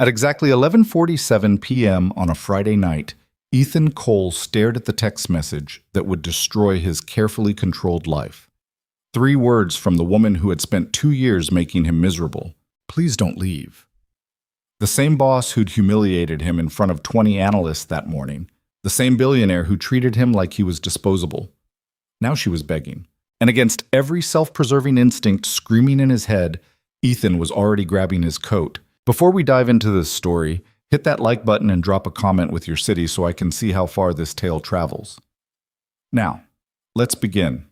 At exactly 11:47 p.m. on a Friday night, Ethan Cole stared at the text message that would destroy his carefully controlled life. 3 words from the woman who had spent 2 years making him miserable. Please don't leave. The same boss who'd humiliated him in front of 20 analysts that morning. The same billionaire who treated him like he was disposable. Now she was begging. And against every self-preserving instinct screaming in his head, Ethan was already grabbing his coat. Before we dive into this story, hit that like button and drop a comment with your city so I can see how far this tale travels. Now, let's begin.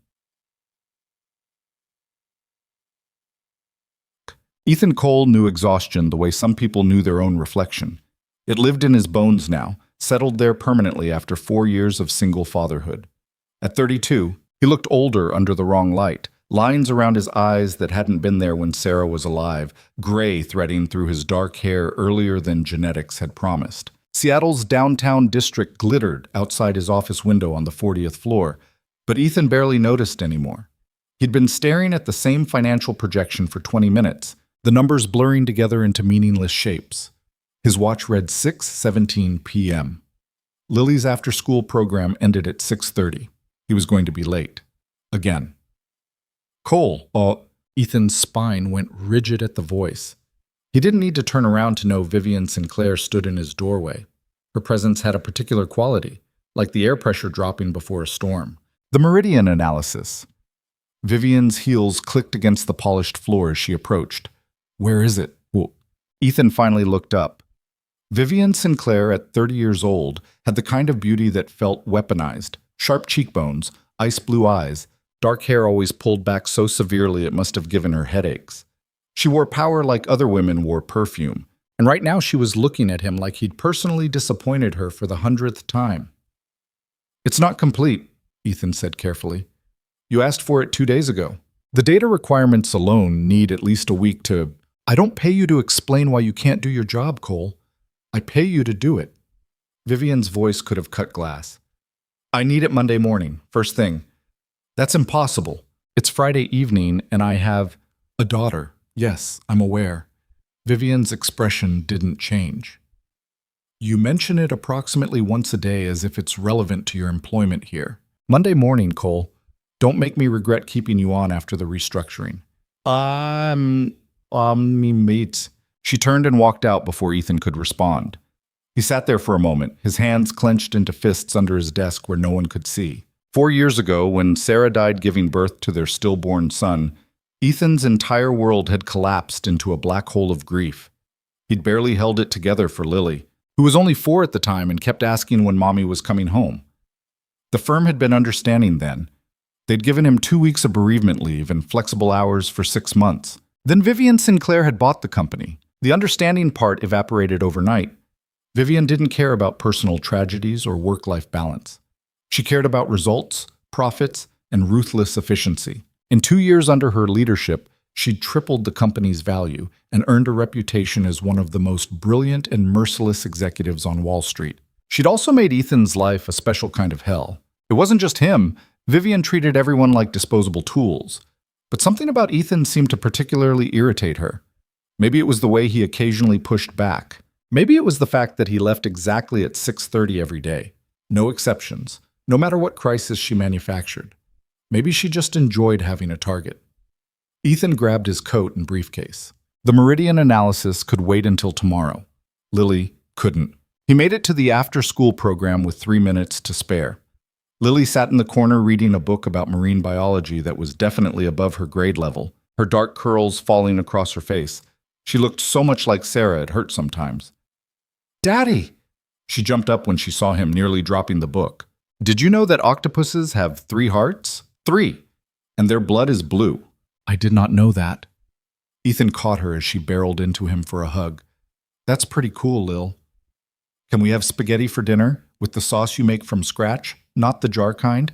Ethan Cole knew exhaustion the way some people knew their own reflection. It lived in his bones now, settled there permanently after 4 years of single fatherhood. At 32, he looked older under the wrong light, lines around his eyes that hadn't been there when Sarah was alive, gray threading through his dark hair earlier than genetics had promised. Seattle's downtown district glittered outside his office window on the 40th floor, but Ethan barely noticed anymore. He'd been staring at the same financial projection for 20 minutes, the numbers blurring together into meaningless shapes. His watch read 6:17 p.m. Lily's after-school program ended at 6:30. He was going to be late. Again. Cole, Ethan's spine went rigid at the voice. He didn't need to turn around to know Vivian Sinclair stood in his doorway. Her presence had a particular quality, like the air pressure dropping before a storm. The meridian analysis. Vivian's heels clicked against the polished floor as she approached. Where is it? Well, Ethan finally looked up. Vivian Sinclair, at 30 years old, had the kind of beauty that felt weaponized. Sharp cheekbones, ice blue eyes, dark hair always pulled back so severely it must have given her headaches. She wore power like other women wore perfume, and right now she was looking at him like he'd personally disappointed her for the 100th time. It's not complete, Ethan said carefully. You asked for it 2 days ago. The data requirements alone need at least a week to... I don't pay you to explain why you can't do your job, Cole. I pay you to do it. Vivian's voice could have cut glass. I need it Monday morning, first thing. That's impossible. It's Friday evening and I have a daughter. Yes, I'm aware. Vivian's expression didn't change. You mention it approximately once a day as if it's relevant to your employment here. Monday morning, Cole. Don't make me regret keeping you on after the restructuring. Mate. She turned and walked out before Ethan could respond. He sat there for a moment, his hands clenched into fists under his desk where no one could see. 4 years ago, when Sarah died giving birth to their stillborn son, Ethan's entire world had collapsed into a black hole of grief. He'd barely held it together for Lily, who was only 4 at the time and kept asking when Mommy was coming home. The firm had been understanding then. They'd given him 2 weeks of bereavement leave and flexible hours for 6 months. Then Vivian Sinclair had bought the company. The understanding part evaporated overnight. Vivian didn't care about personal tragedies or work-life balance. She cared about results, profits, and ruthless efficiency. In 2 years under her leadership, she'd tripled the company's value and earned a reputation as one of the most brilliant and merciless executives on Wall Street. She'd also made Ethan's life a special kind of hell. It wasn't just him. Vivian treated everyone like disposable tools. But something about Ethan seemed to particularly irritate her. Maybe it was the way he occasionally pushed back. Maybe it was the fact that he left exactly at 6:30 every day. No exceptions, no matter what crisis she manufactured. Maybe she just enjoyed having a target. Ethan grabbed his coat and briefcase. The meridian analysis could wait until tomorrow. Lily couldn't. He made it to the after-school program with 3 minutes to spare. Lily sat in the corner reading a book about marine biology that was definitely above her grade level, her dark curls falling across her face. She looked so much like Sarah it hurt sometimes. Daddy! She jumped up when she saw him, nearly dropping the book. Did you know that octopuses have 3 hearts? 3! And their blood is blue. I did not know that. Ethan caught her as she barreled into him for a hug. That's pretty cool, Lil. Can we have spaghetti for dinner, with the sauce you make from scratch? Not the jar kind?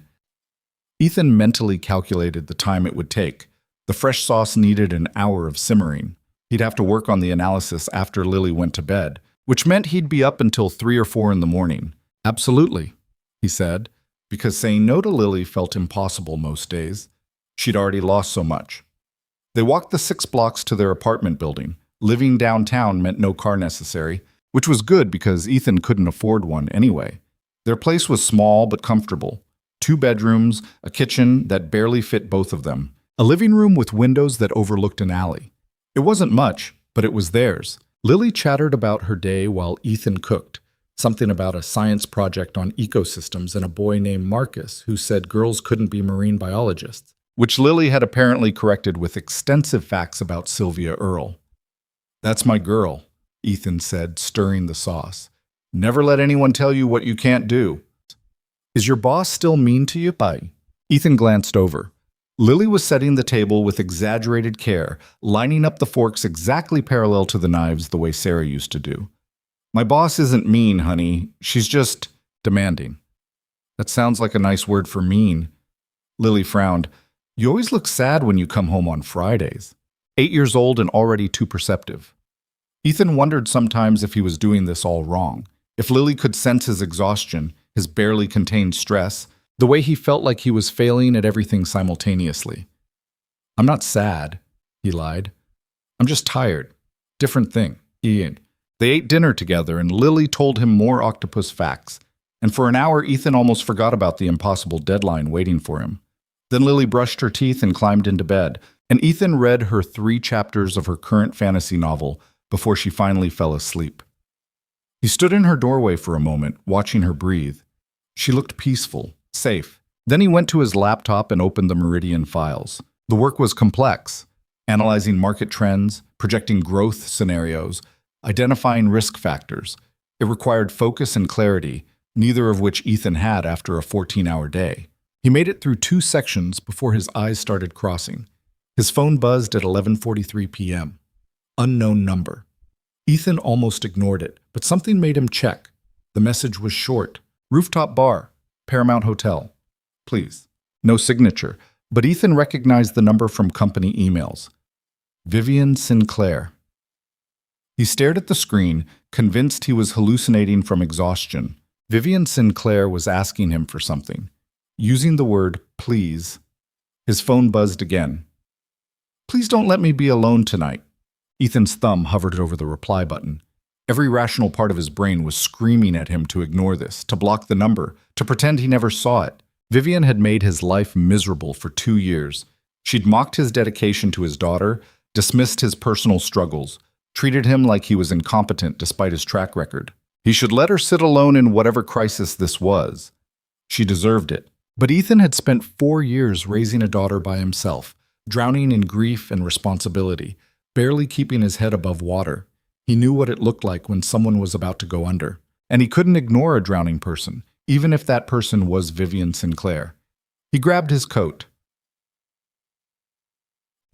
Ethan mentally calculated the time it would take. The fresh sauce needed an hour of simmering. He'd have to work on the analysis after Lily went to bed, which meant he'd be up until 3 or 4 in the morning. Absolutely, he said, because saying no to Lily felt impossible most days. She'd already lost so much. They walked the 6 blocks to their apartment building, Living downtown meant no car necessary, which was good because Ethan couldn't afford one anyway. Their place was small but comfortable. 2 bedrooms, a kitchen that barely fit both of them, a living room with windows that overlooked an alley. It wasn't much, but it was theirs. Lily chattered about her day while Ethan cooked, something about a science project on ecosystems and a boy named Marcus who said girls couldn't be marine biologists, which Lily had apparently corrected with extensive facts about Sylvia Earle. "That's my girl," Ethan said, stirring the sauce. "Never let anyone tell you what you can't do." "Is your boss still mean to you?" Ethan glanced over. Lily was setting the table with exaggerated care, lining up the forks exactly parallel to the knives the way Sarah used to do. "My boss isn't mean, honey. She's just demanding." "That sounds like a nice word for mean." Lily frowned. "You always look sad when you come home on Fridays." 8 years old and already too perceptive. Ethan wondered sometimes if he was doing this all wrong. If Lily could sense his exhaustion, his barely contained stress, the way he felt like he was failing at everything simultaneously. "I'm not sad," he lied. "I'm just tired. Different thing." They ate dinner together, and Lily told him more octopus facts. And for an hour, Ethan almost forgot about the impossible deadline waiting for him. Then Lily brushed her teeth and climbed into bed, and Ethan read her 3 chapters of her current fantasy novel before she finally fell asleep. He stood in her doorway for a moment, watching her breathe. She looked peaceful, safe. Then he went to his laptop and opened the Meridian files. The work was complex, analyzing market trends, projecting growth scenarios, identifying risk factors. It required focus and clarity, neither of which Ethan had after a 14-hour day. He made it through 2 sections before his eyes started crossing. His phone buzzed at 11:43 p.m. Unknown number. Ethan almost ignored it, but something made him check. The message was short. "Rooftop bar, Paramount Hotel. Please." No signature, but Ethan recognized the number from company emails. Vivian Sinclair. He stared at the screen, convinced he was hallucinating from exhaustion. Vivian Sinclair was asking him for something. Using the word please. His phone buzzed again. "Please don't let me be alone tonight." Ethan's thumb hovered over the reply button. Every rational part of his brain was screaming at him to ignore this, to block the number, to pretend he never saw it. Vivian had made his life miserable for 2 years. She'd mocked his dedication to his daughter, dismissed his personal struggles, treated him like he was incompetent despite his track record. He should let her sit alone in whatever crisis this was. She deserved it. But Ethan had spent 4 years raising a daughter by himself, drowning in grief and responsibility, barely keeping his head above water. He knew what it looked like when someone was about to go under. And he couldn't ignore a drowning person, even if that person was Vivian Sinclair. He grabbed his coat.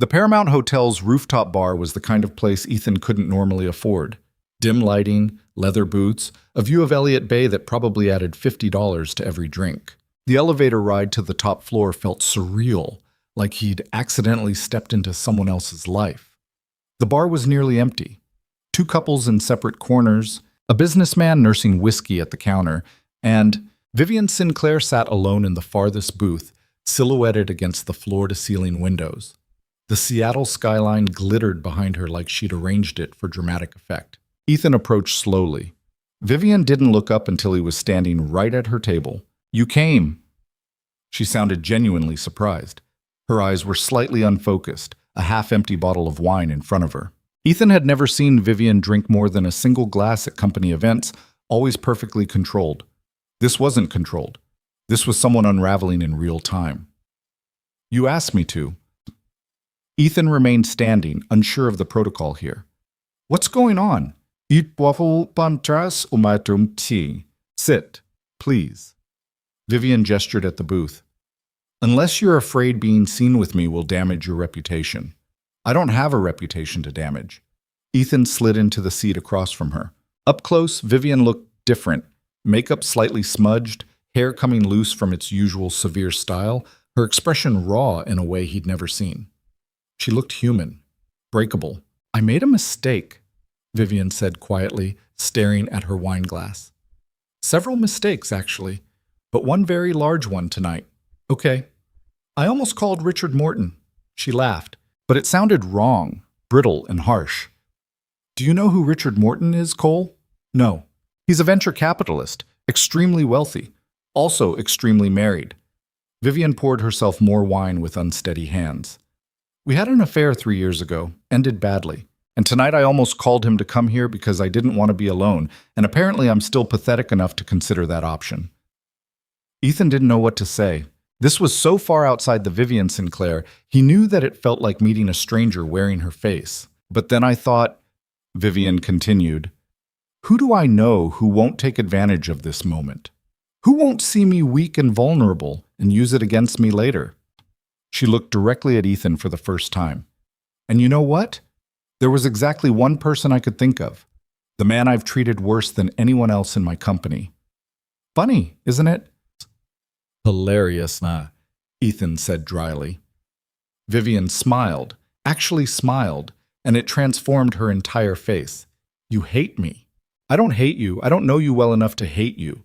The Paramount Hotel's rooftop bar was the kind of place Ethan couldn't normally afford. Dim lighting, leather booths, a view of Elliott Bay that probably added $50 to every drink. The elevator ride to the top floor felt surreal, like he'd accidentally stepped into someone else's life. The bar was nearly empty. 2 couples in separate corners, a businessman nursing whiskey at the counter, and Vivian Sinclair sat alone in the farthest booth, silhouetted against the floor-to-ceiling windows. The Seattle skyline glittered behind her like she'd arranged it for dramatic effect. Ethan approached slowly. Vivian didn't look up until he was standing right at her table. "You came." She sounded genuinely surprised. Her eyes were slightly unfocused, a half-empty bottle of wine in front of her. Ethan had never seen Vivian drink more than a single glass at company events, always perfectly controlled. This wasn't controlled. This was someone unraveling in real time. "You asked me to." Ethan remained standing, unsure of the protocol here. "What's going on?" "Sit, please." Vivian gestured at the booth. "Unless you're afraid being seen with me will damage your reputation." "I don't have a reputation to damage." Ethan slid into the seat across from her. Up close, Vivian looked different. Makeup slightly smudged, hair coming loose from its usual severe style, her expression raw in a way he'd never seen. She looked human, breakable. "I made a mistake," Vivian said quietly, staring at her wine glass. "Several mistakes, actually, but one very large one tonight." "Okay. I almost called Richard Morton." She laughed, but it sounded wrong, brittle and harsh. Do you know who Richard Morton is, Cole? No. He's a venture capitalist, extremely wealthy, also extremely married. Vivian poured herself more wine with unsteady hands. We had an affair 3 years ago, ended badly. And tonight I almost called him to come here because I didn't want to be alone, and apparently I'm still pathetic enough to consider that option. Ethan didn't know what to say. This was so far outside the Vivian Sinclair, he knew that it felt like meeting a stranger wearing her face. But then I thought, Vivian continued, who do I know who won't take advantage of this moment? Who won't see me weak and vulnerable and use it against me later? She looked directly at Ethan for the first time. And you know what? There was exactly one person I could think of. The man I've treated worse than anyone else in my company. Funny, isn't it? Hilarious, nah, Ethan said dryly. Vivian smiled, actually smiled, and it transformed her entire face. You hate me. I don't hate you. I don't know you well enough to hate you.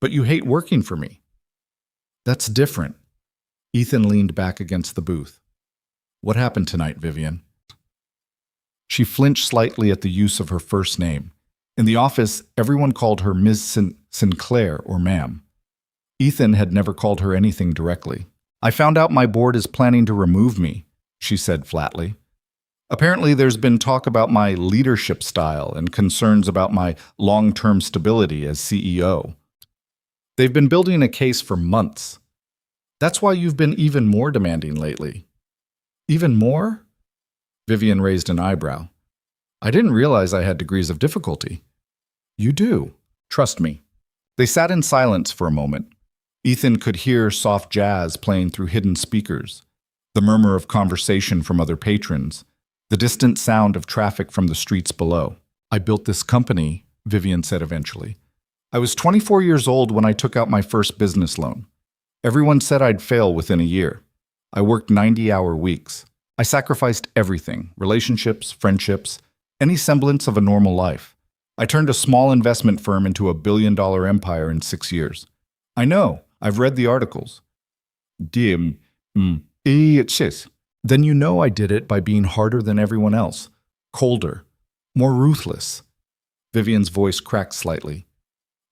But you hate working for me. That's different. Ethan leaned back against the booth. What happened tonight, Vivian? She flinched slightly at the use of her first name. In the office, everyone called her Ms. Sinclair or ma'am. Ethan had never called her anything directly. I found out my board is planning to remove me, she said flatly. Apparently, there's been talk about my leadership style and concerns about my long-term stability as CEO. They've been building a case for months. That's why you've been even more demanding lately. Even more? Vivian raised an eyebrow. I didn't realize I had degrees of difficulty. You do. Trust me. They sat in silence for a moment. Ethan could hear soft jazz playing through hidden speakers, the murmur of conversation from other patrons, the distant sound of traffic from the streets below. I built this company, Vivian said eventually. I was 24 years old when I took out my first business loan. Everyone said I'd fail within a year. I worked 90-hour weeks. I sacrificed everything, relationships, friendships, any semblance of a normal life. I turned a small investment firm into a billion-dollar empire in 6 years. I know. I've read the articles. Then you know I did it by being harder than everyone else, colder, more ruthless. Vivian's voice cracked slightly.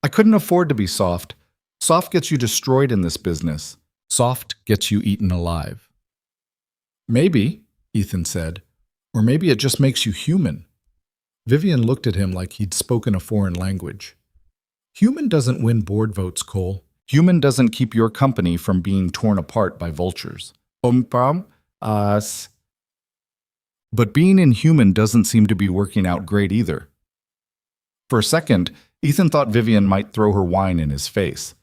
I couldn't afford to be soft. Soft gets you destroyed in this business. Soft gets you eaten alive. Maybe, Ethan said, or maybe it just makes you human. Vivian looked at him like he'd spoken a foreign language. Human doesn't win board votes, Cole. Human doesn't keep your company from being torn apart by vultures. But being inhuman doesn't seem to be working out great either. For a second, Ethan thought Vivian might throw her wine in his face.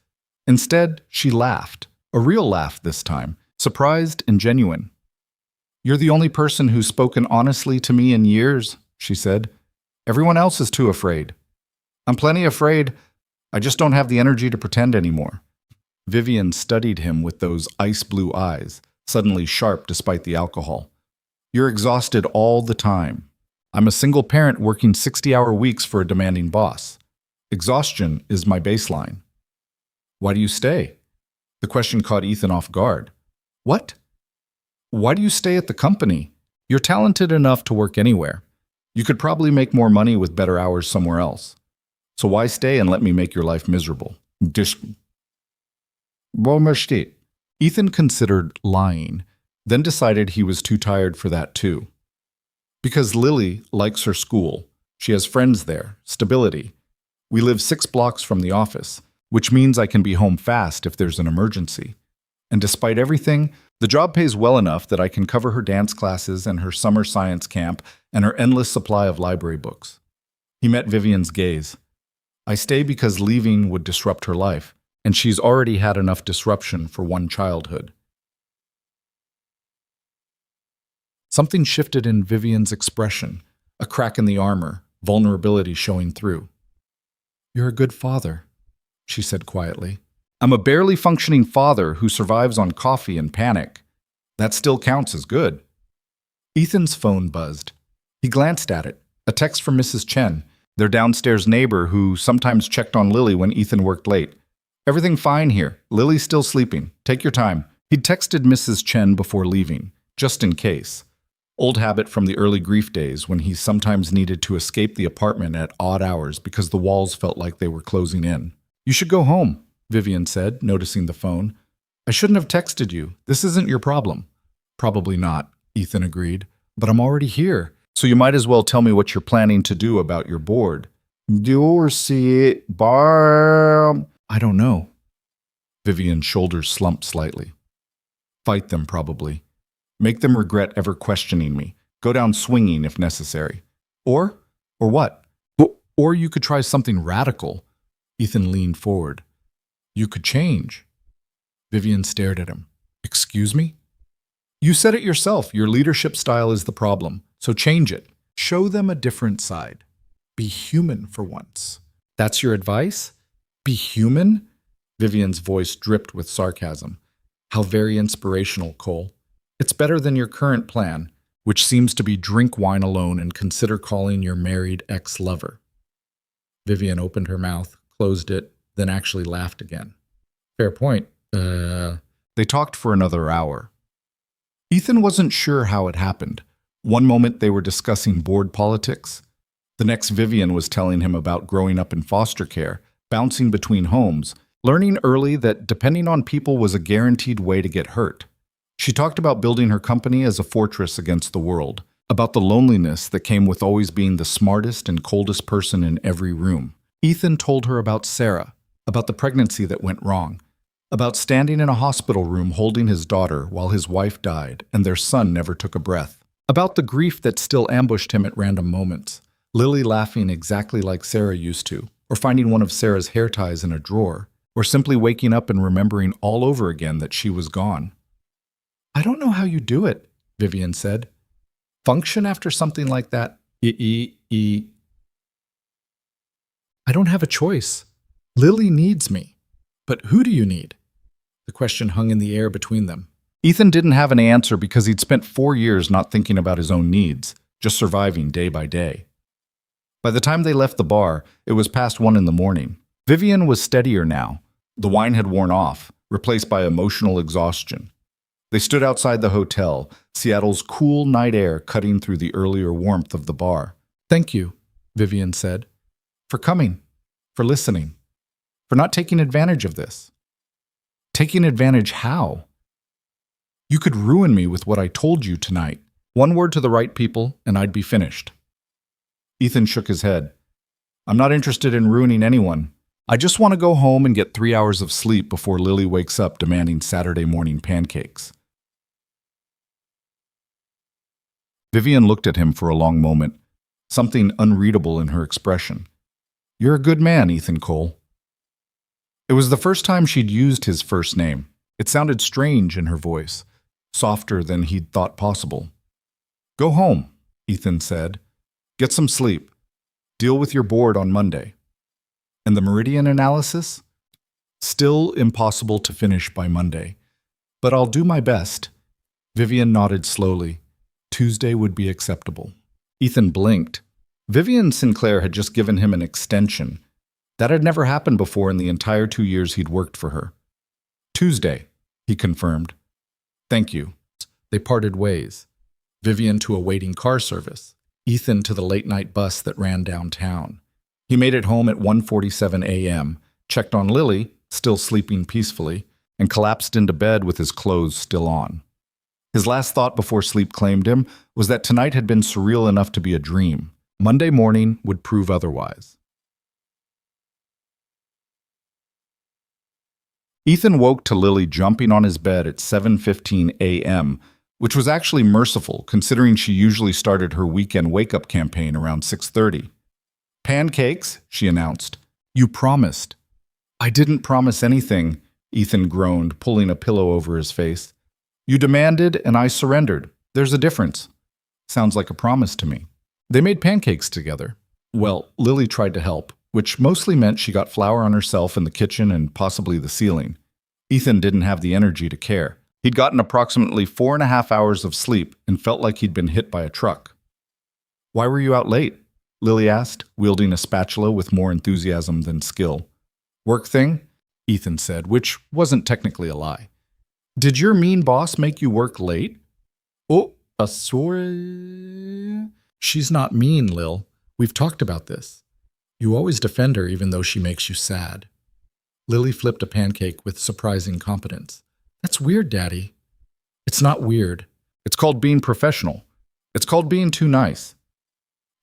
Instead, she laughed, a real laugh this time, surprised and genuine. You're the only person who's spoken honestly to me in years, she said. Everyone else is too afraid. I'm plenty afraid. I just don't have the energy to pretend anymore. Vivian studied him with those ice blue eyes, suddenly sharp despite the alcohol. You're exhausted all the time. I'm a single parent working 60-hour weeks for a demanding boss. Exhaustion is my baseline. Why do you stay? The question caught Ethan off guard. What? Why do you stay at the company? You're talented enough to work anywhere. You could probably make more money with better hours somewhere else. So why stay and let me make your life miserable? Ethan considered lying, then decided he was too tired for that too. Because Lily likes her school. She has friends there, stability. We live 6 blocks from the office, which means I can be home fast if there's an emergency. And despite everything, the job pays well enough that I can cover her dance classes and her summer science camp and her endless supply of library books. He met Vivian's gaze. I stay because leaving would disrupt her life, and she's already had enough disruption for one childhood. Something shifted in Vivian's expression, a crack in the armor, vulnerability showing through. You're a good father, she said quietly. I'm a barely functioning father who survives on coffee and panic. That still counts as good. Ethan's phone buzzed. He glanced at it. A text from Mrs. Chen, their downstairs neighbor who sometimes checked on Lily when Ethan worked late. Everything fine here. Lily's still sleeping. Take your time. He'd texted Mrs. Chen before leaving, just in case. Old habit from the early grief days when he sometimes needed to escape the apartment at odd hours because the walls felt like they were closing in. You should go home, Vivian said, noticing the phone. I shouldn't have texted you. This isn't your problem. Probably not, Ethan agreed. But I'm already here, so you might as well tell me what you're planning to do about your board. You'll see it, Barb. I don't know. Vivian's shoulders slumped slightly. Fight them, probably. Make them regret ever questioning me. Go down swinging if necessary. Or what? Or you could try something radical. Ethan leaned forward. You could change. Vivian stared at him. Excuse me? You said it yourself. Your leadership style is the problem. So change it. Show them a different side. Be human for once. That's your advice? Be human? Vivian's voice dripped with sarcasm. How very inspirational, Cole. It's better than your current plan, which seems to be drink wine alone and consider calling your married ex-lover. Vivian opened her mouth, closed it, then actually laughed again. Fair point. They talked for another hour. Ethan wasn't sure how it happened. One moment they were discussing board politics. The next Vivian was telling him about growing up in foster care, bouncing between homes, learning early that depending on people was a guaranteed way to get hurt. She talked about building her company as a fortress against the world, about the loneliness that came with always being the smartest and coldest person in every room. Ethan told her about Sarah, about the pregnancy that went wrong, about standing in a hospital room holding his daughter while his wife died and their son never took a breath, about the grief that still ambushed him at random moments, Lily laughing exactly like Sarah used to, or finding one of Sarah's hair ties in a drawer, or simply waking up and remembering all over again that she was gone. I don't know how you do it, Vivian said. Function after something like that? I don't have a choice. Lily needs me. But who do you need? The question hung in the air between them. Ethan didn't have an answer because he'd spent 4 years not thinking about his own needs, just surviving day by day. By the time they left the bar, it was past 1 a.m. Vivian was steadier now. The wine had worn off, replaced by emotional exhaustion. They stood outside the hotel, Seattle's cool night air cutting through the earlier warmth of the bar. Thank you, Vivian said, for coming, for listening, for not taking advantage of this. Taking advantage how? You could ruin me with what I told you tonight. One word to the right people, and I'd be finished. Ethan shook his head. I'm not interested in ruining anyone. I just want to go home and get 3 hours of sleep before Lily wakes up demanding Saturday morning pancakes. Vivian looked at him for a long moment, something unreadable in her expression. You're a good man, Ethan Cole. It was the first time she'd used his first name. It sounded strange in her voice, softer than he'd thought possible. Go home, Ethan said. Get some sleep. Deal with your board on Monday. And the meridian analysis? Still impossible to finish by Monday. But I'll do my best. Vivian nodded slowly. Tuesday would be acceptable. Ethan blinked. Vivian Sinclair had just given him an extension. That had never happened before in the entire 2 years he'd worked for her. Tuesday, he confirmed. Thank you. They parted ways. Vivian to a waiting car service. Ethan to the late-night bus that ran downtown. He made it home at 1:47 a.m., checked on Lily, still sleeping peacefully, and collapsed into bed with his clothes still on. His last thought before sleep claimed him was that tonight had been surreal enough to be a dream. Monday morning would prove otherwise. Ethan woke to Lily jumping on his bed at 7:15 a.m., which was actually merciful considering she usually started her weekend wake-up campaign around 6:30. Pancakes, she announced. You promised. I didn't promise anything, Ethan groaned, pulling a pillow over his face. You demanded and I surrendered. There's a difference. Sounds like a promise to me. They made pancakes together. Well, Lily tried to help, which mostly meant she got flour on herself in the kitchen and possibly the ceiling. Ethan didn't have the energy to care. He'd gotten approximately 4.5 hours of sleep and felt like he'd been hit by a truck. Why were you out late? Lily asked, wielding a spatula with more enthusiasm than skill. Work thing? Ethan said, which wasn't technically a lie. Did your mean boss make you work late? Sorry. She's not mean, Lil. We've talked about this. You always defend her even though she makes you sad. Lily flipped a pancake with surprising competence. That's weird, Daddy. It's not weird. It's called being professional. It's called being too nice.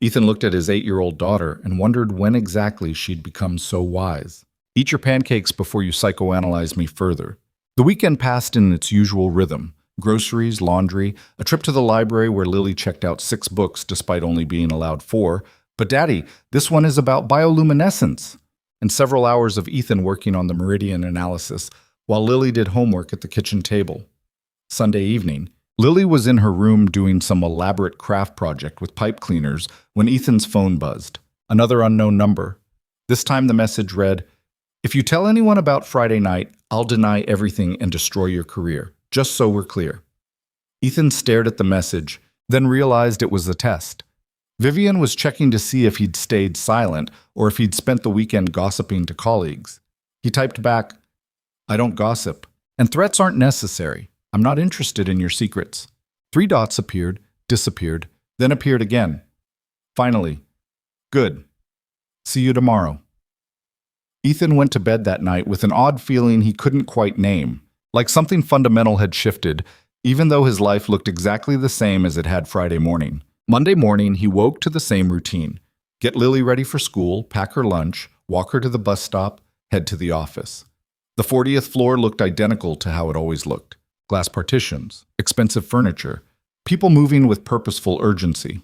Ethan looked at his 8-year-old daughter and wondered when exactly she'd become so wise. Eat your pancakes before you psychoanalyze me further. The weekend passed in its usual rhythm. Groceries, laundry, a trip to the library where Lily checked out 6 books despite only being allowed 4. But Daddy, this one is about bioluminescence. And several hours of Ethan working on the meridian analysis while Lily did homework at the kitchen table. Sunday evening, Lily was in her room doing some elaborate craft project with pipe cleaners when Ethan's phone buzzed. Another unknown number. This time the message read, "If you tell anyone about Friday night, I'll deny everything and destroy your career. Just so we're clear." Ethan stared at the message, then realized it was a test. Vivian was checking to see if he'd stayed silent or if he'd spent the weekend gossiping to colleagues. He typed back, "I don't gossip, and threats aren't necessary. I'm not interested in your secrets." 3 dots appeared, disappeared, then appeared again. Finally, "Good. See you tomorrow." Ethan went to bed that night with an odd feeling he couldn't quite name, like something fundamental had shifted, even though his life looked exactly the same as it had Friday morning. Monday morning, he woke to the same routine. Get Lily ready for school, pack her lunch, walk her to the bus stop, head to the office. The 40th floor looked identical to how it always looked. Glass partitions, expensive furniture, people moving with purposeful urgency.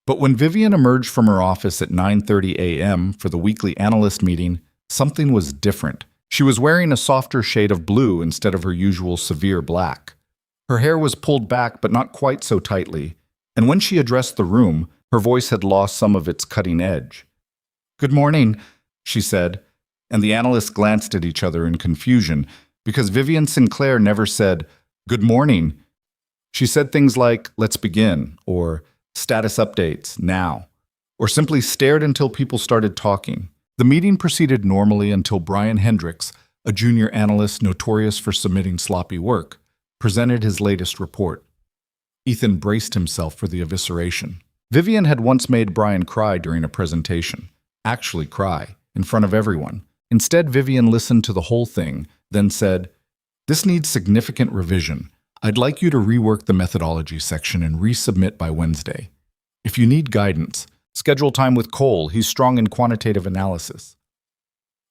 But when Vivian emerged from her office at 9:30 a.m. for the weekly analyst meeting, something was different. She was wearing a softer shade of blue instead of her usual severe black. Her hair was pulled back but not quite so tightly, and when she addressed the room, her voice had lost some of its cutting edge. "Good morning," she said, and the analysts glanced at each other in confusion because Vivian Sinclair never said, "Good morning." She said things like, "Let's begin," or "Status updates, now," or simply stared until people started talking. The meeting proceeded normally until Brian Hendricks, a junior analyst notorious for submitting sloppy work, presented his latest report. Ethan braced himself for the evisceration. Vivian had once made Brian cry during a presentation. Actually cry, in front of everyone. Instead, Vivian listened to the whole thing, then said, "This needs significant revision. I'd like you to rework the methodology section and resubmit by Wednesday. If you need guidance, schedule time with Cole. He's strong in quantitative analysis."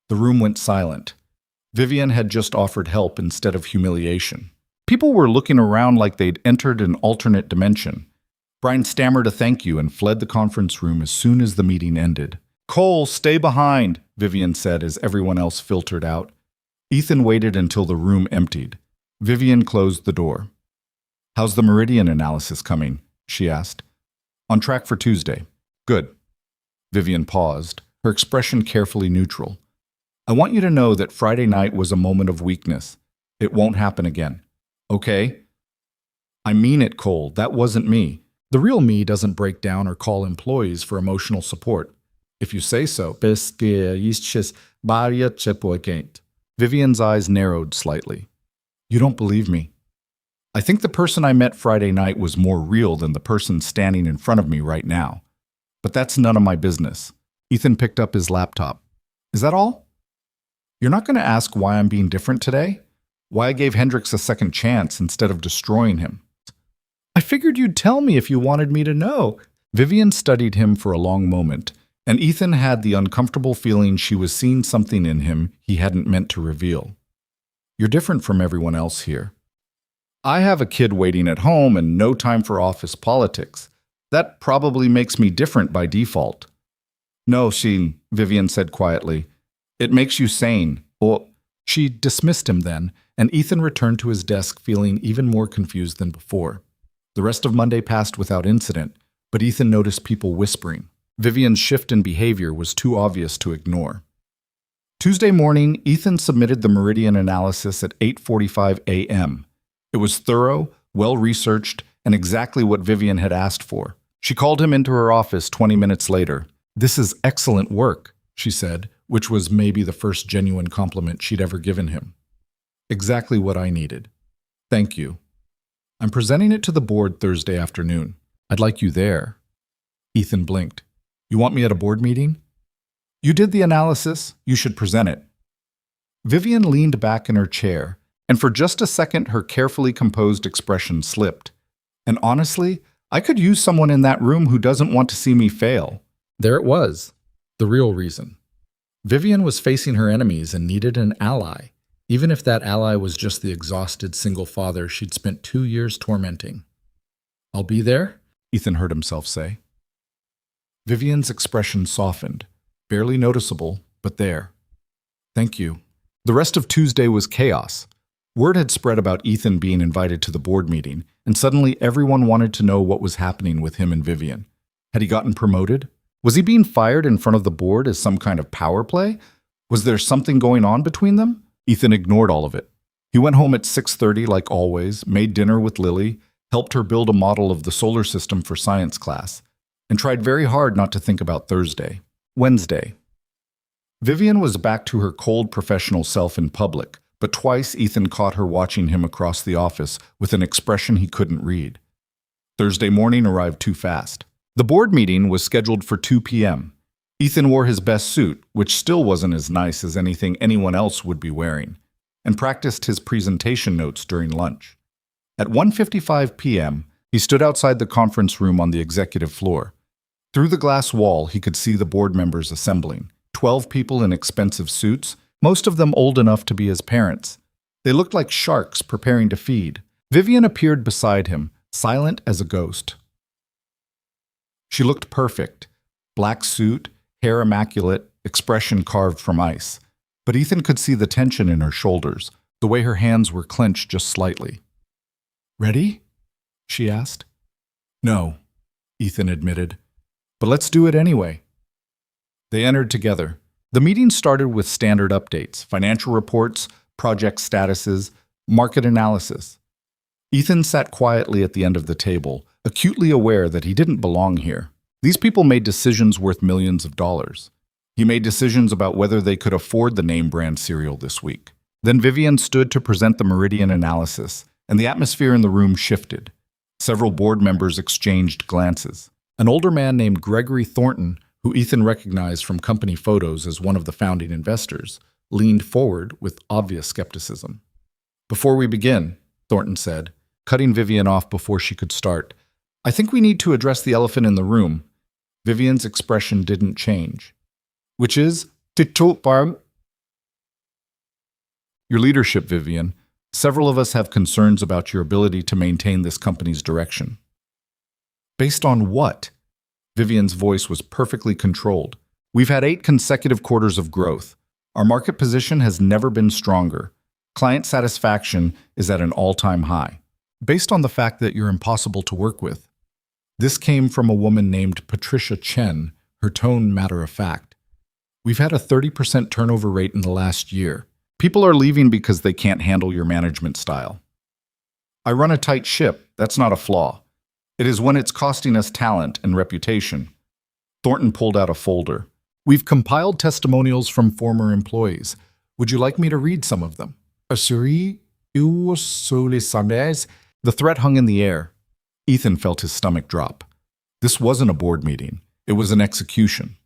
The room went silent. Vivian had just offered help instead of humiliation. People were looking around like they'd entered an alternate dimension. Brian stammered a thank you and fled the conference room as soon as the meeting ended. "Cole, stay behind," Vivian said as everyone else filtered out. Ethan waited until the room emptied. Vivian closed the door. "How's the meridian analysis coming?" she asked. "On track for Tuesday." "Good." Vivian paused, her expression carefully neutral. "I want you to know that Friday night was a moment of weakness. It won't happen again. Okay?" "I mean it, Cole. That wasn't me. The real me doesn't break down or call employees for emotional support. If you say so." Vivian's eyes narrowed slightly. "You don't believe me. I think the person I met Friday night was more real than the person standing in front of me right now. But that's none of my business." Ethan picked up his laptop. "Is that all? You're not going to ask why I'm being different today? Why I gave Hendricks a second chance instead of destroying him?" "I figured you'd tell me if you wanted me to know." Vivian studied him for a long moment, and Ethan had the uncomfortable feeling she was seeing something in him he hadn't meant to reveal. "You're different from everyone else here. I have a kid waiting at home and no time for office politics. That probably makes me different by default." "No, Vivian said quietly. "It makes you sane." Or she dismissed him then, and Ethan returned to his desk feeling even more confused than before. The rest of Monday passed without incident, but Ethan noticed people whispering. Vivian's shift in behavior was too obvious to ignore. Tuesday morning, Ethan submitted the meridian analysis at 8:45 a.m. It was thorough, well-researched, and exactly what Vivian had asked for. She called him into her office 20 minutes later. "This is excellent work," she said, which was maybe the first genuine compliment she'd ever given him. "Exactly what I needed. Thank you. I'm presenting it to the board Thursday afternoon. I'd like you there. Ethan blinked. You want me at a board meeting? You did the analysis. You should present it. Vivian leaned back in her chair, and for just a second her carefully composed expression slipped. And honestly, I could use someone in that room who doesn't want to see me fail. There it was, the real reason. Vivian was facing her enemies and needed an ally, even if that ally was just the exhausted single father she'd spent 2 years tormenting. I'll be there, Ethan heard himself say. Vivian's expression softened, barely noticeable, but there. Thank you. The rest of Tuesday was chaos. Word had spread about Ethan being invited to the board meeting, and suddenly everyone wanted to know what was happening with him and Vivian. Had he gotten promoted? Was he being fired in front of the board as some kind of power play? Was there something going on between them? Ethan ignored all of it. He went home at 6:30 like always, made dinner with Lily, helped her build a model of the solar system for science class, and tried very hard not to think about Thursday. Wednesday. Vivian was back to her cold professional self in public, but twice Ethan caught her watching him across the office with an expression he couldn't read. Thursday morning arrived too fast. The board meeting was scheduled for 2 p.m. Ethan wore his best suit, which still wasn't as nice as anything anyone else would be wearing, and practiced his presentation notes during lunch. At 1:55 p.m., he stood outside the conference room on the executive floor. Through the glass wall, he could see the board members assembling. 12 people in expensive suits, most of them old enough to be his parents. They looked like sharks preparing to feed. Vivian appeared beside him, silent as a ghost. She looked perfect. Black suit, hair immaculate, expression carved from ice. But Ethan could see the tension in her shoulders, the way her hands were clenched just slightly. Ready? She asked. No, Ethan admitted. But let's do it anyway. They entered together. The meeting started with standard updates, financial reports, project statuses, market analysis. Ethan sat quietly at the end of the table, acutely aware that he didn't belong here. These people made decisions worth millions of dollars. He made decisions about whether they could afford the name brand cereal this week. Then Vivian stood to present the Meridian analysis, and the atmosphere in the room shifted. Several board members exchanged glances. An older man named Gregory Thornton, who Ethan recognized from company photos as one of the founding investors, leaned forward with obvious skepticism. Before we begin, Thornton said, cutting Vivian off before she could start, I think we need to address the elephant in the room. Vivian's expression didn't change. Which is, your leadership, Vivian. Several of us have concerns about your ability to maintain this company's direction. Based on what? Vivian's voice was perfectly controlled. We've had 8 consecutive quarters of growth. Our market position has never been stronger. Client satisfaction is at an all-time high. Based on the fact that you're impossible to work with. This came from a woman named Patricia Chen, her tone matter-of-fact. We've had a 30% turnover rate in the last year. People are leaving because they can't handle your management style. I run a tight ship. That's not a flaw. It is when it's costing us talent and reputation. Thornton pulled out a folder. We've compiled testimonials from former employees. Would you like me to read some of them? The threat hung in the air. Ethan felt his stomach drop. This wasn't a board meeting. It was an execution.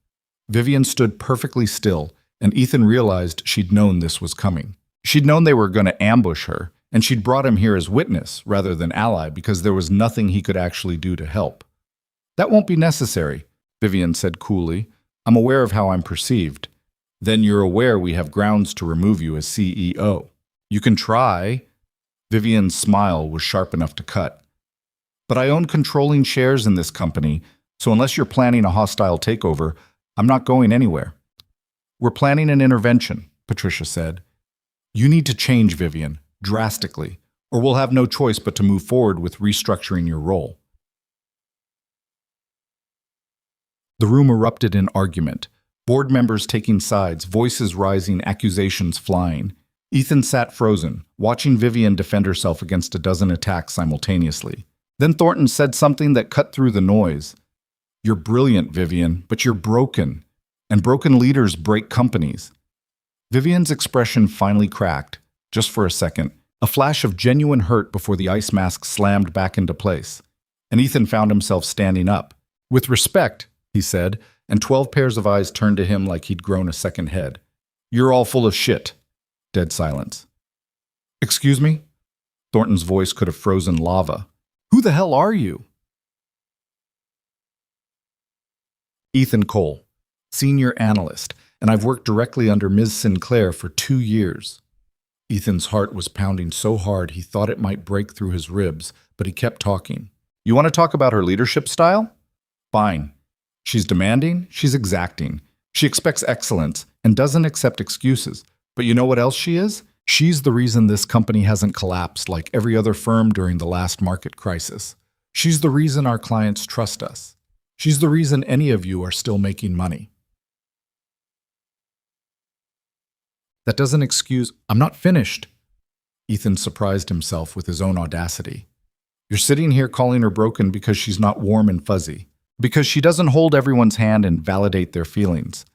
Vivian stood perfectly still, and Ethan realized she'd known this was coming. She'd known they were going to ambush her, and she'd brought him here as witness rather than ally because there was nothing he could actually do to help. That won't be necessary, Vivian said coolly. I'm aware of how I'm perceived. Then you're aware we have grounds to remove you as CEO. You can try. Vivian's smile was sharp enough to cut. But I own controlling shares in this company, so unless you're planning a hostile takeover, I'm not going anywhere. We're planning an intervention, Patricia said. You need to change, Vivian, drastically, or we'll have no choice but to move forward with restructuring your role. The room erupted in argument, board members taking sides, voices rising, accusations flying. Ethan sat frozen, watching Vivian defend herself against a dozen attacks simultaneously. Then Thornton said something that cut through the noise. You're brilliant, Vivian, but you're broken, and broken leaders break companies. Vivian's expression finally cracked, just for a second, A flash of genuine hurt before the ice mask slammed back into place. And Ethan found himself standing up. "With respect," he said, and 12 pairs of eyes turned to him like he'd grown a second head. "You're all full of shit." Dead silence. "Excuse me?" Thornton's voice could have frozen lava. "Who the hell are you?" "Ethan Cole, senior analyst, and I've worked directly under Ms. Sinclair for 2 years. Ethan's heart was pounding so hard he thought it might break through his ribs, but he kept talking. "You want to talk about her leadership style? Fine. She's demanding, she's exacting. She expects excellence and doesn't accept excuses. But you know what else she is? She's the reason this company hasn't collapsed like every other firm during the last market crisis. She's the reason our clients trust us. She's the reason any of you are still making money." "That doesn't excuse—" "I'm not finished." Ethan surprised himself with his own audacity. "You're sitting here calling her broken because she's not warm and fuzzy, because she doesn't hold everyone's hand and validate their feelings.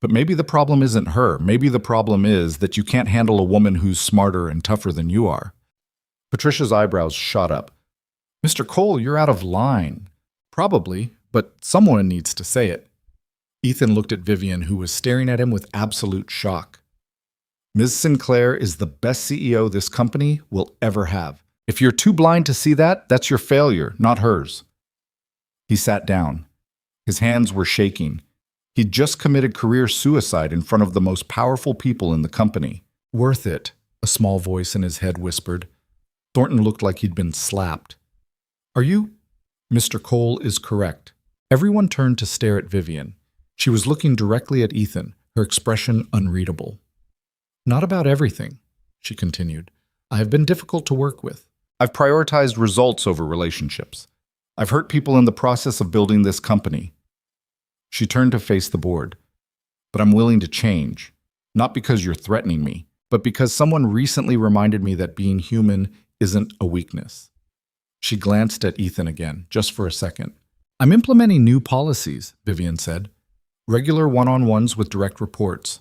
But maybe the problem isn't her. Maybe the problem is that you can't handle a woman who's smarter and tougher than you are." Patricia's eyebrows shot up. "Mr. Cole, you're out of line." "Probably, but someone needs to say it." Ethan looked at Vivian, who was staring at him with absolute shock. "Ms. Sinclair is the best CEO this company will ever have. If you're too blind to see that, that's your failure, not hers." He sat down. His hands were shaking. He'd just committed career suicide in front of the most powerful people in the company. "Worth it," a small voice in his head whispered. Thornton looked like he'd been slapped. "Are you—" "Mr. Cole is correct." Everyone turned to stare at Vivian. She was looking directly at Ethan, her expression unreadable. "Not about everything," she continued. "I have been difficult to work with. I've prioritized results over relationships. I've hurt people in the process of building this company." She turned to face the board. "But I'm willing to change. Not because you're threatening me, but because someone recently reminded me that being human isn't a weakness." She glanced at Ethan again, just for a second. "I'm implementing new policies," Vivian said. "Regular one-on-ones with direct reports.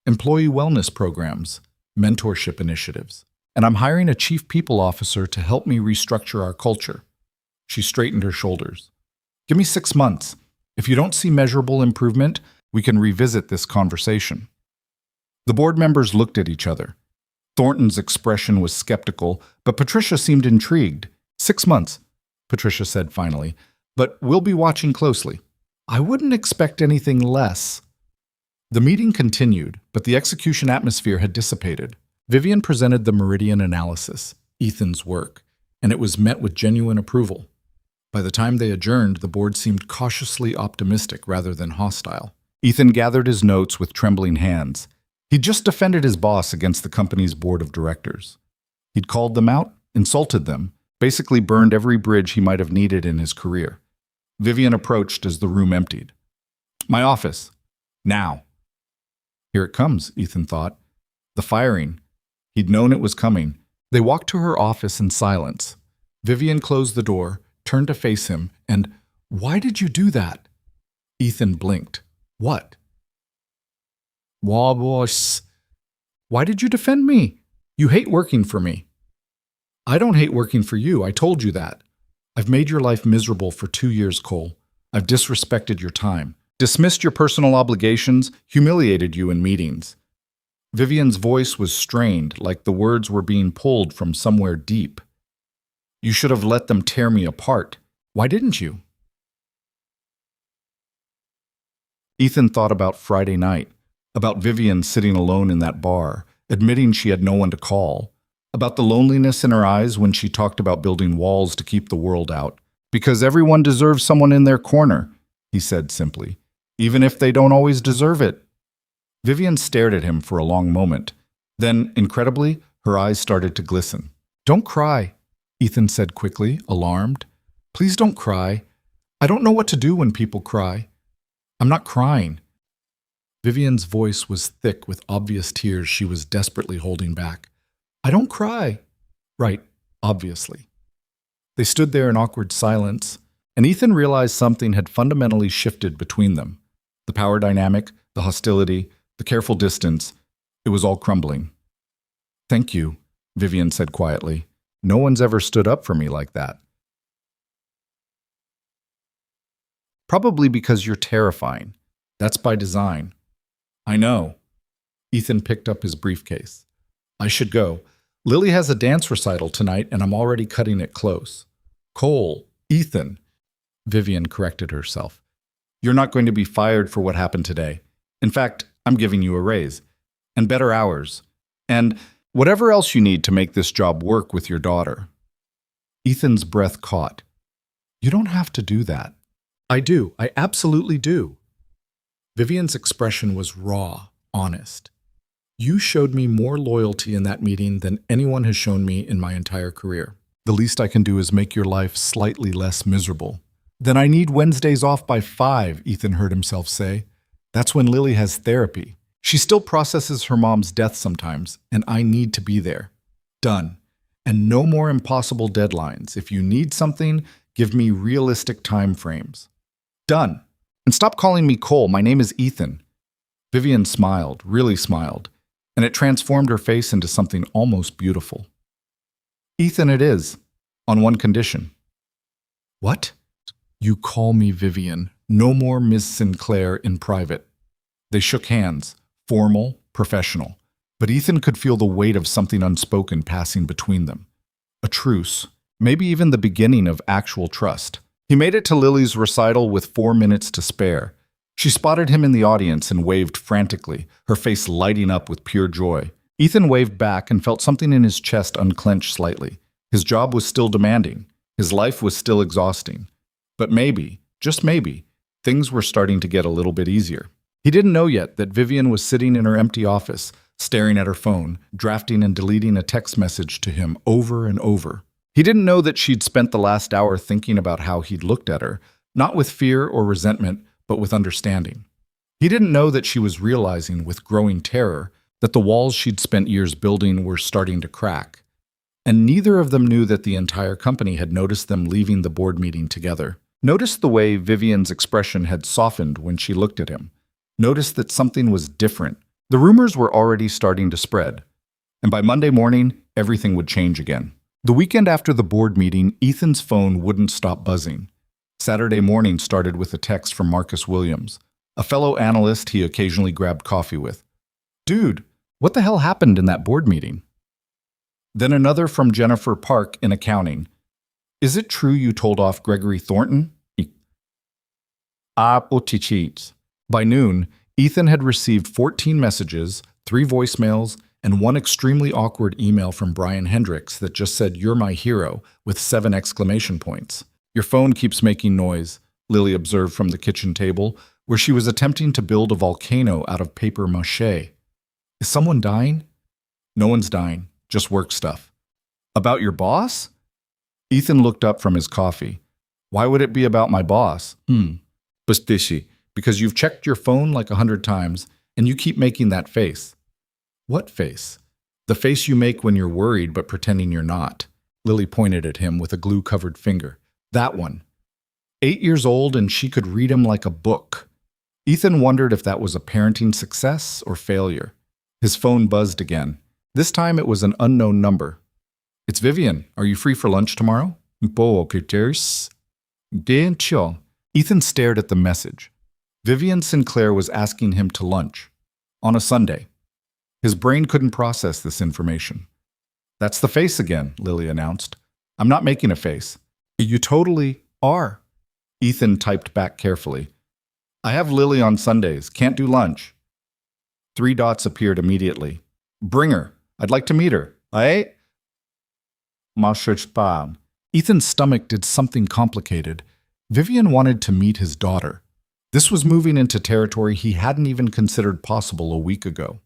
Employee wellness programs, mentorship initiatives, and I'm hiring a chief people officer to help me restructure our culture." She straightened her shoulders. "Give me 6 months. If you don't see measurable improvement, we can revisit this conversation." The board members looked at each other. Thornton's expression was skeptical, but Patricia seemed intrigued. 6 months, Patricia said finally, "but we'll be watching closely." "I wouldn't expect anything less." The meeting continued, but the execution atmosphere had dissipated. Vivian presented the Meridian analysis, Ethan's work, and it was met with genuine approval. By the time they adjourned, the board seemed cautiously optimistic rather than hostile. Ethan gathered his notes with trembling hands. He'd just defended his boss against the company's board of directors. He'd called them out, insulted them, basically burned every bridge he might have needed in his career. Vivian approached as the room emptied. "My office. Now." Here it comes, Ethan thought. The firing. He'd known it was coming. They walked to her office in silence. Vivian closed the door, turned to face him, and, "Why did you do that?" Ethan blinked. "What?" "Boss. Why did you defend me? You hate working for me." "I don't hate working for you. I told you that. I've made your life miserable for 2 years, Cole. I've disrespected your time, dismissed your personal obligations, humiliated you in meetings." Vivian's voice was strained, like the words were being pulled from somewhere deep. "You should have let them tear me apart. Why didn't you?" Ethan thought about Friday night, about Vivian sitting alone in that bar, admitting she had no one to call, about the loneliness in her eyes when she talked about building walls to keep the world out. "Because everyone deserves someone in their corner," he said simply, "even if they don't always deserve it." Vivian stared at him for a long moment. Then, incredibly, her eyes started to glisten. "Don't cry," Ethan said quickly, alarmed. "Please don't cry. I don't know what to do when people cry. I'm not crying." Vivian's voice was thick with obvious tears she was desperately holding back. "I don't cry." "Right, obviously." They stood there in awkward silence, and Ethan realized something had fundamentally shifted between them. The power dynamic, the hostility, the careful distance, it was all crumbling. "Thank you," Vivian said quietly. No one's ever stood up for me like that. Probably because you're terrifying. That's by design. I know. Ethan picked up his briefcase. I should go. Lily has a dance recital tonight, and I'm already cutting it close. Cole, Ethan. Vivian corrected herself. You're not going to be fired for what happened today. In fact, I'm giving you a raise. And better hours. And whatever else you need to make this job work with your daughter. Ethan's breath caught. You don't have to do that. I do. I absolutely do. Vivian's expression was raw, honest. You showed me more loyalty in that meeting than anyone has shown me in my entire career. The least I can do is make your life slightly less miserable. Then I need Wednesdays off by 5, Ethan heard himself say. That's when Lily has therapy. She still processes her mom's death sometimes, and I need to be there. Done. And no more impossible deadlines. If you need something, give me realistic time frames. Done. And stop calling me Cole. My name is Ethan. Vivian smiled, really smiled, and it transformed her face into something almost beautiful. Ethan it is, on one condition. What? You call me Vivian. No more Miss Sinclair in private. They shook hands, formal, professional, but Ethan could feel the weight of something unspoken passing between them. A truce, maybe even the beginning of actual trust. He made it to Lily's recital with 4 minutes to spare. She spotted him in the audience and waved frantically, her face lighting up with pure joy. Ethan waved back and felt something in his chest unclench slightly. His job was still demanding. His life was still exhausting. But maybe, just maybe, things were starting to get a little bit easier. He didn't know yet that Vivian was sitting in her empty office, staring at her phone, drafting and deleting a text message to him over and over. He didn't know that she'd spent the last hour thinking about how he'd looked at her, not with fear or resentment, but with understanding. He didn't know that she was realizing with growing terror that the walls she'd spent years building were starting to crack. And neither of them knew that the entire company had noticed them leaving the board meeting together. Noticed the way Vivian's expression had softened when she looked at him. Noticed that something was different. The rumors were already starting to spread. And by Monday morning, everything would change again. The weekend after the board meeting, Ethan's phone wouldn't stop buzzing. Saturday morning started with a text from Marcus Williams, a fellow analyst he occasionally grabbed coffee with. Dude, what the hell happened in that board meeting? Then another from Jennifer Park in accounting. Is it true you told off Gregory Thornton? By noon, Ethan had received 14 messages, 3 voicemails, and 1 extremely awkward email from Brian Hendricks that just said, "You're my hero," with 7 exclamation points. Your phone keeps making noise, Lily observed from the kitchen table, where she was attempting to build a volcano out of paper mache. Is someone dying? No one's dying, just work stuff. About your boss? Ethan looked up from his coffee. Why would it be about my boss? Bustishi, because you've checked your phone like 100 times, and you keep making that face. What face? The face you make when you're worried but pretending you're not. Lily pointed at him with a glue-covered finger. That one. 8 years old and she could read him like a book. Ethan wondered if that was a parenting success or failure. His phone buzzed again. This time it was an unknown number. It's Vivian. Are you free for lunch tomorrow? Ethan stared at the message. Vivian Sinclair was asking him to lunch. On a Sunday. His brain couldn't process this information. That's the face again, Lily announced. I'm not making a face. You totally are. Ethan typed back carefully. I have Lily on Sundays. Can't do lunch. 3 dots appeared immediately. Bring her. I'd like to meet her. Ethan's stomach did something complicated. Vivian wanted to meet his daughter. This was moving into territory he hadn't even considered possible a week ago.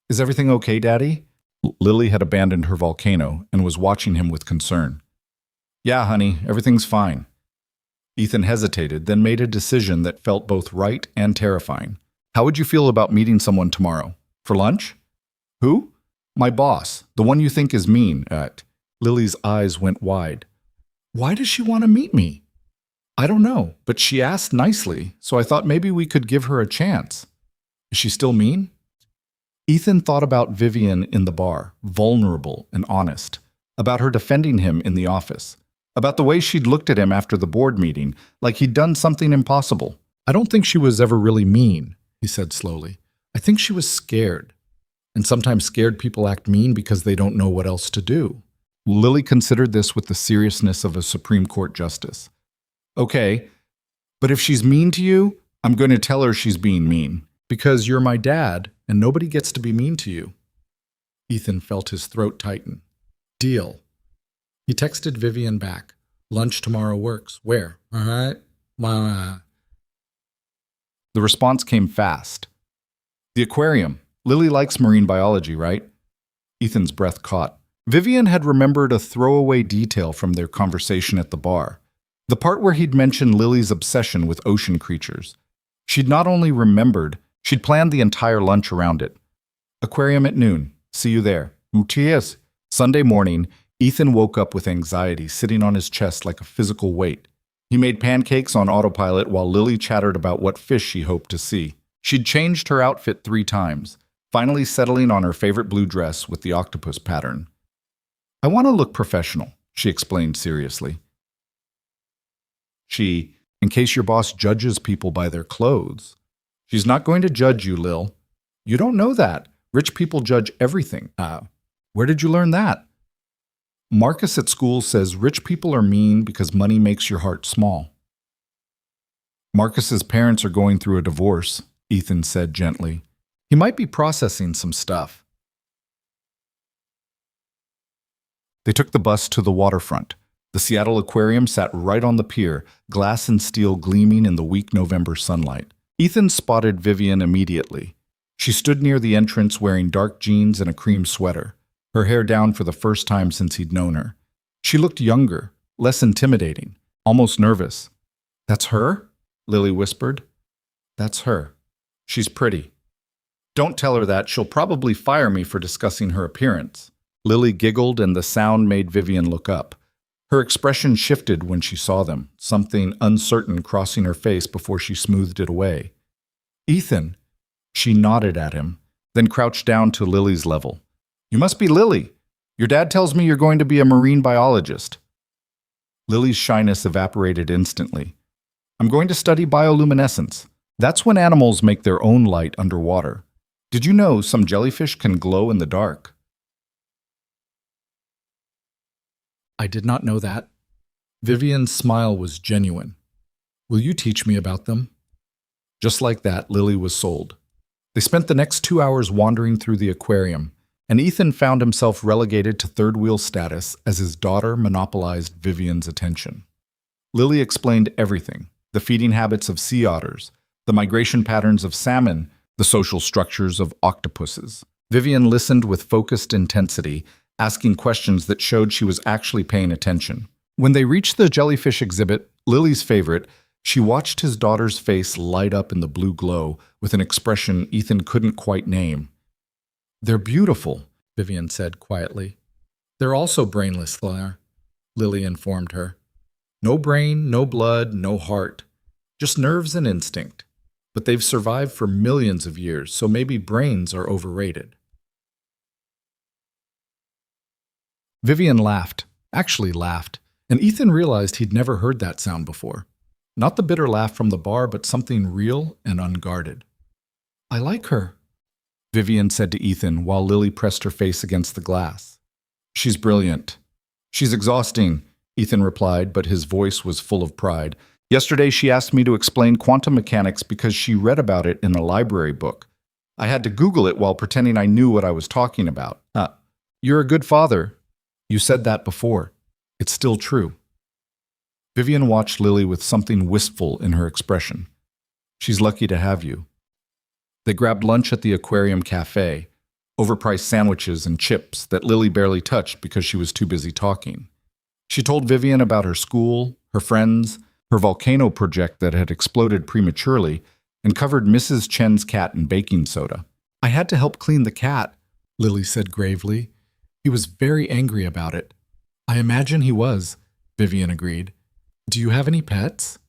Is everything okay, Daddy? Lily had abandoned her volcano and was watching him with concern. Yeah, honey, everything's fine. Ethan hesitated, then made a decision that felt both right and terrifying. How would you feel about meeting someone tomorrow? For lunch? Who? My boss, the one you think is mean. Lily's eyes went wide. Why does she want to meet me? I don't know, but she asked nicely, so I thought maybe we could give her a chance. Is she still mean? Ethan thought about Vivian in the bar, vulnerable and honest, about her defending him in the office, about the way she'd looked at him after the board meeting, like he'd done something impossible. I don't think she was ever really mean, he said slowly. I think she was scared. And sometimes scared people act mean because they don't know what else to do. Lily considered this with the seriousness of a Supreme Court justice. Okay, but if she's mean to you, I'm going to tell her she's being mean. Because you're my dad, and nobody gets to be mean to you. Ethan felt his throat tighten. Deal. He texted Vivian back. Lunch tomorrow works. Where? All right. The response came fast. The aquarium. Lily likes marine biology, right? Ethan's breath caught. Vivian had remembered a throwaway detail from their conversation at the bar. The part where he'd mentioned Lily's obsession with ocean creatures. She'd not only remembered, she'd planned the entire lunch around it. Aquarium at noon. See you there. Cheers. Sunday morning, Ethan woke up with anxiety sitting on his chest like a physical weight. He made pancakes on autopilot while Lily chattered about what fish she hoped to see. She'd changed her outfit 3 times, finally settling on her favorite blue dress with the octopus pattern. I want to look professional, she explained seriously. In case your boss judges people by their clothes. She's not going to judge you, Lil. You don't know that. Rich people judge everything. Where did you learn that? Marcus at school says rich people are mean because money makes your heart small. Marcus's parents are going through a divorce, Ethan said gently. He might be processing some stuff. They took the bus to the waterfront. The Seattle Aquarium sat right on the pier, glass and steel gleaming in the weak November sunlight. Ethan spotted Vivian immediately. She stood near the entrance wearing dark jeans and a cream sweater, her hair down for the first time since he'd known her. She looked younger, less intimidating, almost nervous. That's her? Lily whispered. That's her. She's pretty. Don't tell her that. She'll probably fire me for discussing her appearance. Lily giggled and the sound made Vivian look up. Her expression shifted when she saw them, something uncertain crossing her face before she smoothed it away. Ethan. She nodded at him, then crouched down to Lily's level. You must be Lily. Your dad tells me you're going to be a marine biologist. Lily's shyness evaporated instantly. I'm going to study bioluminescence. That's when animals make their own light underwater. Did you know some jellyfish can glow in the dark? I did not know that. Vivian's smile was genuine. Will you teach me about them? Just like that, Lily was sold. They spent the next 2 hours wandering through the aquarium, and Ethan found himself relegated to third-wheel status as his daughter monopolized Vivian's attention. Lily explained everything, the feeding habits of sea otters, the migration patterns of salmon, the social structures of octopuses. Vivian listened with focused intensity, asking questions that showed she was actually paying attention. When they reached the jellyfish exhibit, Lily's favorite, she watched his daughter's face light up in the blue glow with an expression Ethan couldn't quite name. They're beautiful, Vivian said quietly. They're also brainless, Claire, Lily informed her. No brain, no blood, no heart. Just nerves and instinct. But they've survived for millions of years, so maybe brains are overrated. Vivian laughed, actually laughed, and Ethan realized he'd never heard that sound before. Not the bitter laugh from the bar, but something real and unguarded. I like her, Vivian said to Ethan while Lily pressed her face against the glass. She's brilliant. She's exhausting, Ethan replied, but his voice was full of pride. Yesterday she asked me to explain quantum mechanics because she read about it in a library book. I had to Google it while pretending I knew what I was talking about. You're a good father. You said that before. It's still true. Vivian watched Lily with something wistful in her expression. She's lucky to have you. They grabbed lunch at the aquarium cafe, overpriced sandwiches and chips that Lily barely touched because she was too busy talking. She told Vivian about her school, her friends, her volcano project that had exploded prematurely, and covered Mrs. Chen's cat in baking soda. I had to help clean the cat, Lily said gravely. He was very angry about it. I imagine he was, Vivian agreed. Do you have any pets?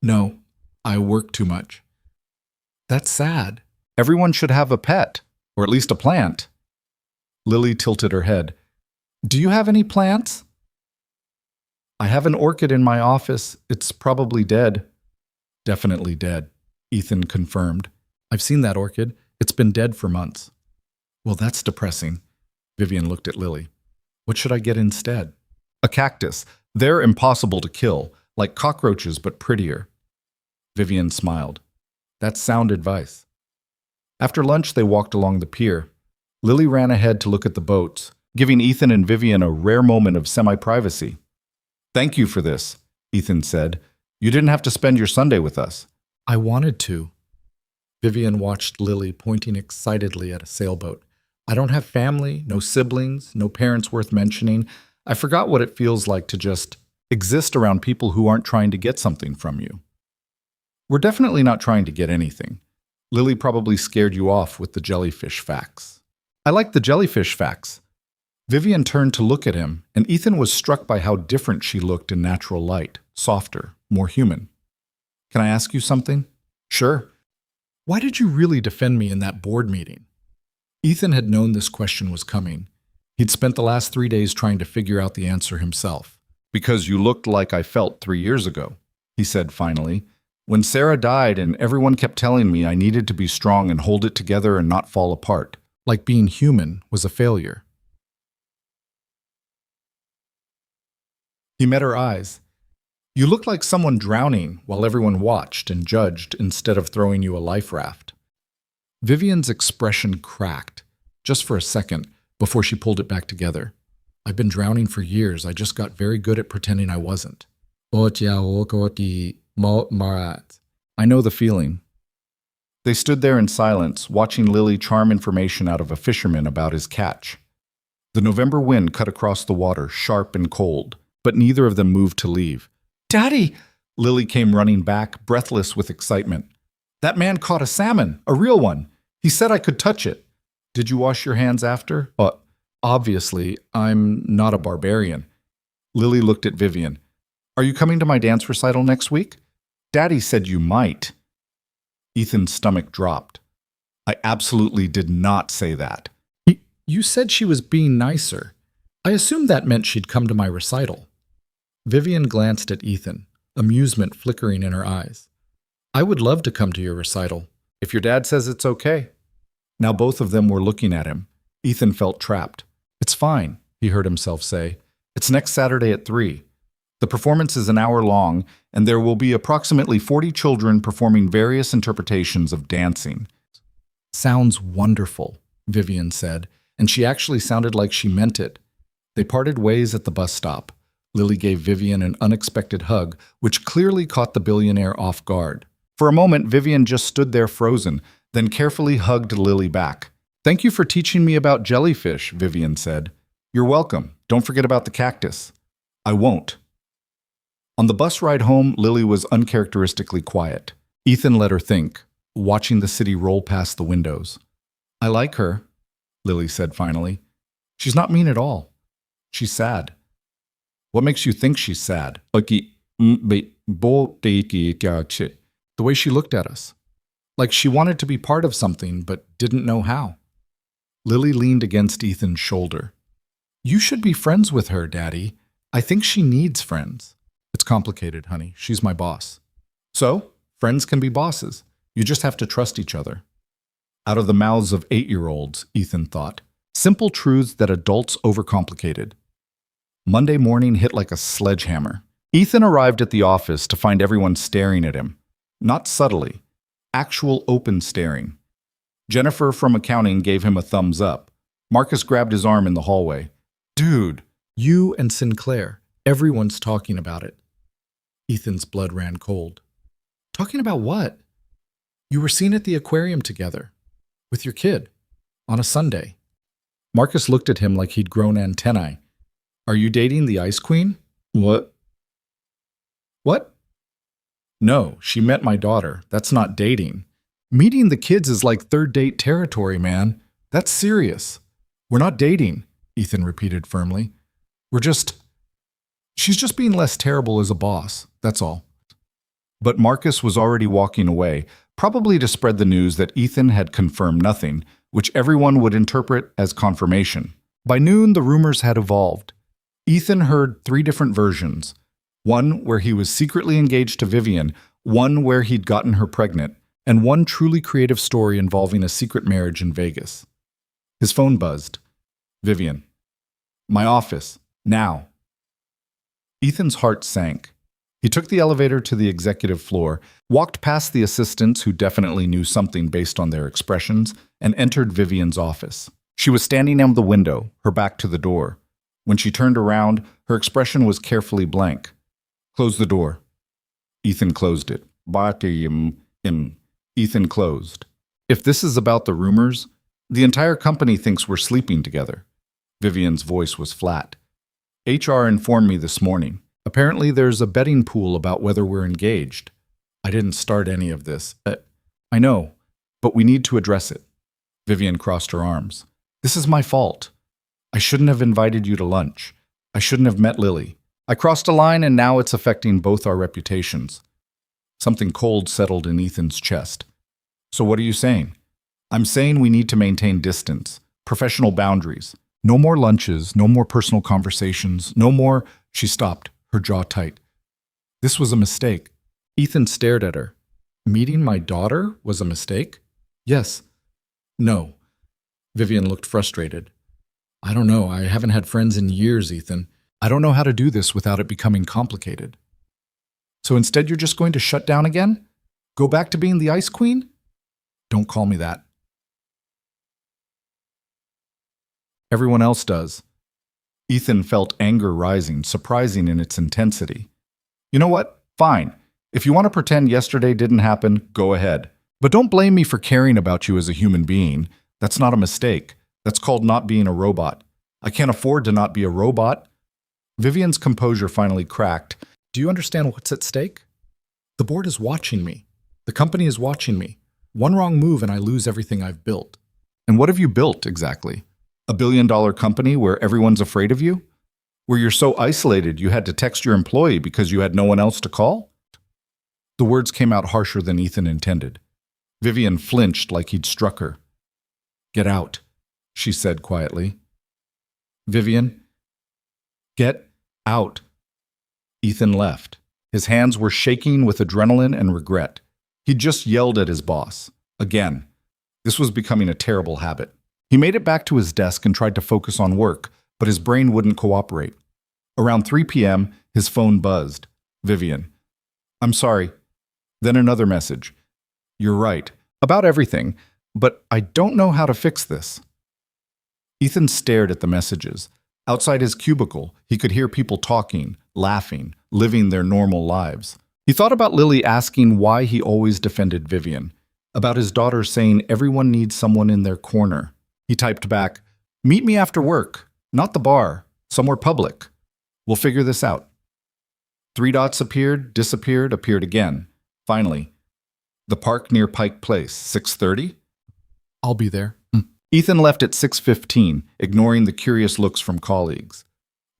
No, I work too much. That's sad. Everyone should have a pet, Or at least a plant. Lily tilted her head. Do you have any plants? I have an orchid in my office. It's probably dead. Definitely dead, Ethan confirmed. I've seen that orchid. It's been dead for months. Well, that's depressing. Vivian looked at Lily. What should I get instead? A cactus. They're impossible to kill, like cockroaches but prettier. Vivian smiled. That's sound advice. After lunch, they walked along the pier. Lily ran ahead to look at the boats, giving Ethan and Vivian a rare moment of semi-privacy. Thank you for this, Ethan said. You didn't have to spend your Sunday with us. I wanted to. Vivian watched Lily pointing excitedly at a sailboat. I don't have family, no siblings, no parents worth mentioning. I forgot what it feels like to just exist around people who aren't trying to get something from you. We're definitely not trying to get anything. Lily probably scared you off with the jellyfish facts. I like the jellyfish facts. Vivian turned to look at him, and Ethan was struck by how different she looked in natural light, softer, more human. Can I ask you something? Sure. Why did you really defend me in that board meeting? Ethan had known this question was coming. He'd spent the last 3 days trying to figure out the answer himself. Because you looked like I felt 3 years ago, he said finally. When Sarah died and everyone kept telling me I needed to be strong and hold it together and not fall apart, like being human was a failure. He met her eyes. You looked like someone drowning while everyone watched and judged instead of throwing you a life raft. Vivian's expression cracked, just for a second, before she pulled it back together. I've been drowning for years. I just got very good at pretending I wasn't. I know the feeling. They stood there in silence, watching Lily charm information out of a fisherman about his catch. The November wind cut across the water, sharp and cold, but neither of them moved to leave. Daddy! Lily came running back, breathless with excitement. That man caught a salmon, a real one. He said I could touch it. Did you wash your hands after? Obviously, I'm not a barbarian. Lily looked at Vivian. Are you coming to my dance recital next week? Daddy said you might. Ethan's stomach dropped. I absolutely did not say that. You said she was being nicer. I assumed that meant she'd come to my recital. Vivian glanced at Ethan, amusement flickering in her eyes. I would love to come to your recital, if your dad says it's okay. Now both of them were looking at him. Ethan felt trapped. It's fine, he heard himself say. It's next Saturday at 3. The performance is an hour long, and there will be approximately 40 children performing various interpretations of dancing. Sounds wonderful, Vivian said, and she actually sounded like she meant it. They parted ways at the bus stop. Lily gave Vivian an unexpected hug, which clearly caught the billionaire off guard. For a moment, Vivian just stood there frozen, then carefully hugged Lily back. Thank you for teaching me about jellyfish, Vivian said. You're welcome. Don't forget about the cactus. I won't. On the bus ride home, Lily was uncharacteristically quiet. Ethan let her think, watching the city roll past the windows. I like her, Lily said finally. She's not mean at all. She's sad. What makes you think she's sad? The way she looked at us. Like she wanted to be part of something, but didn't know how. Lily leaned against Ethan's shoulder. You should be friends with her, Daddy. I think she needs friends. It's complicated, honey. She's my boss. So, friends can be bosses. You just have to trust each other. Out of the mouths of 8-year-olds, Ethan thought. Simple truths that adults overcomplicated. Monday morning hit like a sledgehammer. Ethan arrived at the office to find everyone staring at him. Not subtly. Actual open staring. Jennifer from accounting gave him a thumbs up. Marcus grabbed his arm in the hallway. Dude, you and Sinclair. Everyone's talking about it. Ethan's blood ran cold. Talking about what? You were seen at the aquarium together. With your kid. On a Sunday. Marcus looked at him like he'd grown antennae. Are you dating the Ice Queen? What? What? No, she met my daughter. That's not dating. Meeting the kids is like third date territory, man. That's serious. We're not dating, Ethan repeated firmly. She's just being less terrible as a boss, that's all. But Marcus was already walking away, probably to spread the news that Ethan had confirmed nothing, which everyone would interpret as confirmation. By noon, the rumors had evolved. Ethan heard 3 different versions. One where he was secretly engaged to Vivian, one where he'd gotten her pregnant, and one truly creative story involving a secret marriage in Vegas. His phone buzzed. Vivian. My office. Now. Ethan's heart sank. He took the elevator to the executive floor, walked past the assistants who definitely knew something based on their expressions, and entered Vivian's office. She was standing at the window, her back to the door. When she turned around, her expression was carefully blank. Close the door. Ethan closed it. Ethan closed. If this is about the rumors, the entire company thinks we're sleeping together. Vivian's voice was flat. HR informed me this morning. Apparently there's a betting pool about whether we're engaged. I didn't start any of this. I know, but we need to address it. Vivian crossed her arms. This is my fault. I shouldn't have invited you to lunch. I shouldn't have met Lily. I crossed a line and now it's affecting both our reputations. Something cold settled in Ethan's chest. So what are you saying? I'm saying we need to maintain distance, professional boundaries. No more lunches, no more personal conversations, no more… She stopped, her jaw tight. This was a mistake. Ethan stared at her. Meeting my daughter was a mistake? Yes. No. Vivian looked frustrated. I don't know. I haven't had friends in years, Ethan. I don't know how to do this without it becoming complicated. So instead you're just going to shut down again? Go back to being the Ice Queen? Don't call me that. Everyone else does. Ethan felt anger rising, surprising in its intensity. You know what? Fine. If you want to pretend yesterday didn't happen, go ahead. But don't blame me for caring about you as a human being. That's not a mistake. That's called not being a robot. I can't afford to not be a robot. Vivian's composure finally cracked. Do you understand what's at stake? The board is watching me. The company is watching me. One wrong move and I lose everything I've built. And what have you built exactly? A billion-dollar company where everyone's afraid of you? Where you're so isolated you had to text your employee because you had no one else to call? The words came out harsher than Ethan intended. Vivian flinched like he'd struck her. Get out, she said quietly. Vivian, get out. Ethan left. His hands were shaking with adrenaline and regret. He'd just yelled at his boss. Again. This was becoming a terrible habit. He made it back to his desk and tried to focus on work, but his brain wouldn't cooperate. Around 3 p.m., his phone buzzed. Vivian. I'm sorry. Then another message. You're right. About everything. But I don't know how to fix this. Ethan stared at the messages. Outside his cubicle, he could hear people talking, laughing, living their normal lives. He thought about Lily asking why he always defended Vivian, about his daughter saying everyone needs someone in their corner. He typed back, meet me after work, not the bar, somewhere public. We'll figure this out. 3 dots appeared, disappeared, appeared again. Finally, the park near Pike Place, 6:30? I'll be there. Ethan left at 6:15, ignoring the curious looks from colleagues.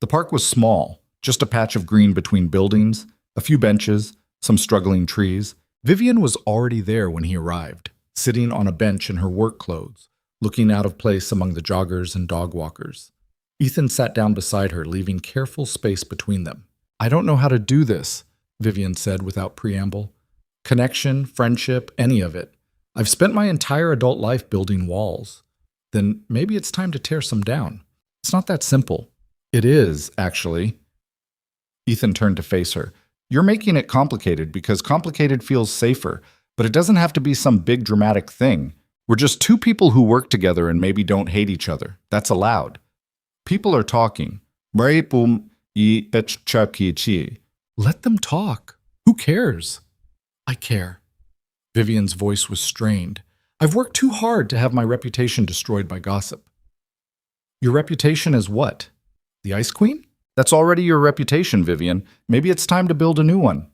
The park was small, just a patch of green between buildings, a few benches, some struggling trees. Vivian was already there when he arrived, sitting on a bench in her work clothes, looking out of place among the joggers and dog walkers. Ethan sat down beside her, leaving careful space between them. I don't know how to do this, Vivian said without preamble. Connection, friendship, any of it. I've spent my entire adult life building walls. Then maybe it's time to tear some down. It's not that simple. It is, actually. Ethan turned to face her. You're making it complicated because complicated feels safer, but it doesn't have to be some big dramatic thing. We're just 2 people who work together and maybe don't hate each other. That's allowed. People are talking. Let them talk. Who cares? I care. Vivian's voice was strained. I've worked too hard to have my reputation destroyed by gossip. Your reputation as what? The Ice Queen? That's already your reputation, Vivian. Maybe it's time to build a new one.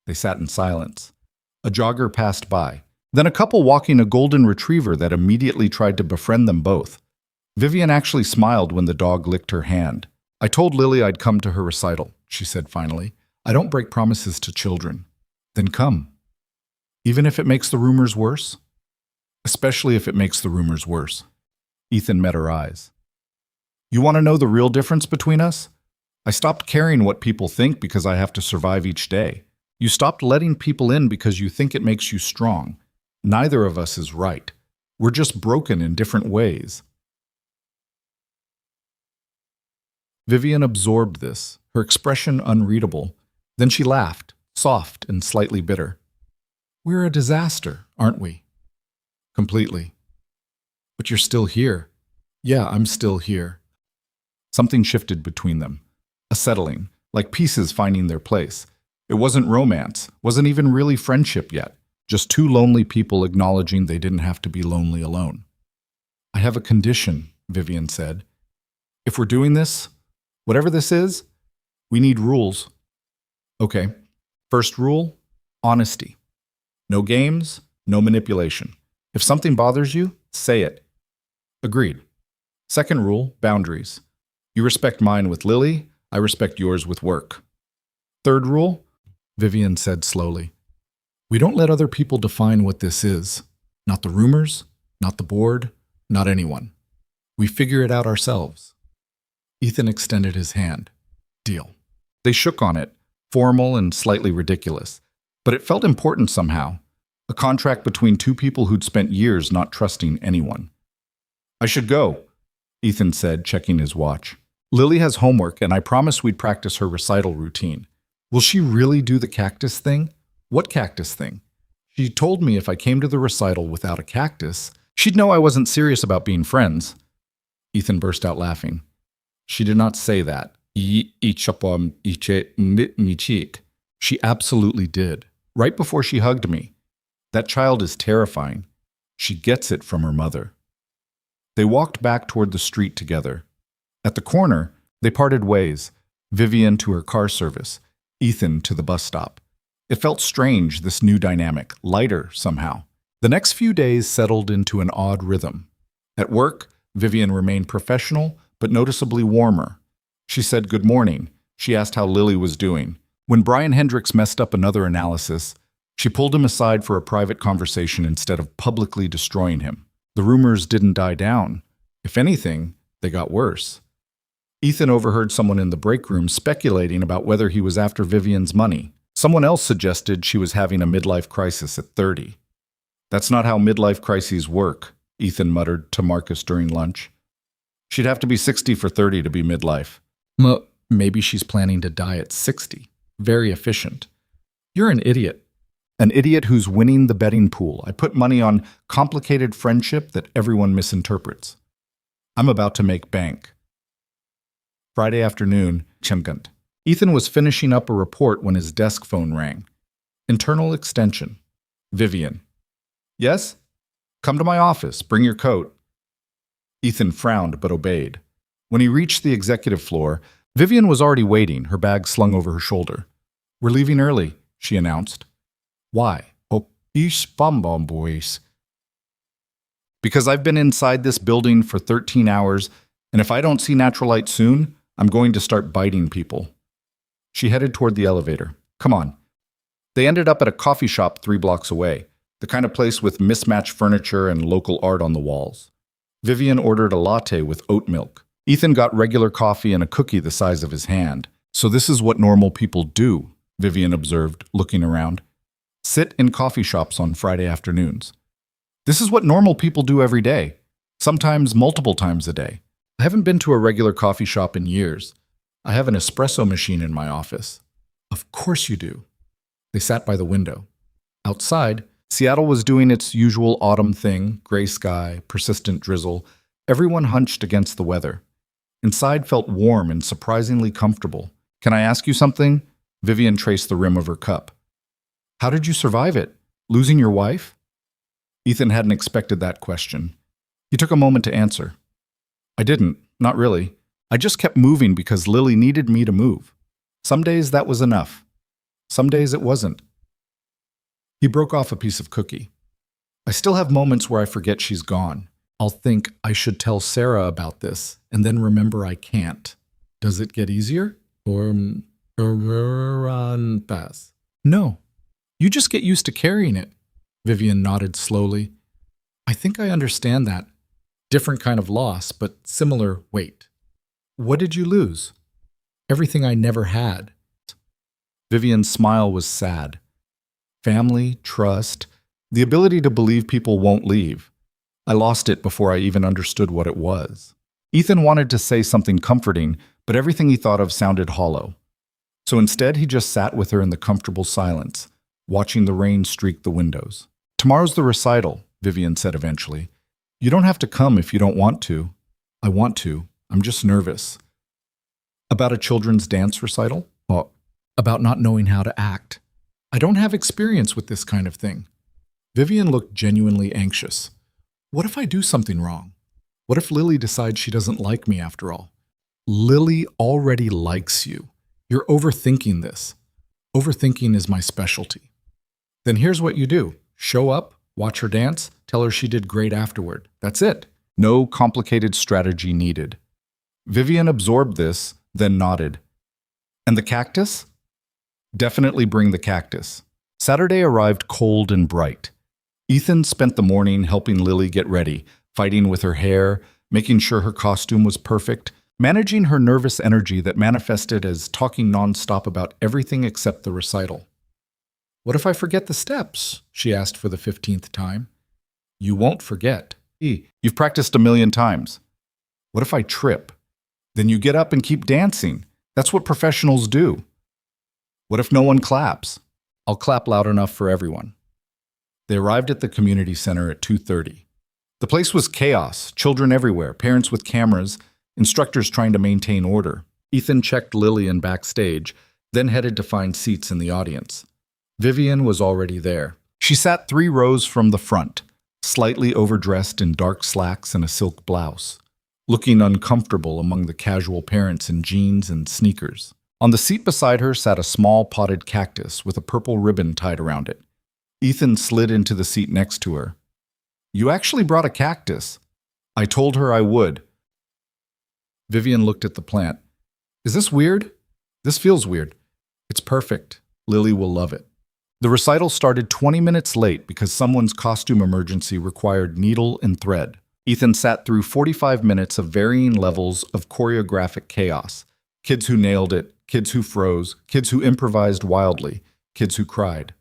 They sat in silence. A jogger passed by. Then a couple walking a golden retriever that immediately tried to befriend them both. Vivian actually smiled when the dog licked her hand. I told Lily I'd come to her recital, she said finally. I don't break promises to children. Then come. Even if it makes the rumors worse? especially if it makes the rumors worse. Ethan met her eyes. You want to know the real difference between us? I stopped caring what people think because I have to survive each day. You stopped letting people in because you think it makes you strong. Neither of us is right. We're just broken in different ways. Vivian absorbed this, her expression unreadable. Then she laughed, soft and slightly bitter. We're a disaster, aren't we? Completely. But you're still here. Yeah, I'm still here. Something shifted between them. A settling, like pieces finding their place. It wasn't romance, wasn't even really friendship yet. Just two lonely people acknowledging they didn't have to be lonely alone. I have a condition, Vivian said. If we're doing this, whatever this is, we need rules. Okay. First rule, honesty. No games, no manipulation. If something bothers you, say it. Agreed. Second rule, boundaries. You respect mine with Lily, I respect yours with work. Third rule, Vivian said slowly. We don't let other people define what this is. Not the rumors, not the board, not anyone. We figure it out ourselves. Ethan extended his hand. Deal. They shook on it, formal and slightly ridiculous. But it felt important somehow. A contract between two people who'd spent years not trusting anyone. I should go, Ethan said, checking his watch. Lily has homework, and I promised we'd practice her recital routine. Will she really do the cactus thing? What cactus thing? She told me if I came to the recital without a cactus, she'd know I wasn't serious about being friends. Ethan burst out laughing. She did not say that. She absolutely did. Right before she hugged me. That child is terrifying. She gets it from her mother. They walked back toward the street together. At the corner, they parted ways, Vivian to her car service, Ethan to the bus stop. It felt strange, this new dynamic, lighter somehow. The next few days settled into an odd rhythm. At work, Vivian remained professional, but noticeably warmer. She said good morning. She asked how Lily was doing. When Brian Hendricks messed up another analysis, she pulled him aside for a private conversation instead of publicly destroying him. The rumors didn't die down. If anything, they got worse. Ethan overheard someone in the break room speculating about whether he was after Vivian's money. Someone else suggested she was having a midlife crisis at 30. That's not how midlife crises work, Ethan muttered to Marcus during lunch. She'd have to be 60 for 30 to be midlife. Maybe she's planning to die at 60. Very efficient. You're an idiot. An idiot who's winning the betting pool. I put money on complicated friendship that everyone misinterprets. I'm about to make bank. Friday afternoon, Chimgant. Ethan was finishing up a report when his desk phone rang. Internal extension. Vivian. Yes? Come to my office. Bring your coat. Ethan frowned but obeyed. When he reached the executive floor, Vivian was already waiting, her bag slung over her shoulder. We're leaving early, she announced. Why? Oh, boys. Because I've been inside this building for 13 hours, and if I don't see natural light soon, I'm going to start biting people. She headed toward the elevator. Come on. They ended up at a coffee shop 3 blocks away, the kind of place with mismatched furniture and local art on the walls. Vivian ordered a latte with oat milk. Ethan got regular coffee and a cookie the size of his hand. So this is what normal people do, Vivian observed, looking around. Sit in coffee shops on Friday afternoons. This is what normal people do every day, sometimes multiple times a day. I haven't been to a regular coffee shop in years. I have an espresso machine in my office. Of course you do. They sat by the window. Outside, Seattle was doing its usual autumn thing, gray sky, persistent drizzle. Everyone hunched against the weather. Inside felt warm and surprisingly comfortable. Can I ask you something? Vivian traced the rim of her cup. How did you survive it? Losing your wife? Ethan hadn't expected that question. He took a moment to answer. I didn't, not really. I just kept moving because Lily needed me to move. Some days that was enough. Some days it wasn't. He broke off a piece of cookie. I still have moments where I forget she's gone. I'll think I should tell Sarah about this, and then remember I can't. Does it get easier? Or pass? No. You just get used to carrying it. Vivian nodded slowly. I think I understand that. Different kind of loss, but similar weight. What did you lose? Everything I never had. Vivian's smile was sad. Family, trust, the ability to believe people won't leave. I lost it before I even understood what it was. Ethan wanted to say something comforting, but everything he thought of sounded hollow. So instead, he just sat with her in the comfortable silence, watching the rain streak the windows. "Tomorrow's the recital," Vivian said eventually. "You don't have to come if you don't want to." "I want to. I'm just nervous." "About a children's dance recital?" Well, about not knowing how to act. I don't have experience with this kind of thing. Vivian looked genuinely anxious. What if I do something wrong? What if Lily decides she doesn't like me after all? Lily already likes you. You're overthinking this. Overthinking is my specialty. Then here's what you do. Show up, watch her dance, tell her she did great afterward. That's it. No complicated strategy needed. Vivian absorbed this, then nodded. "And the cactus?" "Definitely bring the cactus." Saturday arrived cold and bright. Ethan spent the morning helping Lily get ready, fighting with her hair, making sure her costume was perfect, managing her nervous energy that manifested as talking nonstop about everything except the recital. What if I forget the steps? She asked for the 15th time. "You won't forget. You've practiced 1,000,000 times." "What if I trip?" "Then you get up and keep dancing. That's what professionals do." "What if no one claps?" "I'll clap loud enough for everyone." They arrived at the community center at 2:30. The place was chaos, children everywhere, parents with cameras, instructors trying to maintain order. Ethan checked Lily in backstage, then headed to find seats in the audience. Vivian was already there. She sat 3 rows from the front, slightly overdressed in dark slacks and a silk blouse, looking uncomfortable among the casual parents in jeans and sneakers. On the seat beside her sat a small potted cactus with a purple ribbon tied around it. Ethan slid into the seat next to her. "You actually brought a cactus." "I told her I would." Vivian looked at the plant. "Is this weird?" "This feels weird." "It's perfect. Lily will love it." The recital started 20 minutes late because someone's costume emergency required needle and thread. Ethan sat through 45 minutes of varying levels of choreographic chaos. Kids who nailed it, kids who froze, kids who improvised wildly, kids who cried.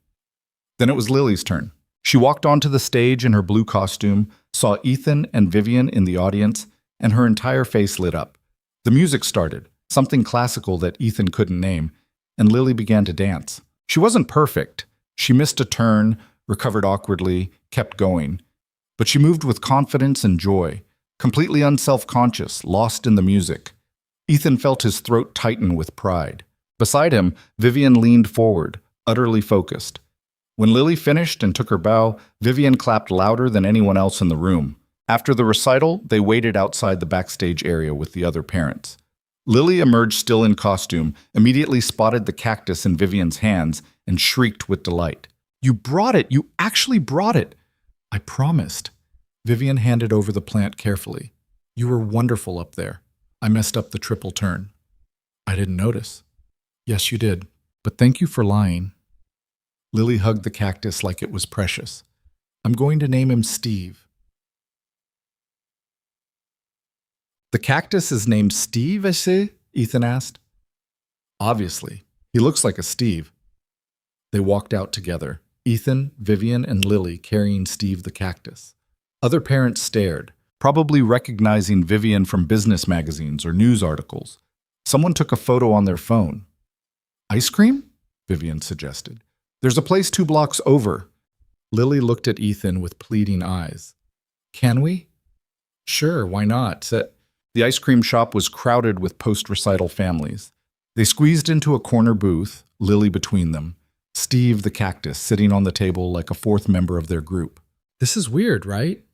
Then it was Lily's turn. She walked onto the stage in her blue costume, saw Ethan and Vivian in the audience, and her entire face lit up. The music started, something classical that Ethan couldn't name, and Lily began to dance. She wasn't perfect. She missed a turn, recovered awkwardly, kept going. But she moved with confidence and joy, completely unself-conscious, lost in the music. Ethan felt his throat tighten with pride. Beside him, Vivian leaned forward, utterly focused. When Lily finished and took her bow, Vivian clapped louder than anyone else in the room. After the recital, they waited outside the backstage area with the other parents. Lily emerged still in costume, immediately spotted the cactus in Vivian's hands, and shrieked with delight. "You brought it! You actually brought it!" "I promised." Vivian handed over the plant carefully. "You were wonderful up there. I messed up the triple turn." "I didn't notice." "Yes, you did. But thank you for lying." Lily hugged the cactus like it was precious. "I'm going to name him Steve." "The cactus is named Steve, I say?" Ethan asked. "Obviously. He looks like a Steve." They walked out together, Ethan, Vivian, and Lily carrying Steve the cactus. Other parents stared, probably recognizing Vivian from business magazines or news articles. Someone took a photo on their phone. "Ice cream?" Vivian suggested. "There's a place 2 blocks over." Lily looked at Ethan with pleading eyes. "Can we?" "Sure, why not?" The ice cream shop was crowded with post-recital families. They squeezed into a corner booth, Lily between them, Steve the cactus sitting on the table like a 4th member of their group. "This is weird, right?"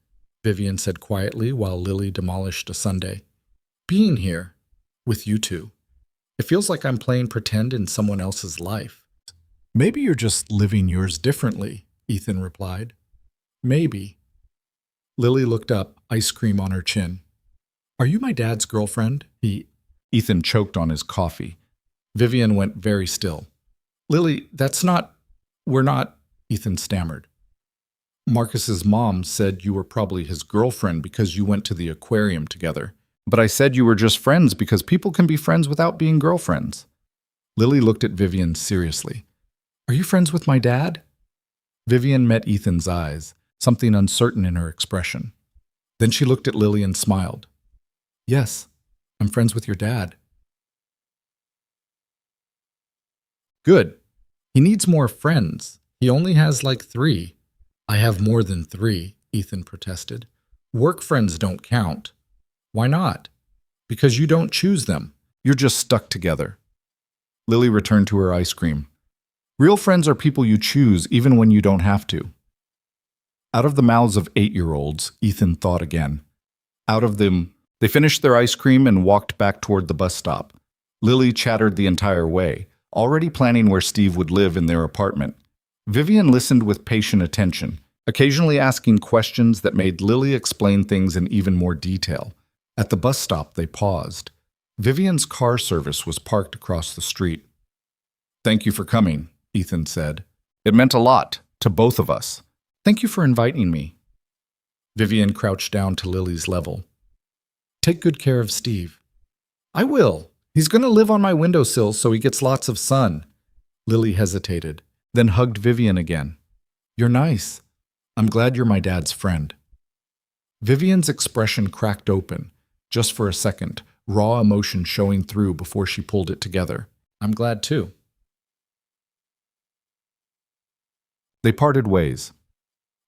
Vivian said quietly while Lily demolished a sundae. "Being here, with you two. It feels like I'm playing pretend in someone else's life." "Maybe you're just living yours differently," Ethan replied. "Maybe." Lily looked up, ice cream on her chin. "Are you my dad's girlfriend?" Ethan choked on his coffee. Vivian went very still. "Lily, we're not," Ethan stammered. Marcus's mom said you were probably his girlfriend because you went to the aquarium together. But I said you were just friends because people can be friends without being girlfriends. Lily looked at Vivian seriously. Are you friends with my dad? Vivian met Ethan's eyes, something uncertain in her expression. Then she looked at Lily and smiled. Yes, I'm friends with your dad. Good. He needs more friends. He only has like 3. I have more than 3, Ethan protested. Work friends don't count. Why not? Because you don't choose them. You're just stuck together. Lily returned to her ice cream. Real friends are people you choose even when you don't have to. Out of the mouths of 8-year-olds, Ethan thought again. Out of them, they finished their ice cream and walked back toward the bus stop. Lily chattered the entire way, already planning where Steve would live in their apartment. Vivian listened with patient attention, occasionally asking questions that made Lily explain things in even more detail. At the bus stop, they paused. Vivian's car service was parked across the street. Thank you for coming, Ethan said. It meant a lot to both of us. Thank you for inviting me. Vivian crouched down to Lily's level. Take good care of Steve. I will. He's going to live on my windowsill so he gets lots of sun. Lily hesitated, then hugged Vivian again. You're nice. I'm glad you're my dad's friend. Vivian's expression cracked open, just for a second, raw emotion showing through before she pulled it together. I'm glad too. They parted ways.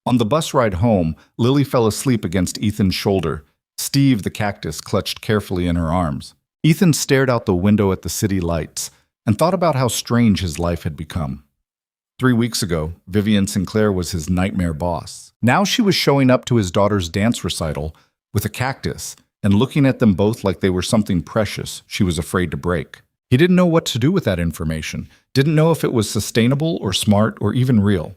On the bus ride home, Lily fell asleep against Ethan's shoulder. Steve, the cactus, clutched carefully in her arms. Ethan stared out the window at the city lights and thought about how strange his life had become. 3 weeks ago, Vivian Sinclair was his nightmare boss. Now she was showing up to his daughter's dance recital with a cactus and looking at them both like they were something precious she was afraid to break. He didn't know what to do with that information, didn't know if it was sustainable or smart or even real.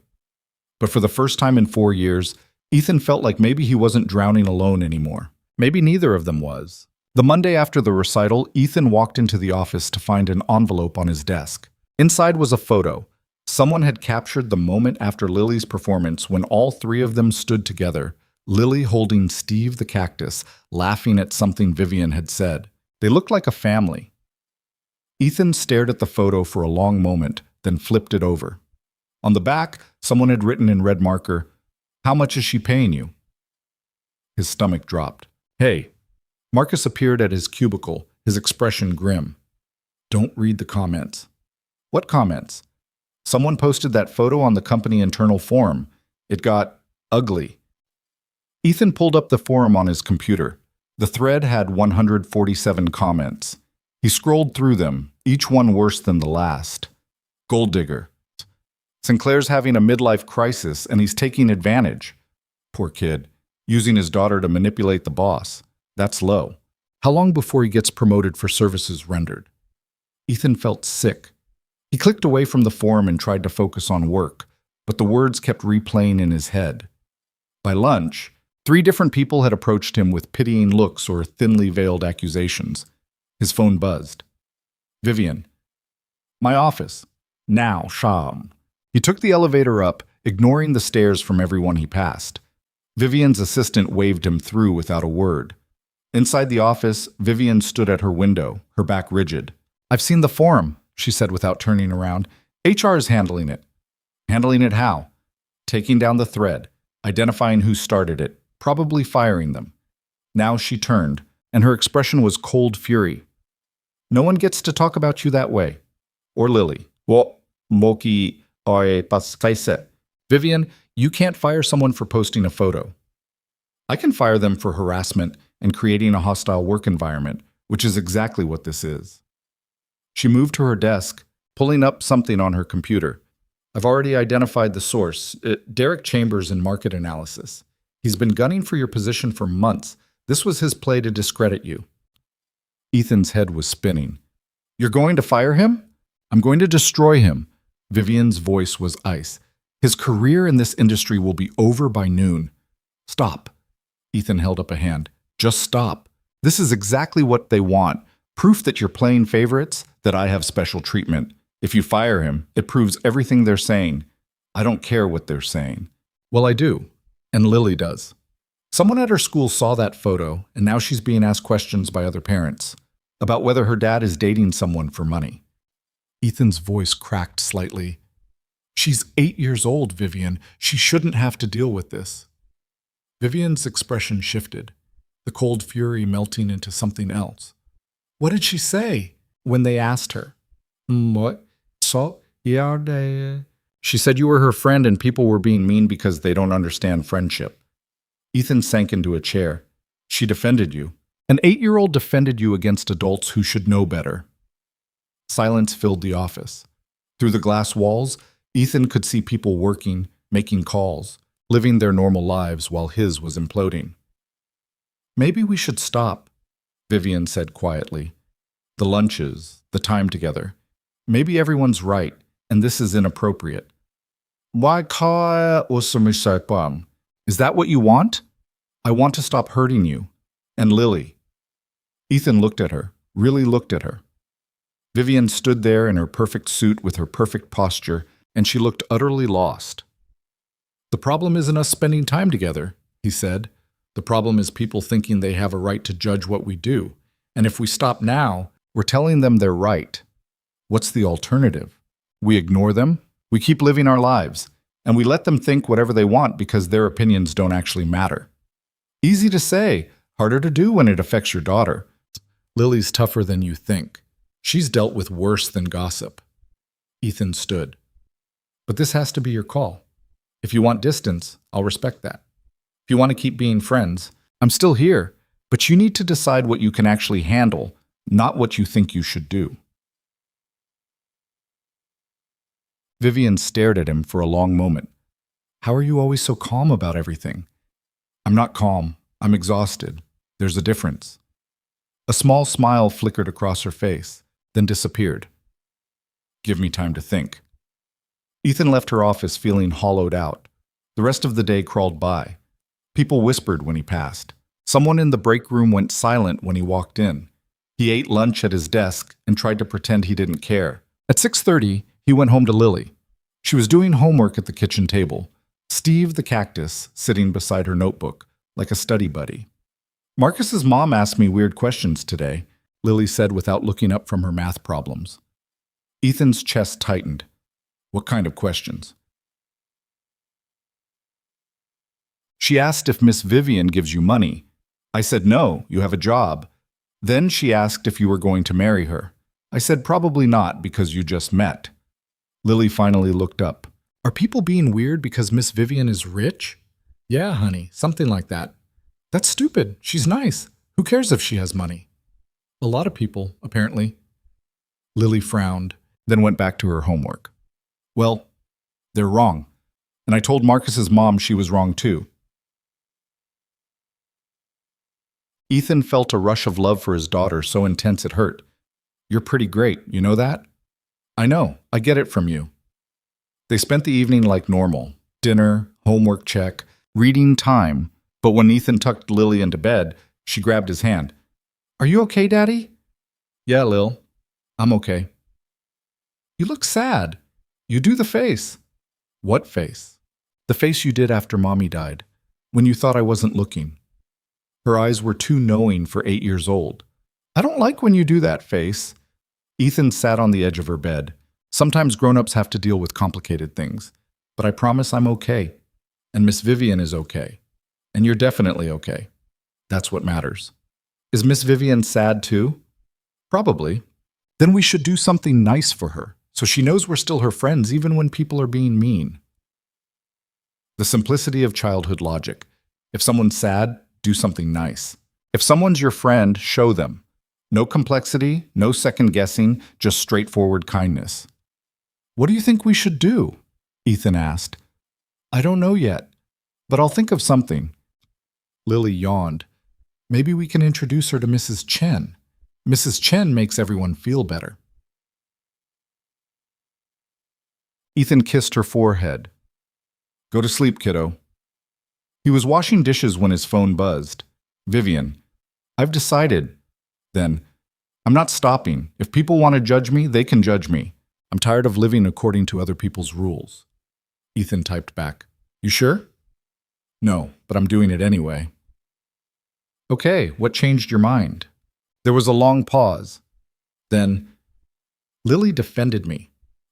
But for the first time in 4 years, Ethan felt like maybe he wasn't drowning alone anymore. Maybe neither of them was. The Monday after the recital, Ethan walked into the office to find an envelope on his desk. Inside was a photo. Someone had captured the moment after Lily's performance when all 3 of them stood together, Lily holding Steve the cactus, laughing at something Vivian had said. They looked like a family. Ethan stared at the photo for a long moment, then flipped it over. On the back, someone had written in red marker, "How much is she paying you?" His stomach dropped. "Hey." Marcus appeared at his cubicle, his expression grim. "Don't read the comments." "What comments?" "Someone posted that photo on the company internal forum. It got ugly." Ethan pulled up the forum on his computer. The thread had 147 comments. He scrolled through them, each one worse than the last. Gold digger. Sinclair's having a midlife crisis and he's taking advantage. Poor kid, using his daughter to manipulate the boss. That's low. How long before he gets promoted for services rendered? Ethan felt sick. He clicked away from the forum and tried to focus on work, but the words kept replaying in his head. By lunch, 3 different people had approached him with pitying looks or thinly veiled accusations. His phone buzzed. Vivian. My office. Now, Sham. He took the elevator up, ignoring the stares from everyone he passed. Vivian's assistant waved him through without a word. Inside the office, Vivian stood at her window, her back rigid. I've seen the forum, she said without turning around. HR is handling it. Handling it how? Taking down the thread, identifying who started it, probably firing them. Now she turned, and her expression was cold fury. No one gets to talk about you that way. Or Lily. Moki oye paskaise. Vivian, you can't fire someone for posting a photo. I can fire them for harassment and creating a hostile work environment, which is exactly what this is. She moved to her desk, pulling up something on her computer. I've already identified the source, Derek Chambers in market analysis. He's been gunning for your position for months. This was his play to discredit you. Ethan's head was spinning. You're going to fire him? I'm going to destroy him. Vivian's voice was ice. His career in this industry will be over by noon. Stop. Ethan held up a hand. Just stop. This is exactly what they want. Proof that you're playing favorites, that I have special treatment. If you fire him, it proves everything they're saying. I don't care what they're saying. Well, I do. And Lily does. Someone at her school saw that photo, and now she's being asked questions by other parents about whether her dad is dating someone for money. Ethan's voice cracked slightly. She's 8 years old, Vivian. She shouldn't have to deal with this. Vivian's expression shifted, the cold fury melting into something else. What did she say when they asked her? What? So, yeah, She said you were her friend and people were being mean because they don't understand friendship. Ethan sank into a chair. She defended you. An 8-year-old defended you against adults who should know better. Silence filled the office. Through the glass walls, Ethan could see people working, making calls, living their normal lives while his was imploding. Maybe we should stop, Vivian said quietly. The lunches, the time together. Maybe everyone's right, and this is inappropriate. Why call it? Is that what you want? I want to stop hurting you. And Lily. Ethan looked at her, really looked at her. Vivian stood there in her perfect suit with her perfect posture, and she looked utterly lost. The problem isn't us spending time together, he said. The problem is people thinking they have a right to judge what we do. And if we stop now, we're telling them they're right. What's the alternative? We ignore them, we keep living our lives, and we let them think whatever they want because their opinions don't actually matter. Easy to say, harder to do when it affects your daughter. Lily's tougher than you think. She's dealt with worse than gossip. Ethan stood. But this has to be your call. If you want distance, I'll respect that. If you want to keep being friends, I'm still here, but you need to decide what you can actually handle, not what you think you should do. Vivian stared at him for a long moment. How are you always so calm about everything? I'm not calm. I'm exhausted. There's a difference. A small smile flickered across her face, then disappeared. Give me time to think. Ethan left her office feeling hollowed out. The rest of the day crawled by. People whispered when he passed. Someone in the break room went silent when he walked in. He ate lunch at his desk and tried to pretend he didn't care. At 6:30, he went home to Lily. She was doing homework at the kitchen table. Steve the cactus sitting beside her notebook, like a study buddy. Marcus's mom asked me weird questions today, Lily said without looking up from her math problems. Ethan's chest tightened. What kind of questions? She asked if Miss Vivian gives you money. I said no, you have a job. Then she asked if you were going to marry her. I said probably not because you just met. Lily finally looked up. Are people being weird because Miss Vivian is rich? Yeah, honey, something like that. That's stupid. She's nice. Who cares if she has money? A lot of people, apparently. Lily frowned, then went back to her homework. Well, they're wrong. And I told Marcus's mom she was wrong too. Ethan felt a rush of love for his daughter so intense it hurt. You're pretty great, you know that? I know, I get it from you. They spent the evening like normal. Dinner, homework check, reading time. But when Ethan tucked Lily into bed, she grabbed his hand. Are you okay, Daddy? Yeah, Lil. I'm okay. You look sad. You do the face. What face? The face you did after Mommy died, when you thought I wasn't looking. Her eyes were too knowing for 8 years old. I don't like when you do that face. Ethan sat on the edge of her bed. Sometimes grown-ups have to deal with complicated things. But I promise I'm okay. And Miss Vivian is okay. And you're definitely okay. That's what matters. Is Miss Vivian sad too? Probably. Then we should do something nice for her, so she knows we're still her friends even when people are being mean. The simplicity of childhood logic. If someone's sad, do something nice. If someone's your friend, show them. No complexity, no second guessing, just straightforward kindness. What do you think we should do? Ethan asked. I don't know yet, but I'll think of something. Lily yawned. Maybe we can introduce her to Mrs. Chen. Mrs. Chen makes everyone feel better. Ethan kissed her forehead. Go to sleep, kiddo. He was washing dishes when his phone buzzed. Vivian. I've decided. Then, I'm not stopping. If people want to judge me, they can judge me. I'm tired of living according to other people's rules. Ethan typed back. You sure? No, but I'm doing it anyway. Okay, what changed your mind? There was a long pause. Then, Lily defended me.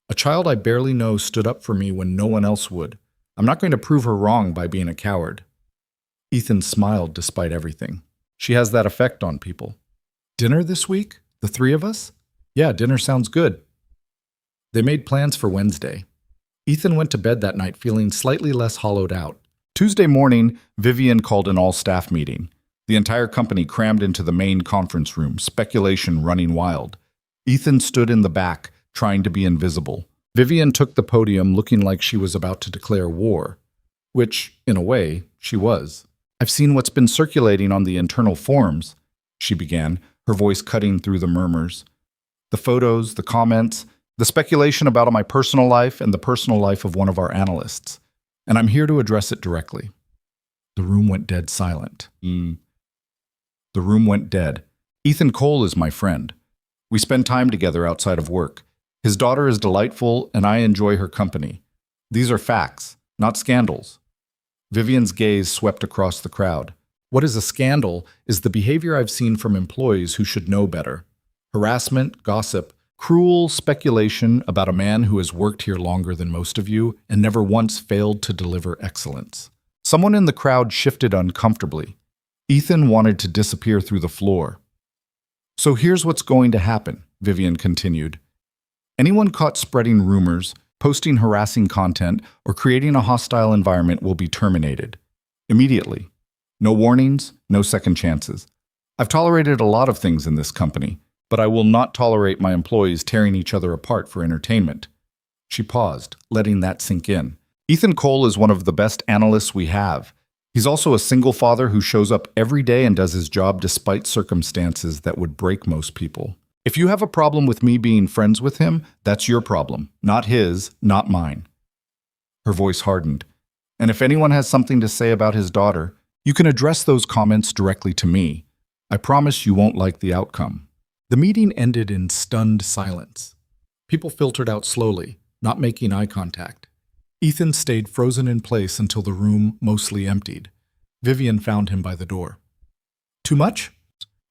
A child I barely know stood up for me when no one else would. I'm not going to prove her wrong by being a coward. Ethan smiled despite everything. She has that effect on people. Dinner this week? The three of us? Yeah, dinner sounds good. They made plans for Wednesday. Ethan went to bed that night feeling slightly less hollowed out. Tuesday morning, Vivian called an all-staff meeting. The entire company crammed into the main conference room, speculation running wild. Ethan stood in the back, trying to be invisible. Vivian took the podium looking like she was about to declare war, which, in a way, she was. I've seen what's been circulating on the internal forums, she began, her voice cutting through the murmurs. The photos, the comments, the speculation about my personal life and the personal life of one of our analysts. And I'm here to address it directly. The room went dead silent. The room went dead. Ethan Cole is my friend. We spend time together outside of work. His daughter is delightful, and I enjoy her company. These are facts, not scandals. Vivian's gaze swept across the crowd. What is a scandal is the behavior I've seen from employees who should know better. Harassment, gossip, cruel speculation about a man who has worked here longer than most of you and never once failed to deliver excellence. Someone in the crowd shifted uncomfortably. Ethan wanted to disappear through the floor. So here's what's going to happen, Vivian continued. Anyone caught spreading rumors, posting harassing content, or creating a hostile environment will be terminated. Immediately. No warnings, no second chances. I've tolerated a lot of things in this company, but I will not tolerate my employees tearing each other apart for entertainment. She paused, letting that sink in. Ethan Cole is one of the best analysts we have. He's also a single father who shows up every day and does his job despite circumstances that would break most people. If you have a problem with me being friends with him, that's your problem, not his, not mine. Her voice hardened. And if anyone has something to say about his daughter, you can address those comments directly to me. I promise you won't like the outcome. The meeting ended in stunned silence. People filtered out slowly, not making eye contact. Ethan stayed frozen in place until the room mostly emptied. Vivian found him by the door. Too much?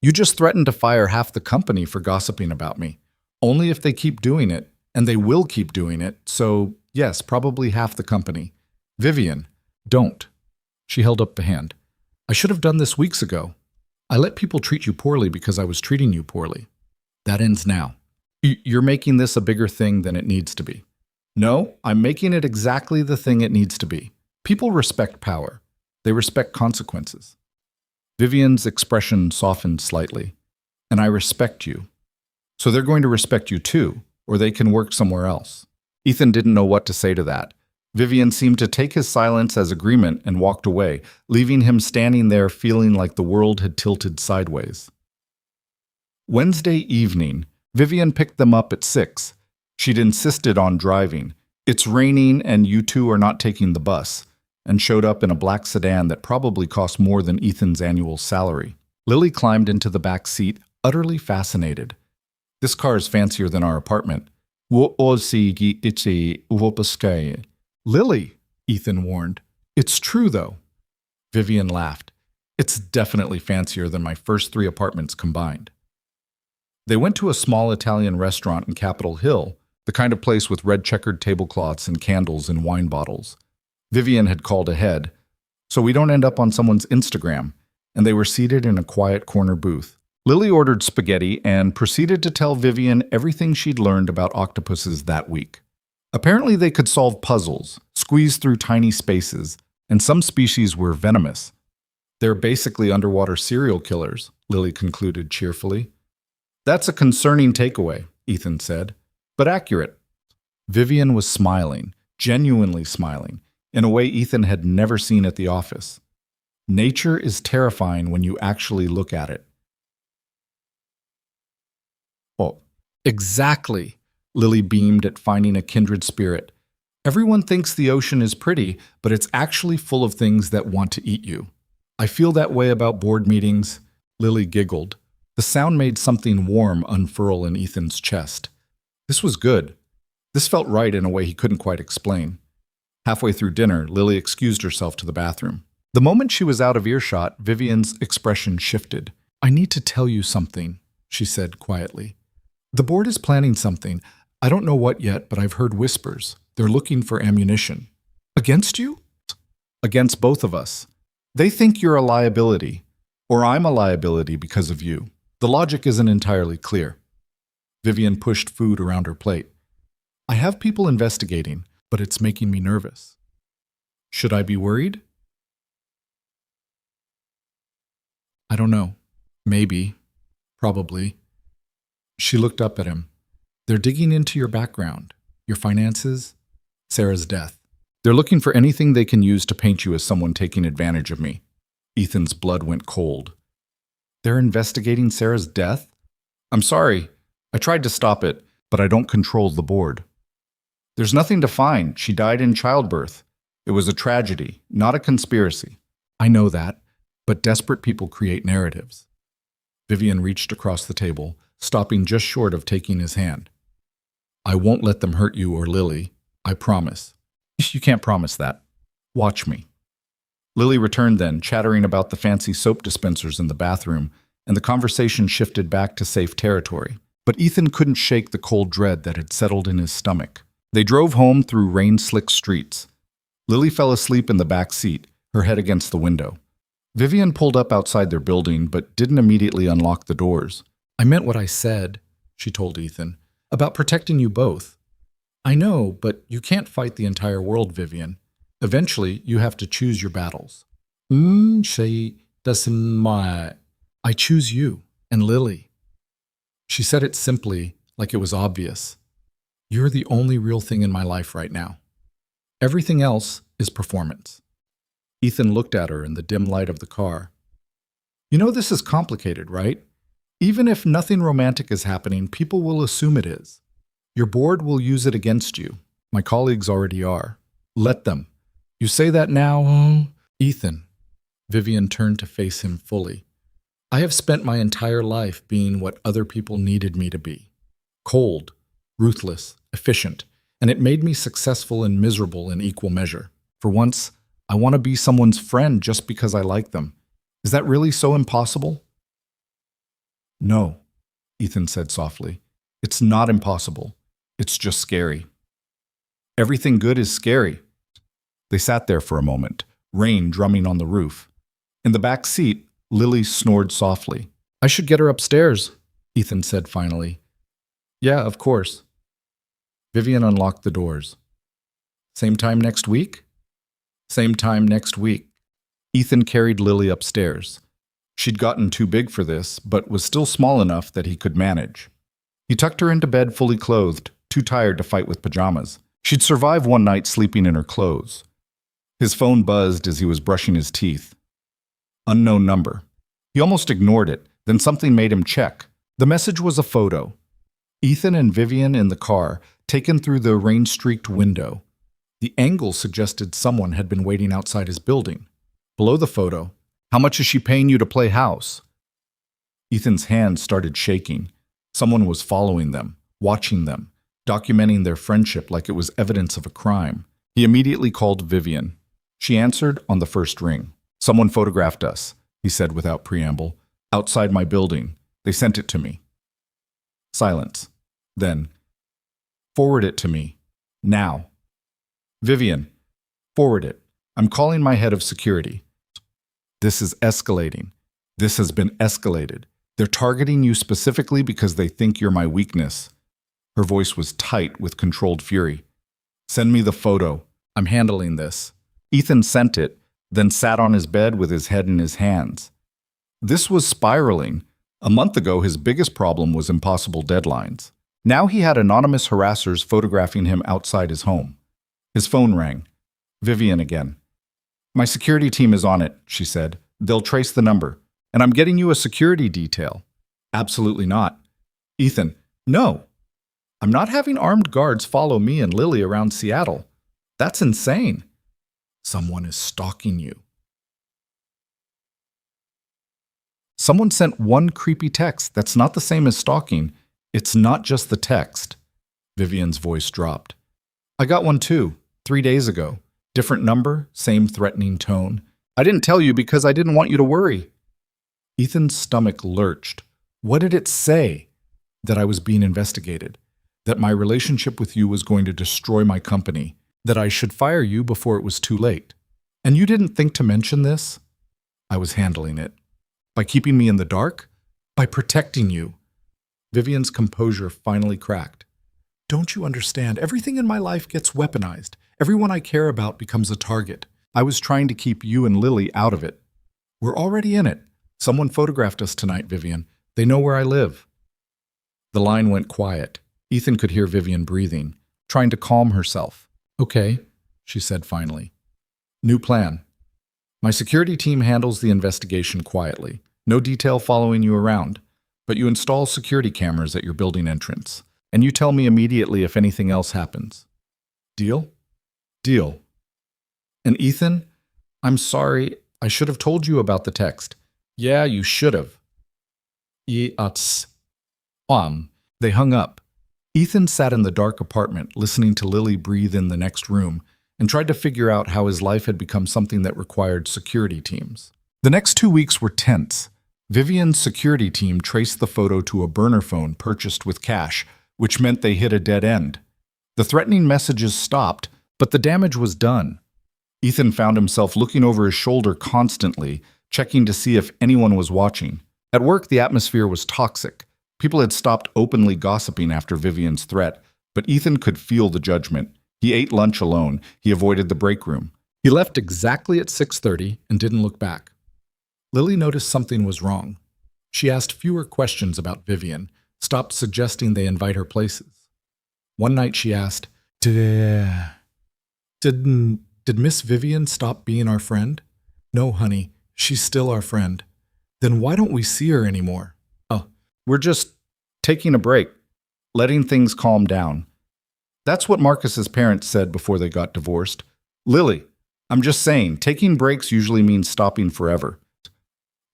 You just threatened to fire half the company for gossiping about me. Only if they keep doing it, and they will keep doing it, so yes, probably half the company. Vivian, don't. She held up the hand. I should have done this weeks ago. I let people treat you poorly because I was treating you poorly. That ends now. You're making this a bigger thing than it needs to be. No, I'm making it exactly the thing it needs to be. People respect power. They respect consequences. Vivian's expression softened slightly. And I respect you. So they're going to respect you too, or they can work somewhere else. Ethan didn't know what to say to that. Vivian seemed to take his silence as agreement and walked away, leaving him standing there feeling like the world had tilted sideways. Wednesday evening, Vivian picked them up at 6. She'd insisted on driving. It's raining and you two are not taking the bus, and showed up in a black sedan that probably cost more than Ethan's annual salary. Lily climbed into the back seat, utterly fascinated. This car is fancier than our apartment. Lily, Ethan warned. It's true, though. Vivian laughed. It's definitely fancier than my first 3 apartments combined. They went to a small Italian restaurant in Capitol Hill, the kind of place with red checkered tablecloths and candles and wine bottles. Vivian had called ahead, so we don't end up on someone's Instagram, and they were seated in a quiet corner booth. Lily ordered spaghetti and proceeded to tell Vivian everything she'd learned about octopuses that week. Apparently they could solve puzzles, squeeze through tiny spaces, and some species were venomous. They're basically underwater serial killers, Lily concluded cheerfully. That's a concerning takeaway, Ethan said, but accurate. Vivian was smiling, genuinely smiling, in a way Ethan had never seen at the office. Nature is terrifying when you actually look at it. Oh, exactly, Lily beamed at finding a kindred spirit. Everyone thinks the ocean is pretty, but it's actually full of things that want to eat you. I feel that way about board meetings. Lily giggled. The sound made something warm unfurl in Ethan's chest. This was good. This felt right in a way he couldn't quite explain. Halfway through dinner, Lily excused herself to the bathroom. The moment she was out of earshot, Vivian's expression shifted. I need to tell you something, she said quietly. The board is planning something. I don't know what yet, but I've heard whispers. They're looking for ammunition. Against you? Against both of us. They think you're a liability, or I'm a liability because of you. The logic isn't entirely clear. Vivian pushed food around her plate. I have people investigating, but it's making me nervous. Should I be worried? I don't know. Maybe. Probably. She looked up at him. They're digging into your background, your finances, Sarah's death. They're looking for anything they can use to paint you as someone taking advantage of me. Ethan's blood went cold. They're investigating Sarah's death? I'm sorry. I tried to stop it, but I don't control the board. There's nothing to find. She died in childbirth. It was a tragedy, not a conspiracy. I know that, but desperate people create narratives. Vivian reached across the table, stopping just short of taking his hand. I won't let them hurt you or Lily. I promise. You can't promise that. Watch me. Lily returned then, chattering about the fancy soap dispensers in the bathroom, and the conversation shifted back to safe territory. But Ethan couldn't shake the cold dread that had settled in his stomach. They drove home through rain-slicked streets. Lily fell asleep in the back seat, her head against the window. Vivian pulled up outside their building, but didn't immediately unlock the doors. I meant what I said, she told Ethan, about protecting you both. I know, but you can't fight the entire world, Vivian. Eventually, you have to choose your battles. I choose you and Lily. She said it simply, like it was obvious. You're the only real thing in my life right now. Everything else is performance. Ethan looked at her in the dim light of the car. You know this is complicated, right? Even if nothing romantic is happening, people will assume it is. Your board will use it against you. My colleagues already are. Let them. You say that now, Ethan. Vivian turned to face him fully. I have spent my entire life being what other people needed me to be. Cold, ruthless, efficient, and it made me successful and miserable in equal measure. For once, I want to be someone's friend just because I like them. Is that really so impossible? No, Ethan said softly. It's not impossible. It's just scary. Everything good is scary. They sat there for a moment, rain drumming on the roof. In the back seat, Lily snored softly. I should get her upstairs, Ethan said finally. Yeah, of course. Vivian unlocked the doors. Same time next week? Same time next week. Ethan carried Lily upstairs. She'd gotten too big for this, but was still small enough that he could manage. He tucked her into bed fully clothed, too tired to fight with pajamas. She'd survive one night sleeping in her clothes. His phone buzzed as he was brushing his teeth. Unknown number. He almost ignored it, then something made him check. The message was a photo. Ethan and Vivian in the car, taken through the rain-streaked window. The angle suggested someone had been waiting outside his building. Below the photo, how much is she paying you to play house? Ethan's hand started shaking. Someone was following them, watching them, documenting their friendship like it was evidence of a crime. He immediately called Vivian. She answered on the first ring. Someone photographed us, he said without preamble. Outside my building. They sent it to me. Silence. Then, forward it to me. Now. Vivian, forward it. I'm calling my head of security. This is escalating. This has been escalated. They're targeting you specifically because they think you're my weakness. Her voice was tight with controlled fury. Send me the photo. I'm handling this. Ethan sent it, then sat on his bed with his head in his hands. This was spiraling. A month ago, his biggest problem was impossible deadlines. Now he had anonymous harassers photographing him outside his home. His phone rang. Vivian again. My security team is on it, she said. They'll trace the number. And I'm getting you a security detail. Absolutely not. Ethan, no. I'm not having armed guards follow me and Lily around Seattle. That's insane. Someone is stalking you. Someone sent one creepy text that's not the same as stalking. It's not just the text. Vivian's voice dropped. I got one too, 3 days ago. Different number, same threatening tone. I didn't tell you because I didn't want you to worry. Ethan's stomach lurched. What did it say? That I was being investigated. That my relationship with you was going to destroy my company. That I should fire you before it was too late. And you didn't think to mention this? I was handling it. By keeping me in the dark? By protecting you. Vivian's composure finally cracked. Don't you understand? Everything in my life gets weaponized. Everyone I care about becomes a target. I was trying to keep you and Lily out of it. We're already in it. Someone photographed us tonight, Vivian. They know where I live. The line went quiet. Ethan could hear Vivian breathing, trying to calm herself. Okay, she said finally. New plan. My security team handles the investigation quietly. No detail following you around. But you install security cameras at your building entrance. And you tell me immediately if anything else happens. Deal? Deal. And Ethan, I'm sorry, I should have told you about the text. Yeah, you should have. They hung up. Ethan sat in the dark apartment, listening to Lily breathe in the next room, and tried to figure out how his life had become something that required security teams. The next 2 weeks were tense. Vivian's security team traced the photo to a burner phone purchased with cash, which meant they hit a dead end. The threatening messages stopped, but the damage was done. Ethan found himself looking over his shoulder constantly, checking to see if anyone was watching. At work, the atmosphere was toxic. People had stopped openly gossiping after Vivian's threat, but Ethan could feel the judgment. He ate lunch alone. He avoided the break room. He left exactly at 6:30 and didn't look back. Lily noticed something was wrong. She asked fewer questions about Vivian, stopped suggesting they invite her places. One night she asked, Did Miss Vivian stop being our friend? No, honey, she's still our friend. Then why don't we see her anymore? Oh, we're just taking a break, letting things calm down. That's what Marcus's parents said before they got divorced. Lily, I'm just saying, taking breaks usually means stopping forever.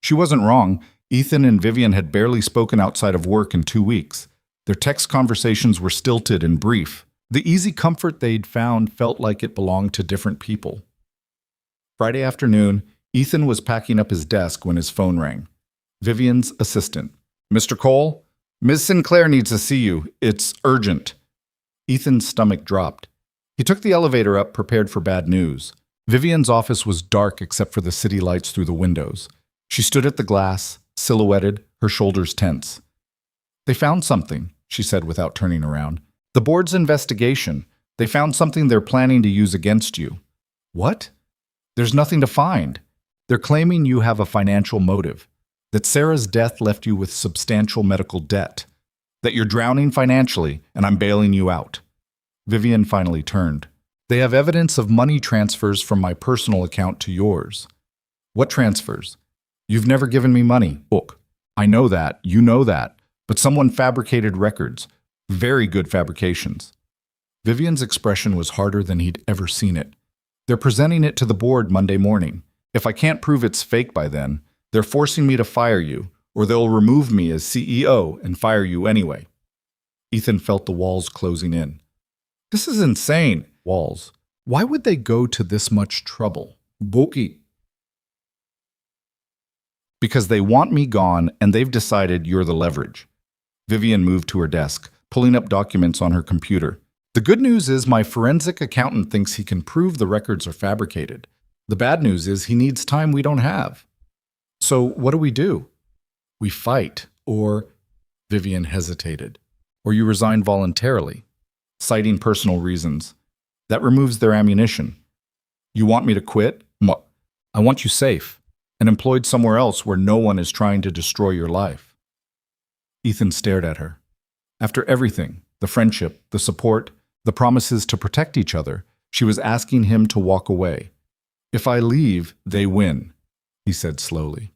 She wasn't wrong. Ethan and Vivian had barely spoken outside of work in 2 weeks. Their text conversations were stilted and brief. The easy comfort they'd found felt like it belonged to different people. Friday afternoon, Ethan was packing up his desk when his phone rang. Vivian's assistant. Mr. Cole, Ms. Sinclair needs to see you. It's urgent. Ethan's stomach dropped. He took the elevator up, prepared for bad news. Vivian's office was dark except for the city lights through the windows. She stood at the glass, silhouetted, her shoulders tense. They found something, she said without turning around. The board's investigation. They found something they're planning to use against you. What? There's nothing to find. They're claiming you have a financial motive, that Sarah's death left you with substantial medical debt, that you're drowning financially and I'm bailing you out. Vivian finally turned. They have evidence of money transfers from my personal account to yours. What transfers? You've never given me money. Look, I know that, you know that, but someone fabricated records. Very good fabrications. Vivian's expression was harder than he'd ever seen it. They're presenting it to the board Monday morning. If I can't prove it's fake by then, they're forcing me to fire you, or they'll remove me as CEO and fire you anyway. Ethan felt the walls closing in. This is insane. Walls. Why would they go to this much trouble? Boki. Because they want me gone and they've decided you're the leverage. Vivian moved to her desk, pulling up documents on her computer. The good news is my forensic accountant thinks he can prove the records are fabricated. The bad news is he needs time we don't have. So what do? We fight, or Vivian hesitated, or you resign voluntarily, citing personal reasons. That removes their ammunition. You want me to quit? I want you safe and employed somewhere else where no one is trying to destroy your life. Ethan stared at her. After everything, the friendship, the support, the promises to protect each other, she was asking him to walk away. If I leave, they win, he said slowly.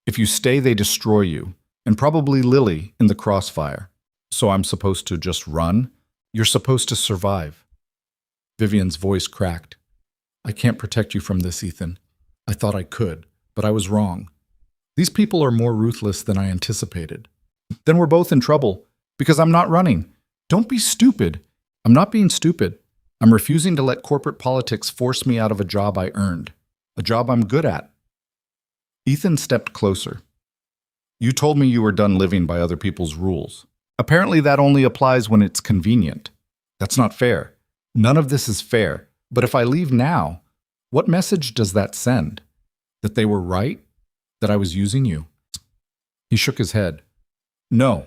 If you stay, they destroy you, and probably Lily in the crossfire. So I'm supposed to just run? You're supposed to survive. Vivian's voice cracked. I can't protect you from this, Ethan. I thought I could, but I was wrong. These people are more ruthless than I anticipated. Then we're both in trouble, because I'm not running. Don't be stupid. I'm not being stupid. I'm refusing to let corporate politics force me out of a job I earned. A job I'm good at. Ethan stepped closer. You told me you were done living by other people's rules. Apparently that only applies when it's convenient. That's not fair. None of this is fair. But if I leave now, what message does that send? That they were right? That I was using you? He shook his head. No.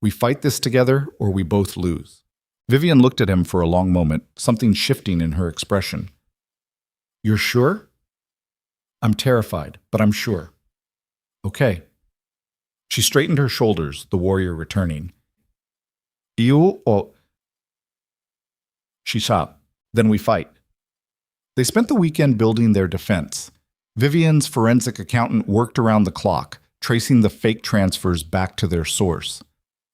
We fight this together or we both lose. Vivian looked at him for a long moment, something shifting in her expression. You're sure? I'm terrified, but I'm sure. Okay. She straightened her shoulders, the warrior returning. You or... She stopped. Then we fight. They spent the weekend building their defense. Vivian's forensic accountant worked around the clock, tracing the fake transfers back to their source.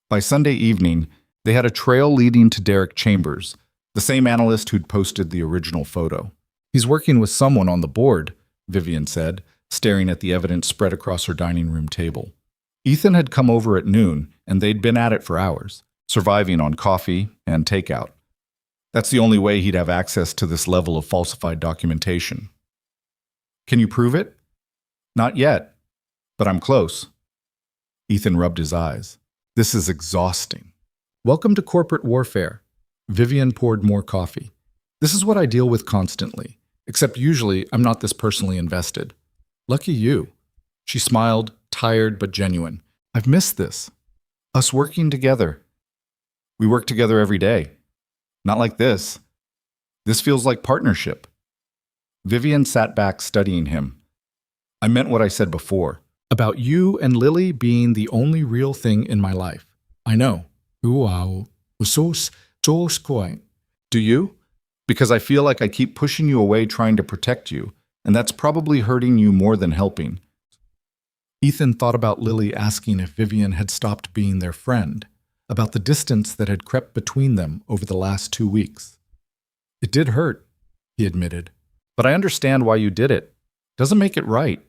By Sunday evening, they had a trail leading to Derek Chambers, the same analyst who'd posted the original photo. He's working with someone on the board, Vivian said, staring at the evidence spread across her dining room table. Ethan had come over at noon, and they'd been at it for hours, surviving on coffee and takeout. That's the only way he'd have access to this level of falsified documentation. Can you prove it? Not yet, but I'm close. Ethan rubbed his eyes. This is exhausting. Welcome to corporate warfare. Vivian poured more coffee. This is what I deal with constantly, except usually I'm not this personally invested. Lucky you. She smiled, tired but genuine. I've missed this. Us working together. We work together every day. Not like this. This feels like partnership. Vivian sat back studying him. I meant what I said before, about you and Lily being the only real thing in my life. I know. Wow. Do you? Because I feel like I keep pushing you away trying to protect you, and that's probably hurting you more than helping. Ethan thought about Lily asking if Vivian had stopped being their friend, about the distance that had crept between them over the last 2 weeks. It did hurt, he admitted. But I understand why you did it. Doesn't make it right.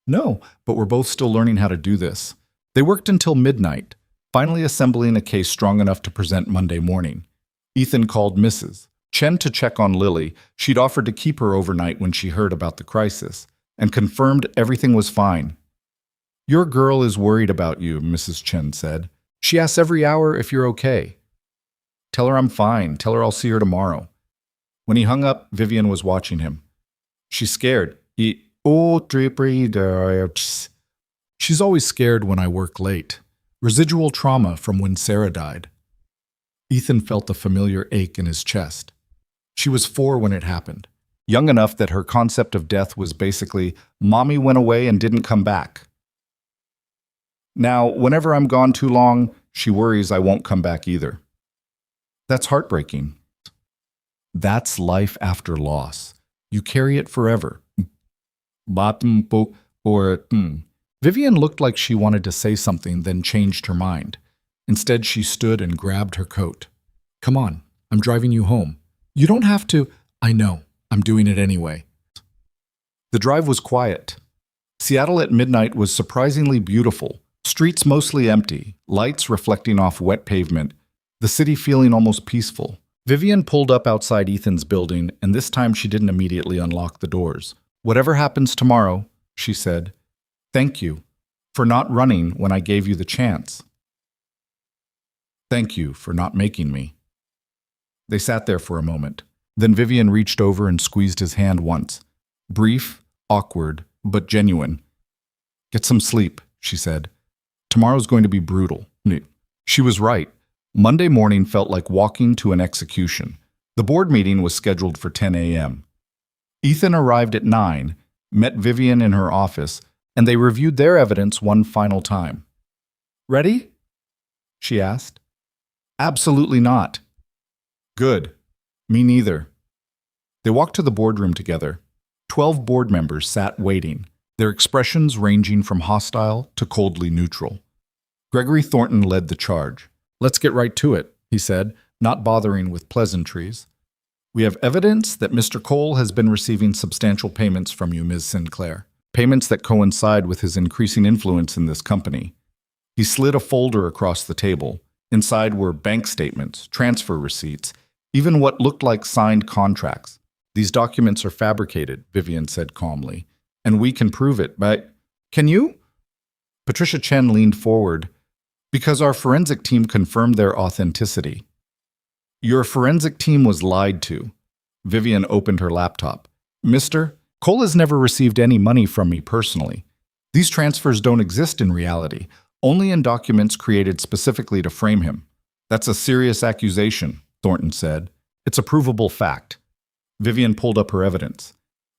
No, but we're both still learning how to do this. They worked until midnight, finally assembling a case strong enough to present Monday morning. Ethan called Mrs. Chen to check on Lily. She'd offered to keep her overnight when she heard about the crisis, and confirmed everything was fine. Your girl is worried about you, Mrs. Chen said. She asks every hour if you're okay. Tell her I'm fine. Tell her I'll see her tomorrow. When he hung up, Vivian was watching him. She's scared. She's always scared when I work late. Residual trauma from when Sarah died. Ethan felt a familiar ache in his chest. She was 4 when it happened, young enough that her concept of death was basically, Mommy went away and didn't come back. Now, whenever I'm gone too long, she worries I won't come back either. That's heartbreaking. That's life after loss. You carry it forever. Vivian looked like she wanted to say something, then changed her mind. Instead, she stood and grabbed her coat. Come on, I'm driving you home. You don't have to. I know, I'm doing it anyway. The drive was quiet. Seattle at midnight was surprisingly beautiful. Streets mostly empty, lights reflecting off wet pavement, the city feeling almost peaceful. Vivian pulled up outside Ethan's building, and this time she didn't immediately unlock the doors. Whatever happens tomorrow, she said, thank you for not running when I gave you the chance. Thank you for not making me. They sat there for a moment. Then Vivian reached over and squeezed his hand once. Brief, awkward, but genuine. Get some sleep, she said. Tomorrow's going to be brutal. She was right. Monday morning felt like walking to an execution. The board meeting was scheduled for 10 a.m. Ethan arrived at 9, met Vivian in her office, and they reviewed their evidence one final time. Ready? She asked. Absolutely not. Good. Me neither. They walked to the boardroom together. 12 board members sat waiting, their expressions ranging from hostile to coldly neutral. Gregory Thornton led the charge. Let's get right to it, he said, not bothering with pleasantries. We have evidence that Mr. Cole has been receiving substantial payments from you, Ms. Sinclair. Payments that coincide with his increasing influence in this company. He slid a folder across the table. Inside were bank statements, transfer receipts, even what looked like signed contracts. These documents are fabricated, Vivian said calmly, and we can prove it, but can you? Patricia Chen leaned forward. Because our forensic team confirmed their authenticity. Your forensic team was lied to. Vivian opened her laptop. Mister, Cole has never received any money from me personally. These transfers don't exist in reality, only in documents created specifically to frame him. That's a serious accusation, Thornton said. It's a provable fact. Vivian pulled up her evidence.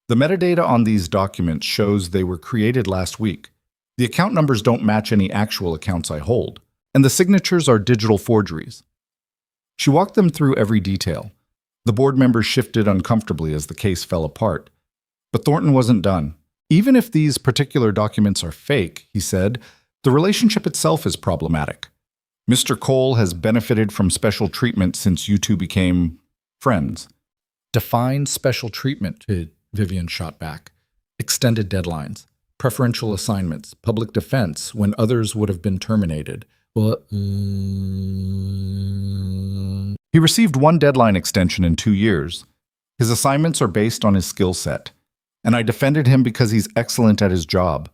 The metadata on these documents shows they were created last week. The account numbers don't match any actual accounts I hold, and the signatures are digital forgeries. She walked them through every detail. The board members shifted uncomfortably as the case fell apart. But Thornton wasn't done. Even if these particular documents are fake, he said, the relationship itself is problematic. Mr. Cole has benefited from special treatment since you two became friends. Define special treatment, Vivian shot back. Extended deadlines, preferential assignments, public defense when others would have been terminated. Well, He received one deadline extension in 2 years. His assignments are based on his skill set, and I defended him because he's excellent at his job.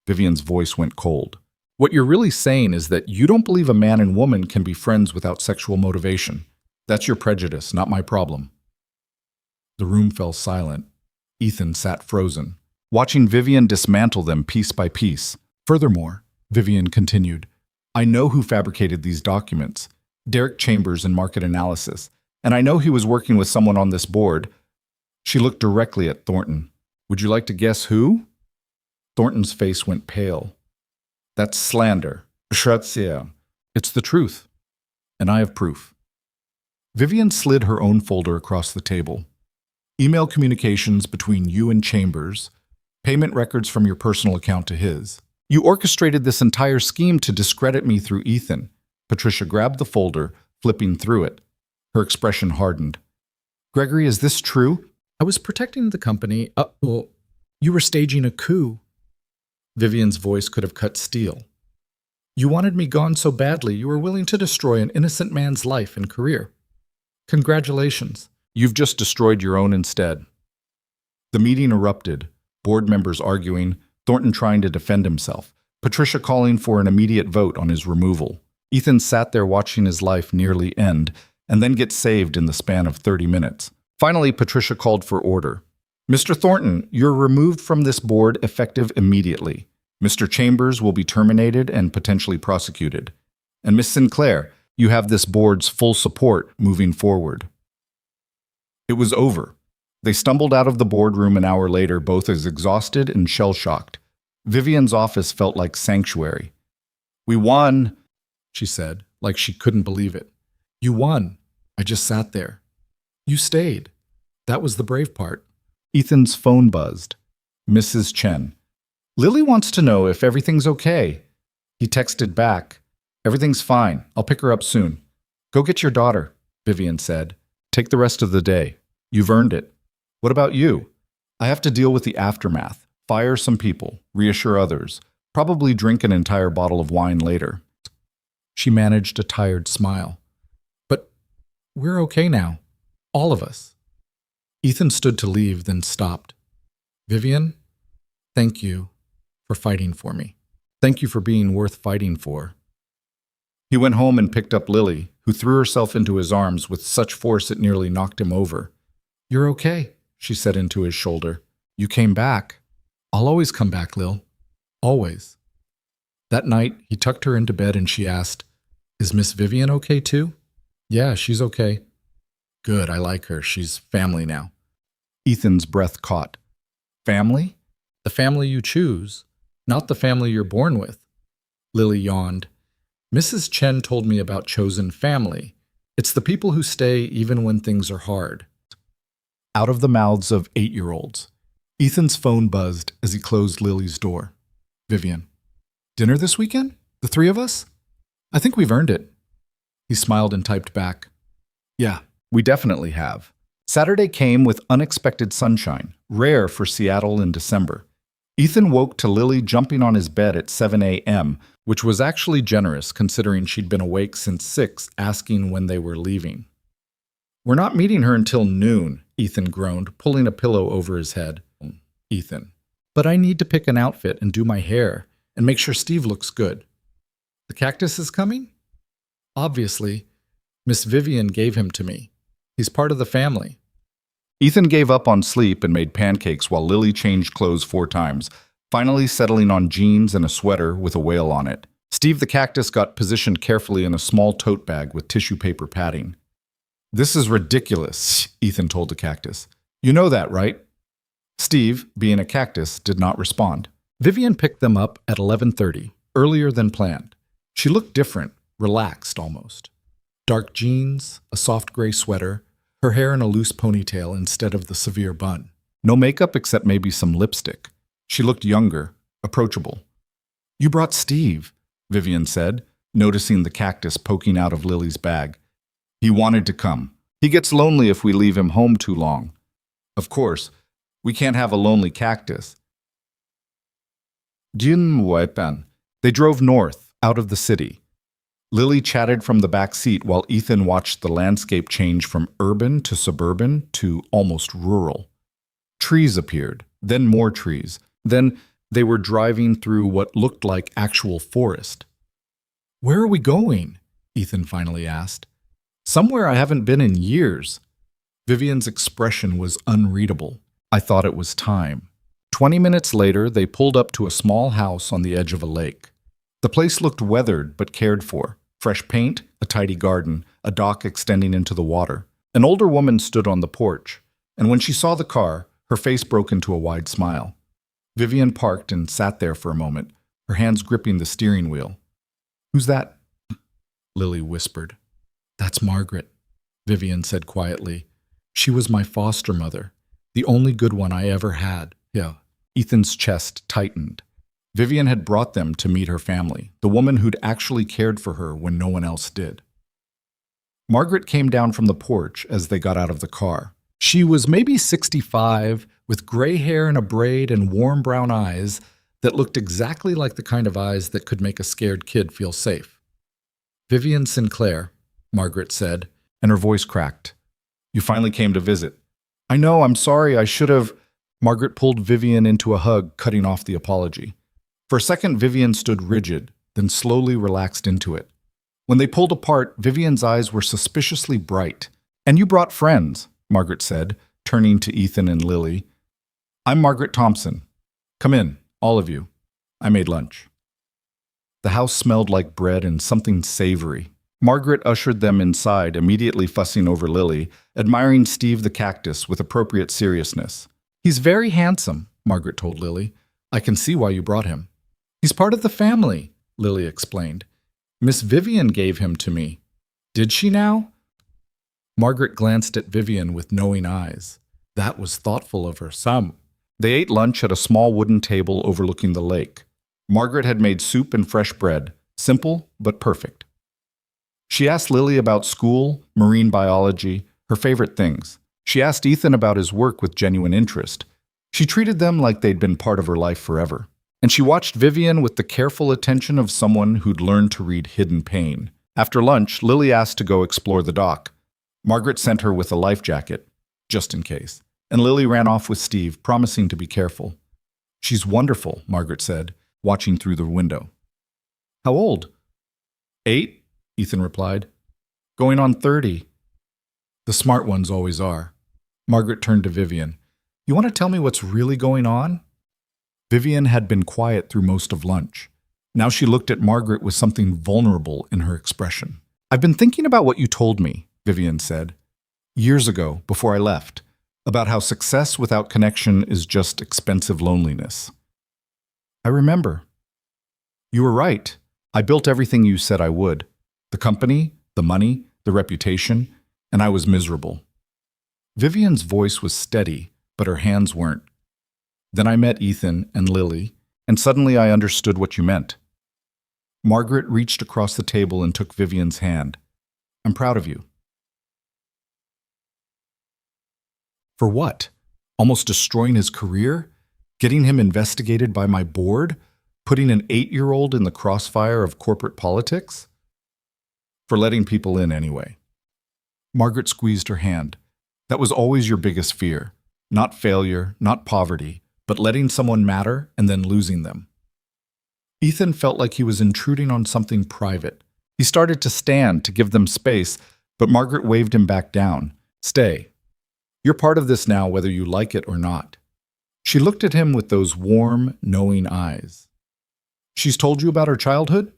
Vivian's voice went cold. What you're really saying is that you don't believe a man and woman can be friends without sexual motivation. That's your prejudice, not my problem. The room fell silent. Ethan sat frozen, watching Vivian dismantle them piece by piece. Furthermore, Vivian continued, I know who fabricated these documents, Derek Chambers in market analysis, and I know he was working with someone on this board. She looked directly at Thornton. Would you like to guess who? Thornton's face went pale. That's slander. It's the truth, and I have proof. Vivian slid her own folder across the table. Email communications between you and Chambers, payment records from your personal account to his. You orchestrated this entire scheme to discredit me through Ethan. Patricia grabbed the folder, flipping through it. Her expression hardened. Gregory, is this true? I was protecting the company. You were staging a coup. Vivian's voice could have cut steel. You wanted me gone so badly you were willing to destroy an innocent man's life and career. Congratulations. You've just destroyed your own instead. The meeting erupted, board members arguing, Thornton trying to defend himself, Patricia calling for an immediate vote on his removal. Ethan sat there watching his life nearly end and then get saved in the span of 30 minutes. Finally, Patricia called for order. Mr. Thornton, you're removed from this board effective immediately. Mr. Chambers will be terminated and potentially prosecuted. And Miss Sinclair, you have this board's full support moving forward. It was over. They stumbled out of the boardroom an hour later, both as exhausted and shell-shocked. Vivian's office felt like sanctuary. We won, she said, like she couldn't believe it. You won. I just sat there. You stayed. That was the brave part. Ethan's phone buzzed. Mrs. Chen. Lily wants to know if everything's okay. He texted back. Everything's fine. I'll pick her up soon. Go get your daughter, Vivian said. Take the rest of the day. You've earned it. What about you? I have to deal with the aftermath. Fire some people. Reassure others. Probably drink an entire bottle of wine later. She managed a tired smile. But we're okay now. All of us. Ethan stood to leave, then stopped. Vivian, thank you for fighting for me. Thank you for being worth fighting for. He went home and picked up Lily, who threw herself into his arms with such force it nearly knocked him over. You're okay, she said into his shoulder. You came back. I'll always come back, Lil. Always. That night, he tucked her into bed and she asked, Is Miss Vivian okay too? Yeah, she's okay. Good, I like her. She's family now. Ethan's breath caught. Family? The family you choose, not the family you're born with. Lily yawned. Mrs. Chen told me about chosen family. It's the people who stay even when things are hard. Out of the mouths of 8-year-olds. Ethan's phone buzzed as he closed Lily's door. Vivian. Dinner this weekend? The three of us? I think we've earned it. He smiled and typed back. Yeah, we definitely have. Saturday came with unexpected sunshine, rare for Seattle in December. Ethan woke to Lily jumping on his bed at 7 a.m., which was actually generous considering she'd been awake since 6, asking when they were leaving. We're not meeting her until noon, Ethan groaned, pulling a pillow over his head. Ethan. But I need to pick an outfit and do my hair and make sure Steve looks good. The cactus is coming? Obviously. Miss Vivian gave him to me. He's part of the family. Ethan gave up on sleep and made pancakes while Lily changed clothes 4 times, finally settling on jeans and a sweater with a whale on it. Steve the cactus got positioned carefully in a small tote bag with tissue paper padding. "This is ridiculous," Ethan told the cactus. "You know that, right?" Steve, being a cactus, did not respond. Vivian picked them up at 11:30, earlier than planned. She looked different, relaxed almost. Dark jeans, a soft gray sweater, her hair in a loose ponytail instead of the severe bun. No makeup except maybe some lipstick. She looked younger, approachable. "You brought Steve," Vivian said, noticing the cactus poking out of Lily's bag. "He wanted to come. He gets lonely if we leave him home too long. Of course, we can't have a lonely cactus." They drove north, out of the city. Lily chatted from the back seat while Ethan watched the landscape change from urban to suburban to almost rural. Trees appeared, then more trees. Then they were driving through what looked like actual forest. "Where are we going?" Ethan finally asked. "Somewhere I haven't been in years." Vivian's expression was unreadable. "I thought it was time." 20 minutes later, they pulled up to a small house on the edge of a lake. The place looked weathered but cared for. Fresh paint, a tidy garden, a dock extending into the water. An older woman stood on the porch, and when she saw the car, her face broke into a wide smile. Vivian parked and sat there for a moment, her hands gripping the steering wheel. "Who's that?" Lily whispered. "That's Margaret," Vivian said quietly. "She was my foster mother, the only good one I ever had." Yeah. Ethan's chest tightened. Vivian had brought them to meet her family, the woman who'd actually cared for her when no one else did. Margaret came down from the porch as they got out of the car. She was maybe 65, with gray hair in a braid and warm brown eyes that looked exactly like the kind of eyes that could make a scared kid feel safe. "Vivian Sinclair," Margaret said, and her voice cracked. "You finally came to visit." "I know, I'm sorry, I should have." Margaret pulled Vivian into a hug, cutting off the apology. For a second, Vivian stood rigid, then slowly relaxed into it. When they pulled apart, Vivian's eyes were suspiciously bright. "And you brought friends," Margaret said, turning to Ethan and Lily. "I'm Margaret Thompson. Come in, all of you. I made lunch." The house smelled like bread and something savory. Margaret ushered them inside, immediately fussing over Lily, admiring Steve the cactus with appropriate seriousness. "He's very handsome," Margaret told Lily. "I can see why you brought him." "He's part of the family," Lily explained. "Miss Vivian gave him to me." "Did she now?" Margaret glanced at Vivian with knowing eyes. That was thoughtful of her. They ate lunch at a small wooden table overlooking the lake. Margaret had made soup and fresh bread, simple but perfect. She asked Lily about school, marine biology, her favorite things. She asked Ethan about his work with genuine interest. She treated them like they'd been part of her life forever. And she watched Vivian with the careful attention of someone who'd learned to read hidden pain. After lunch, Lily asked to go explore the dock. Margaret sent her with a life jacket, just in case, and Lily ran off with Steve, promising to be careful. "She's wonderful," Margaret said, watching through the window. "How old?" 8, Ethan replied. "Going on 30. The smart ones always are." Margaret turned to Vivian. "You want to tell me what's really going on?" Vivian had been quiet through most of lunch. Now she looked at Margaret with something vulnerable in her expression. "I've been thinking about what you told me," Vivian said, "years ago, before I left, about how success without connection is just expensive loneliness." "I remember." "You were right. I built everything you said I would. The company, the money, the reputation, and I was miserable." Vivian's voice was steady, but her hands weren't. "Then I met Ethan and Lily, and suddenly I understood what you meant." Margaret reached across the table and took Vivian's hand. "I'm proud of you." "For what? Almost destroying his career? Getting him investigated by my board? Putting an 8-year-old in the crossfire of corporate politics?" "For letting people in anyway." Margaret squeezed her hand. That was always your biggest fear. Not failure, not poverty, but letting someone matter and then losing them. Ethan felt like he was intruding on something private. He started to stand to give them space, but Margaret waved him back down. Stay. You're part of this now, whether you like it or not. She looked at him with those warm, knowing eyes. She's told you about her childhood?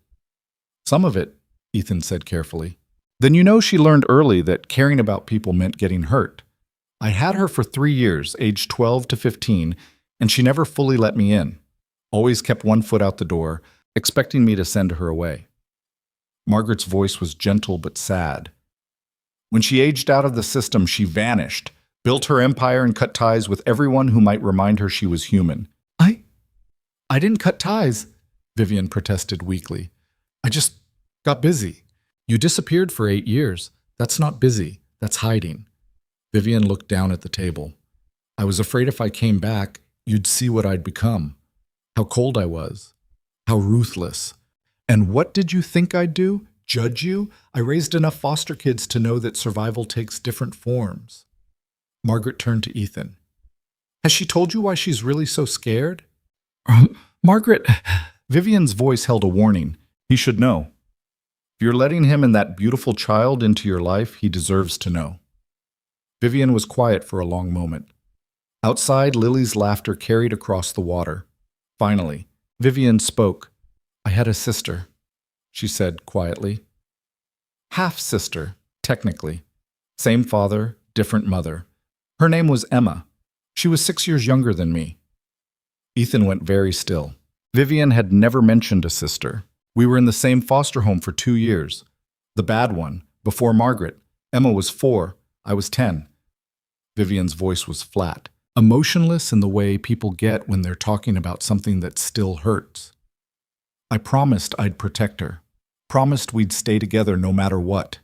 Some of it, Ethan said carefully. Then you know she learned early that caring about people meant getting hurt. I had her for 3 years, aged 12 to 15, and she never fully let me in. Always kept one foot out the door, expecting me to send her away. Margaret's voice was gentle but sad. When she aged out of the system, she vanished, built her empire and cut ties with everyone who might remind her she was human. I didn't cut ties, Vivian protested weakly. I just got busy. You disappeared for 8 years. That's not busy. That's hiding. Vivian looked down at the table. I was afraid if I came back, you'd see what I'd become. How cold I was. How ruthless. And what did you think I'd do? Judge you? I raised enough foster kids to know that survival takes different forms. Margaret turned to Ethan. Has she told you why she's really so scared? Margaret. Vivian's voice held a warning. He should know. If you're letting him and that beautiful child into your life, he deserves to know. Vivian was quiet for a long moment. Outside, Lily's laughter carried across the water. Finally, Vivian spoke. I had a sister, she said quietly. Half-sister, technically. Same father, different mother. Her name was Emma. She was 6 years younger than me. Ethan went very still. Vivian had never mentioned a sister. We were in the same foster home for 2 years. The bad one, before Margaret. Emma was 4. I was 10. Vivian's voice was flat, emotionless in the way people get when they're talking about something that still hurts. I promised I'd protect her. Promised we'd stay together no matter what.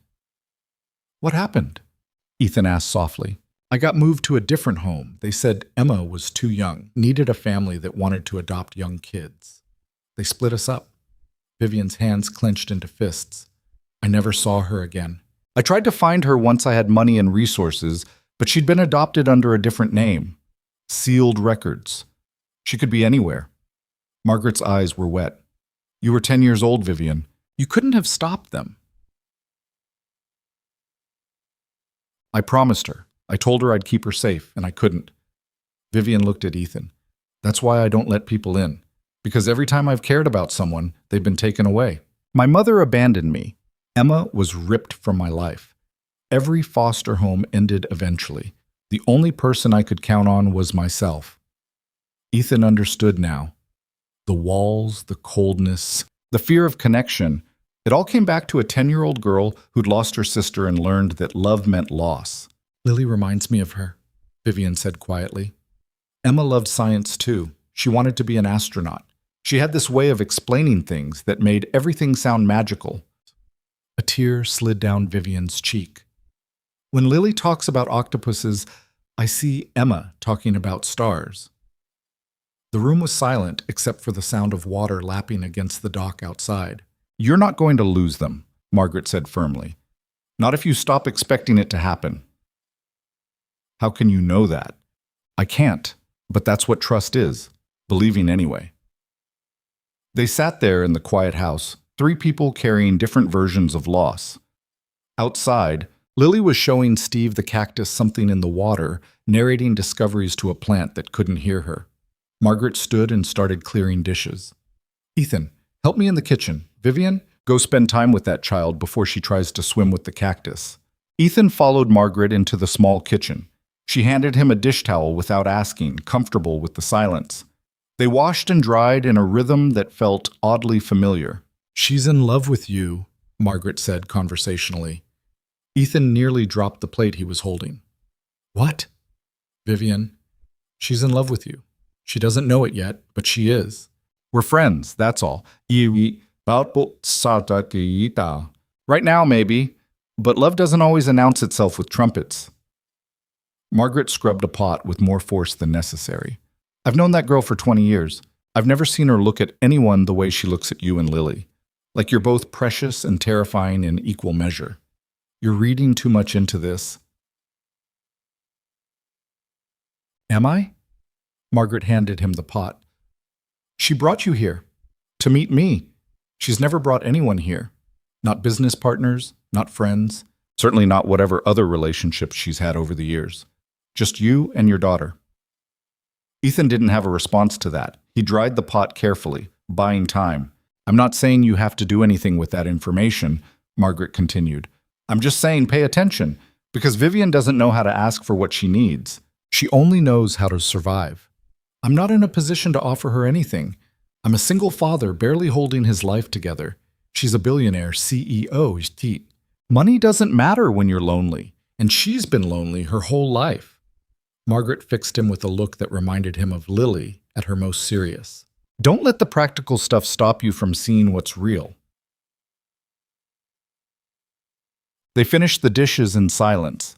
What happened? Ethan asked softly. I got moved to a different home. They said Emma was too young, needed a family that wanted to adopt young kids. They split us up. Vivian's hands clenched into fists. I never saw her again. I tried to find her once I had money and resources, but she'd been adopted under a different name. Sealed records. She could be anywhere. Margaret's eyes were wet. You were 10 years old, Vivian. You couldn't have stopped them. I promised her. I told her I'd keep her safe, and I couldn't. Vivian looked at Ethan. That's why I don't let people in. Because every time I've cared about someone, they've been taken away. My mother abandoned me. Emma was ripped from my life. Every foster home ended eventually. The only person I could count on was myself. Ethan understood now. The walls, the coldness, the fear of connection, it all came back to a 10-year-old girl who'd lost her sister and learned that love meant loss. Lily reminds me of her, Vivian said quietly. Emma loved science too. She wanted to be an astronaut. She had this way of explaining things that made everything sound magical. A tear slid down Vivian's cheek. When Lily talks about octopuses, I see Emma talking about stars. The room was silent except for the sound of water lapping against the dock outside. You're not going to lose them, Margaret said firmly. Not if you stop expecting it to happen. How can you know that? I can't, but that's what trust is, believing anyway. They sat there in the quiet house, 3 people carrying different versions of loss. Outside, Lily was showing Steve the cactus something in the water, narrating discoveries to a plant that couldn't hear her. Margaret stood and started clearing dishes. Ethan, help me in the kitchen. Vivian, go spend time with that child before she tries to swim with the cactus. Ethan followed Margaret into the small kitchen. She handed him a dish towel without asking, comfortable with the silence. They washed and dried in a rhythm that felt oddly familiar. She's in love with you, Margaret said conversationally. Ethan nearly dropped the plate he was holding. What? Vivian, she's in love with you. She doesn't know it yet, but she is. We're friends, that's all. Right now, maybe, but love doesn't always announce itself with trumpets. Margaret scrubbed a pot with more force than necessary. I've known that girl for 20 years. I've never seen her look at anyone the way she looks at you and Lily. Like you're both precious and terrifying in equal measure. You're reading too much into this. Am I? Margaret handed him the pot. She brought you here. To meet me. She's never brought anyone here. Not business partners, not friends, certainly not whatever other relationships she's had over the years. Just you and your daughter. Ethan didn't have a response to that. He dried the pot carefully, buying time. I'm not saying you have to do anything with that information, Margaret continued. I'm just saying pay attention, because Vivian doesn't know how to ask for what she needs. She only knows how to survive. I'm not in a position to offer her anything. I'm a single father barely holding his life together. She's a billionaire CEO. Money doesn't matter when you're lonely, and she's been lonely her whole life. Margaret fixed him with a look that reminded him of Lily at her most serious. Don't let the practical stuff stop you from seeing what's real. They finished the dishes in silence.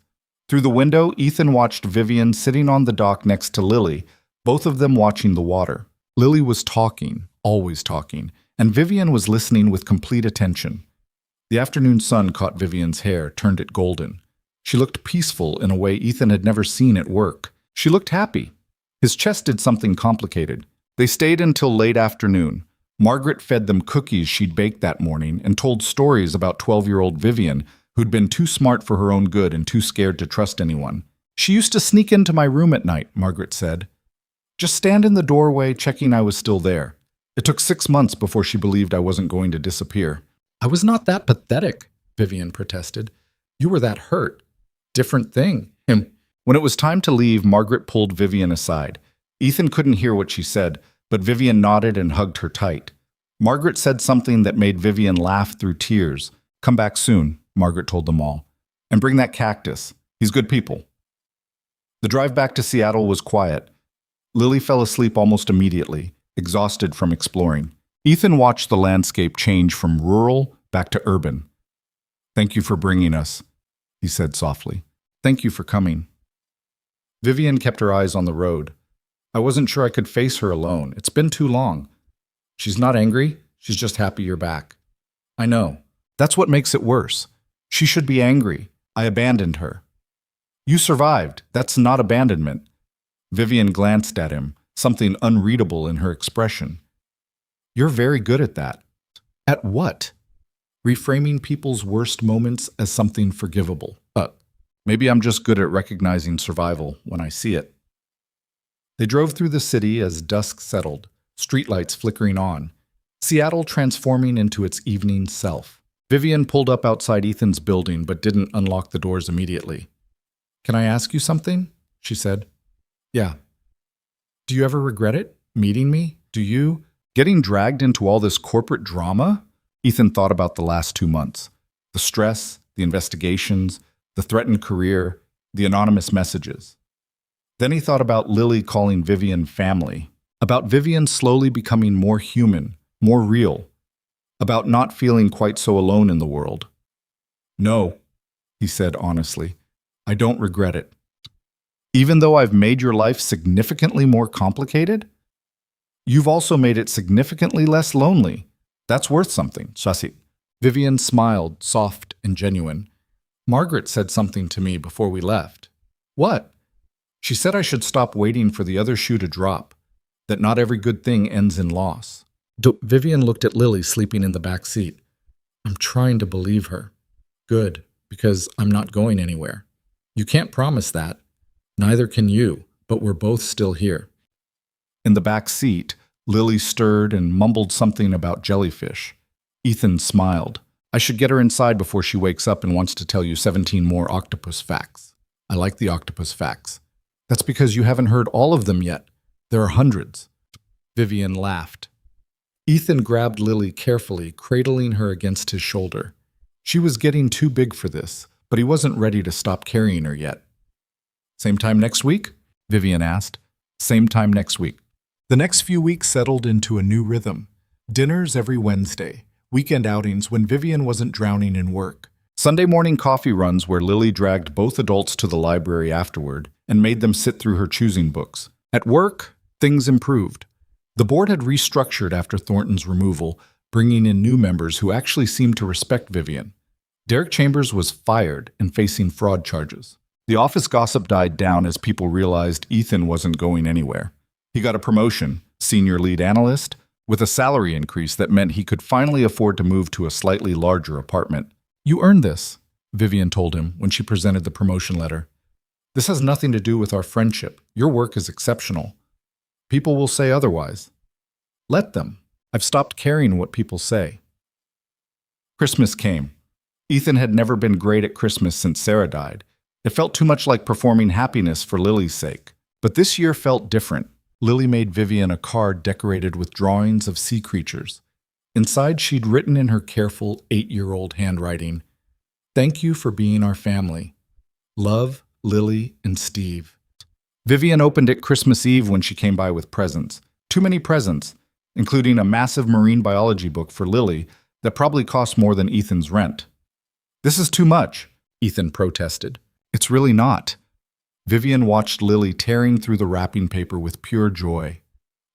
Through the window, Ethan watched Vivian sitting on the dock next to Lily, both of them watching the water. Lily was talking, always talking, and Vivian was listening with complete attention. The afternoon sun caught Vivian's hair, turned it golden. She looked peaceful in a way Ethan had never seen at work. She looked happy. His chest did something complicated. They stayed until late afternoon. Margaret fed them cookies she'd baked that morning and told stories about 12-year-old Vivian, who'd been too smart for her own good and too scared to trust anyone. She used to sneak into my room at night, Margaret said. Just stand in the doorway, checking I was still there. It took 6 months before she believed I wasn't going to disappear. I was not that pathetic, Vivian protested. You were that hurt. Different thing. When it was time to leave, Margaret pulled Vivian aside. Ethan couldn't hear what she said, but Vivian nodded and hugged her tight. Margaret said something that made Vivian laugh through tears. Come back soon, Margaret told them all. And bring that cactus. He's good people. The drive back to Seattle was quiet. Lily fell asleep almost immediately, exhausted from exploring. Ethan watched the landscape change from rural back to urban. Thank you for bringing us, he said softly. Thank you for coming. Vivian kept her eyes on the road. I wasn't sure I could face her alone. It's been too long. She's not angry. She's just happy you're back. I know. That's what makes it worse. She should be angry. I abandoned her. You survived. That's not abandonment. Vivian glanced at him, something unreadable in her expression. You're very good at that. At what? Reframing people's worst moments as something forgivable. Maybe I'm just good at recognizing survival when I see it. They drove through the city as dusk settled, streetlights flickering on, Seattle transforming into its evening self. Vivian pulled up outside Ethan's building but didn't unlock the doors immediately. Can I ask you something? She said. Yeah. Do you ever regret it? Meeting me? Do you? Getting dragged into all this corporate drama? Ethan thought about the last 2 months. The stress, the investigations, the threatened career, the anonymous messages. Then he thought about Lily calling Vivian family, about Vivian slowly becoming more human, more real, about not feeling quite so alone in the world. No, he said honestly, I don't regret it. Even though I've made your life significantly more complicated, you've also made it significantly less lonely. That's worth something, Sasi. Vivian smiled, soft and genuine. Margaret said something to me before we left. What? She said I should stop waiting for the other shoe to drop, that not every good thing ends in loss. Vivian looked at Lily sleeping in the back seat. I'm trying to believe her. Good, because I'm not going anywhere. You can't promise that. Neither can you, but we're both still here. In the back seat, Lily stirred and mumbled something about jellyfish. Ethan smiled. I should get her inside before she wakes up and wants to tell you 17 more octopus facts. I like the octopus facts. That's because you haven't heard all of them yet. There are hundreds. Vivian laughed. Ethan grabbed Lily carefully, cradling her against his shoulder. She was getting too big for this, but he wasn't ready to stop carrying her yet. Same time next week? Vivian asked. Same time next week. The next few weeks settled into a new rhythm. Dinners every Wednesday. Weekend outings when Vivian wasn't drowning in work. Sunday morning coffee runs where Lily dragged both adults to the library afterward and made them sit through her choosing books. At work, things improved. The board had restructured after Thornton's removal, bringing in new members who actually seemed to respect Vivian. Derek Chambers was fired and facing fraud charges. The office gossip died down as people realized Ethan wasn't going anywhere. He got a promotion, senior lead analyst, with a salary increase that meant he could finally afford to move to a slightly larger apartment. "You earned this," Vivian told him when she presented the promotion letter. "This has nothing to do with our friendship. Your work is exceptional. People will say otherwise. Let them. I've stopped caring what people say." Christmas came. Ethan had never been great at Christmas since Sarah died. It felt too much like performing happiness for Lily's sake. But this year felt different. Lily made Vivian a card decorated with drawings of sea creatures. Inside, she'd written in her careful 8-year-old handwriting, "Thank you for being our family. Love, Lily and Steve." Vivian opened it Christmas Eve when she came by with presents. Too many presents, including a massive marine biology book for Lily that probably cost more than Ethan's rent. "This is too much," Ethan protested. "It's really not." Vivian watched Lily tearing through the wrapping paper with pure joy.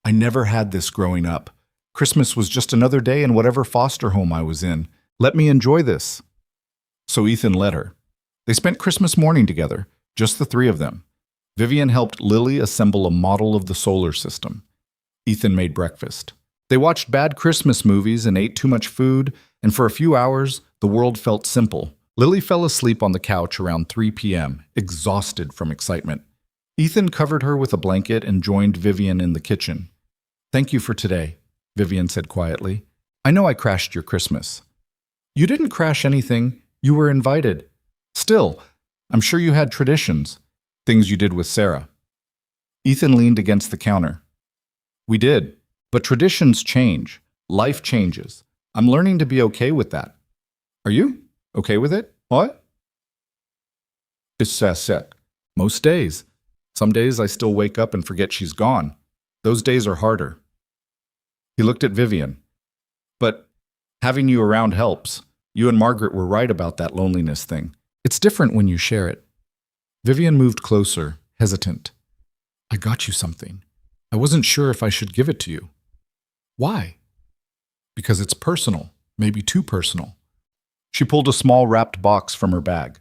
"I never had this growing up. Christmas was just another day in whatever foster home I was in. Let me enjoy this." So Ethan let her. They spent Christmas morning together, just the three of them. Vivian helped Lily assemble a model of the solar system. Ethan made breakfast. They watched bad Christmas movies and ate too much food, and for a few hours, the world felt simple. Lily fell asleep on the couch around 3 p.m., exhausted from excitement. Ethan covered her with a blanket and joined Vivian in the kitchen. "Thank you for today," Vivian said quietly. "I know I crashed your Christmas." "You didn't crash anything. You were invited. Still, I'm sure you had traditions, things you did with Sarah." Ethan leaned against the counter. "We did, but traditions change. Life changes. I'm learning to be okay with that." "Are you? Okay with it? What?" "It's set. Most days. Some days I still wake up and forget she's gone. Those days are harder." He looked at Vivian. "But having you around helps. You and Margaret were right about that loneliness thing. It's different when you share it." Vivian moved closer, hesitant. "I got you something. I wasn't sure if I should give it to you." "Why?" "Because it's personal, maybe too personal." She pulled a small wrapped box from her bag.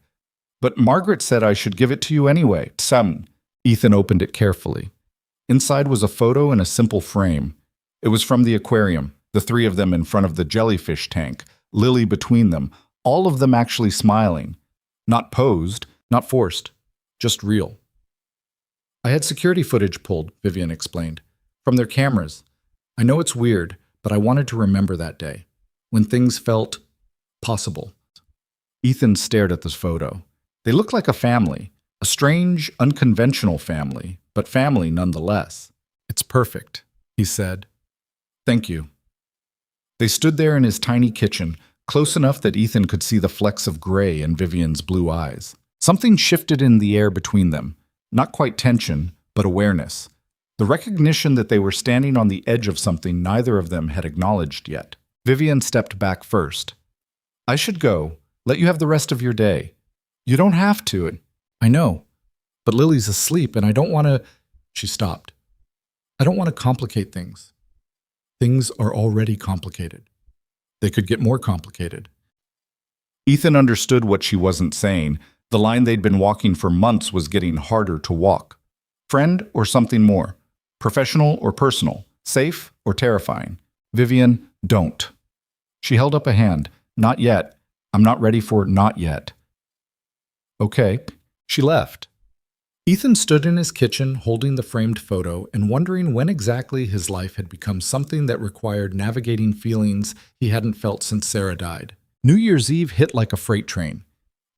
"But Margaret said I should give it to you anyway." Ethan opened it carefully. Inside was a photo in a simple frame. It was from the aquarium, the three of them in front of the jellyfish tank, Lily between them, all of them actually smiling. Not posed, not forced, just real. "I had security footage pulled," Vivian explained, "from their cameras. I know it's weird, but I wanted to remember that day, when things felt possible." Ethan stared at this photo. They looked like a family, a strange, unconventional family, but family nonetheless. "It's perfect," he said. "Thank you." They stood there in his tiny kitchen, close enough that Ethan could see the flecks of gray in Vivian's blue eyes. Something shifted in the air between them, not quite tension, but awareness. The recognition that they were standing on the edge of something neither of them had acknowledged yet. Vivian stepped back first. "I should go. Let you have the rest of your day." "You don't have to." "I know. But Lily's asleep and I don't want to—" She stopped. "I don't want to complicate things. Things are already complicated. They could get more complicated." Ethan understood what she wasn't saying. The line they'd been walking for months was getting harder to walk. Friend or something more? Professional or personal? Safe or terrifying? "Vivian, don't." She held up a hand. "Not yet. I'm not ready for not yet." "Okay." She left. Ethan stood in his kitchen holding the framed photo and wondering when exactly his life had become something that required navigating feelings he hadn't felt since Sarah died. New Year's Eve hit like a freight train.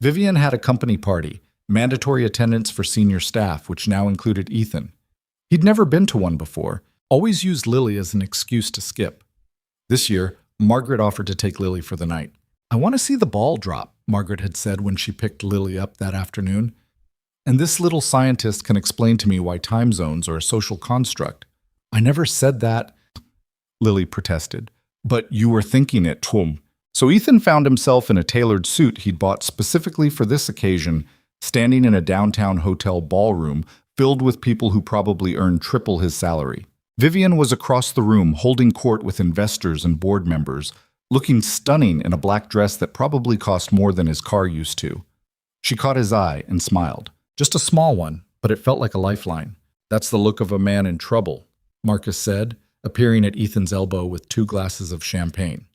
Vivian had a company party, mandatory attendance for senior staff, which now included Ethan. He'd never been to one before, always used Lily as an excuse to skip. This year, Margaret offered to take Lily for the night. "I want to see the ball drop," Margaret had said when she picked Lily up that afternoon. "And this little scientist can explain to me why time zones are a social construct." "I never said that," Lily protested. "But you were thinking it, Tom." So Ethan found himself in a tailored suit he'd bought specifically for this occasion, standing in a downtown hotel ballroom filled with people who probably earned triple his salary. Vivian was across the room holding court with investors and board members, looking stunning in a black dress that probably cost more than his car used to. She caught his eye and smiled. Just a small one, but it felt like a lifeline. That's the look of a man in trouble, Marcus said, appearing at Ethan's elbow with 2 glasses of champagne.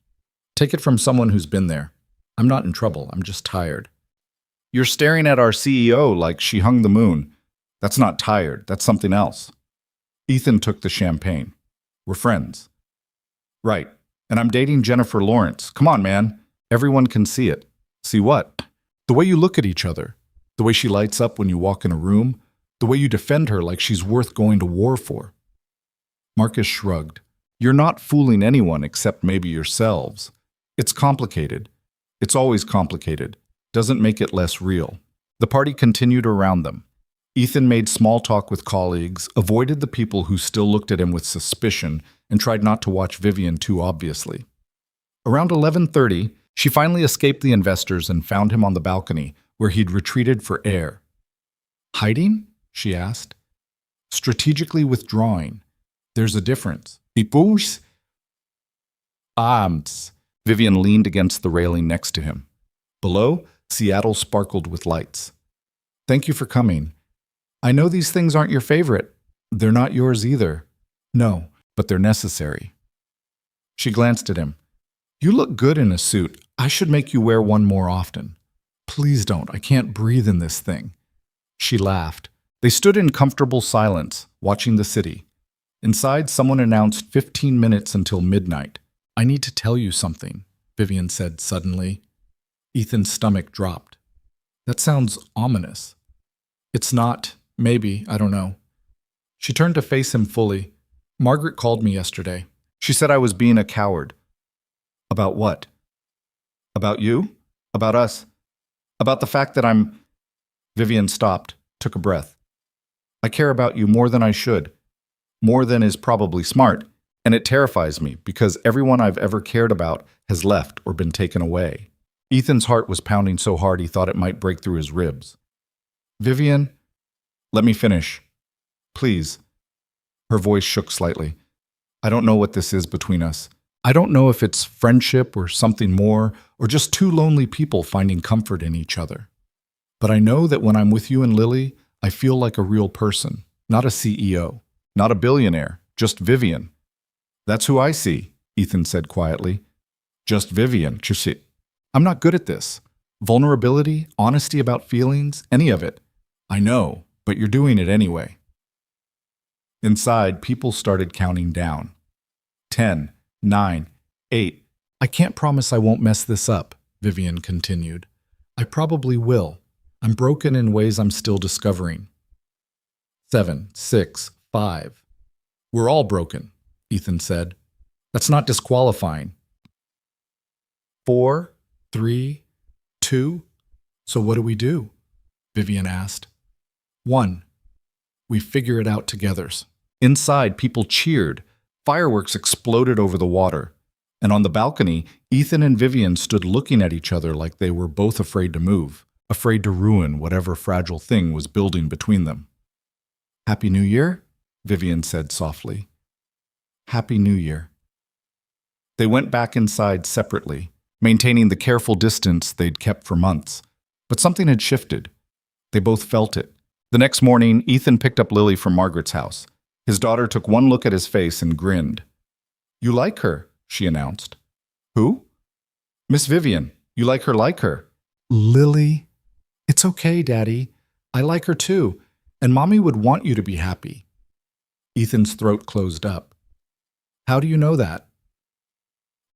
Take it from someone who's been there. I'm not in trouble, I'm just tired. You're staring at our CEO like she hung the moon. That's not tired, that's something else. Ethan took the champagne. We're friends. Right, and I'm dating Jennifer Lawrence. Come on, man. Everyone can see it. See what? The way you look at each other. The way she lights up when you walk in a room. The way you defend her like she's worth going to war for. Marcus shrugged. You're not fooling anyone except maybe yourselves. It's complicated. It's always complicated. Doesn't make it less real. The party continued around them. Ethan made small talk with colleagues, avoided the people who still looked at him with suspicion, and tried not to watch Vivian too obviously. Around 11:30, she finally escaped the investors and found him on the balcony, where he'd retreated for air. Hiding? She asked. Strategically withdrawing. There's a difference. Tipus? Vivian leaned against the railing next to him. Below, Seattle sparkled with lights. Thank you for coming. I know these things aren't your favorite. They're not yours either. No, but they're necessary. She glanced at him. You look good in a suit. I should make you wear one more often. Please don't. I can't breathe in this thing. She laughed. They stood in comfortable silence, watching the city. Inside, someone announced 15 minutes until midnight. I need to tell you something, Vivian said suddenly. Ethan's stomach dropped. That sounds ominous. It's not. Maybe. I don't know. She turned to face him fully. Margaret called me yesterday. She said I was being a coward. About what? About you? About us? About the fact that I'm... Vivian stopped, took a breath. I care about you more than I should. More than is probably smart. And it terrifies me because everyone I've ever cared about has left or been taken away. Ethan's heart was pounding so hard he thought it might break through his ribs. Vivian, let me finish. Please. Her voice shook slightly. I don't know what this is between us. I don't know if it's friendship or something more, or just 2 lonely people finding comfort in each other. But I know that when I'm with you and Lily, I feel like a real person, not a CEO, not a billionaire, just Vivian. That's who I see, Ethan said quietly. Just Vivian. I'm not good at this. Vulnerability, honesty about feelings, any of it. I know, but you're doing it anyway. Inside, people started counting down. 10, 9, 8. I can't promise I won't mess this up, Vivian continued. I probably will. I'm broken in ways I'm still discovering. 7, 6, 5. We're all broken, Ethan said. That's not disqualifying. 4, 3, 2. So what do we do? Vivian asked. 1. We figure it out together. Inside, people cheered. Fireworks exploded over the water. And on the balcony, Ethan and Vivian stood looking at each other like they were both afraid to move, afraid to ruin whatever fragile thing was building between them. Happy New Year? Vivian said softly. Happy New Year. They went back inside separately, maintaining the careful distance they'd kept for months. But something had shifted. They both felt it. The next morning, Ethan picked up Lily from Margaret's house. His daughter took one look at his face and grinned. You like her, she announced. Who? Miss Vivian. You like her. Lily? It's okay, Daddy. I like her too, and Mommy would want you to be happy. Ethan's throat closed up. How do you know that?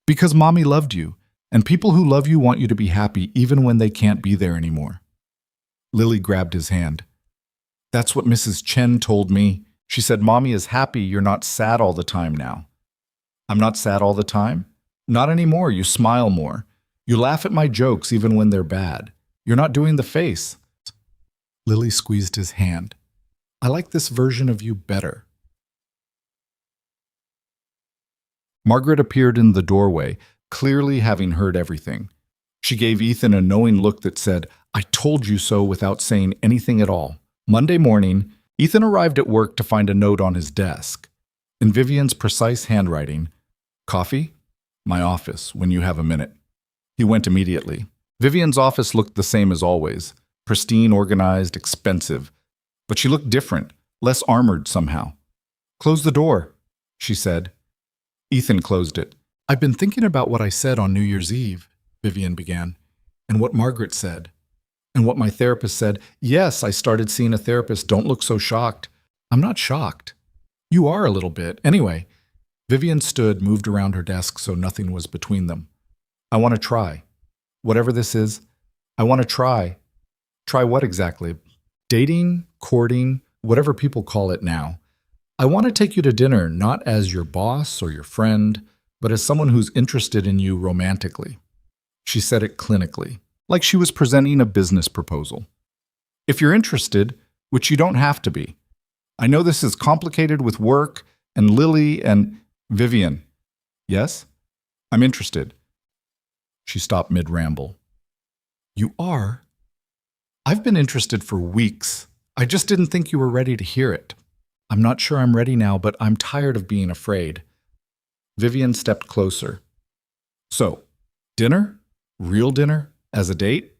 Because Mommy loved you, and people who love you want you to be happy even when they can't be there anymore. Lily grabbed his hand. That's what Mrs. Chen told me. She said, Mommy is happy you're not sad all the time now. I'm not sad all the time? Not anymore. You smile more. You laugh at my jokes even when they're bad. You're not doing the face. Lily squeezed his hand. I like this version of you better. Margaret appeared in the doorway, clearly having heard everything. She gave Ethan a knowing look that said, I told you so without saying anything at all. Monday morning, Ethan arrived at work to find a note on his desk. In Vivian's precise handwriting, Coffee? My office, when you have a minute. He went immediately. Vivian's office looked the same as always. Pristine, organized, expensive. But she looked different, less armored somehow. "Close the door," she said. Ethan closed it. "I've been thinking about what I said on New Year's Eve," Vivian began, "and what Margaret said, and what my therapist said. Yes, I started seeing a therapist. Don't look so shocked." "I'm not shocked." "You are a little bit. Anyway," Vivian stood, moved around her desk so nothing was between them. "I want to try. Whatever this is, I want to try." "Try what exactly?" "Dating, courting, whatever people call it now. I want to take you to dinner, not as your boss or your friend, but as someone who's interested in you romantically." She said it clinically, like she was presenting a business proposal. "If you're interested, which you don't have to be. I know this is complicated with work and Lily and Vivian." "Yes? I'm interested." She stopped mid-ramble. "You are?" "I've been interested for weeks. I just didn't think you were ready to hear it. I'm not sure I'm ready now, but I'm tired of being afraid." Vivian stepped closer. "So, dinner? Real dinner? As a date?"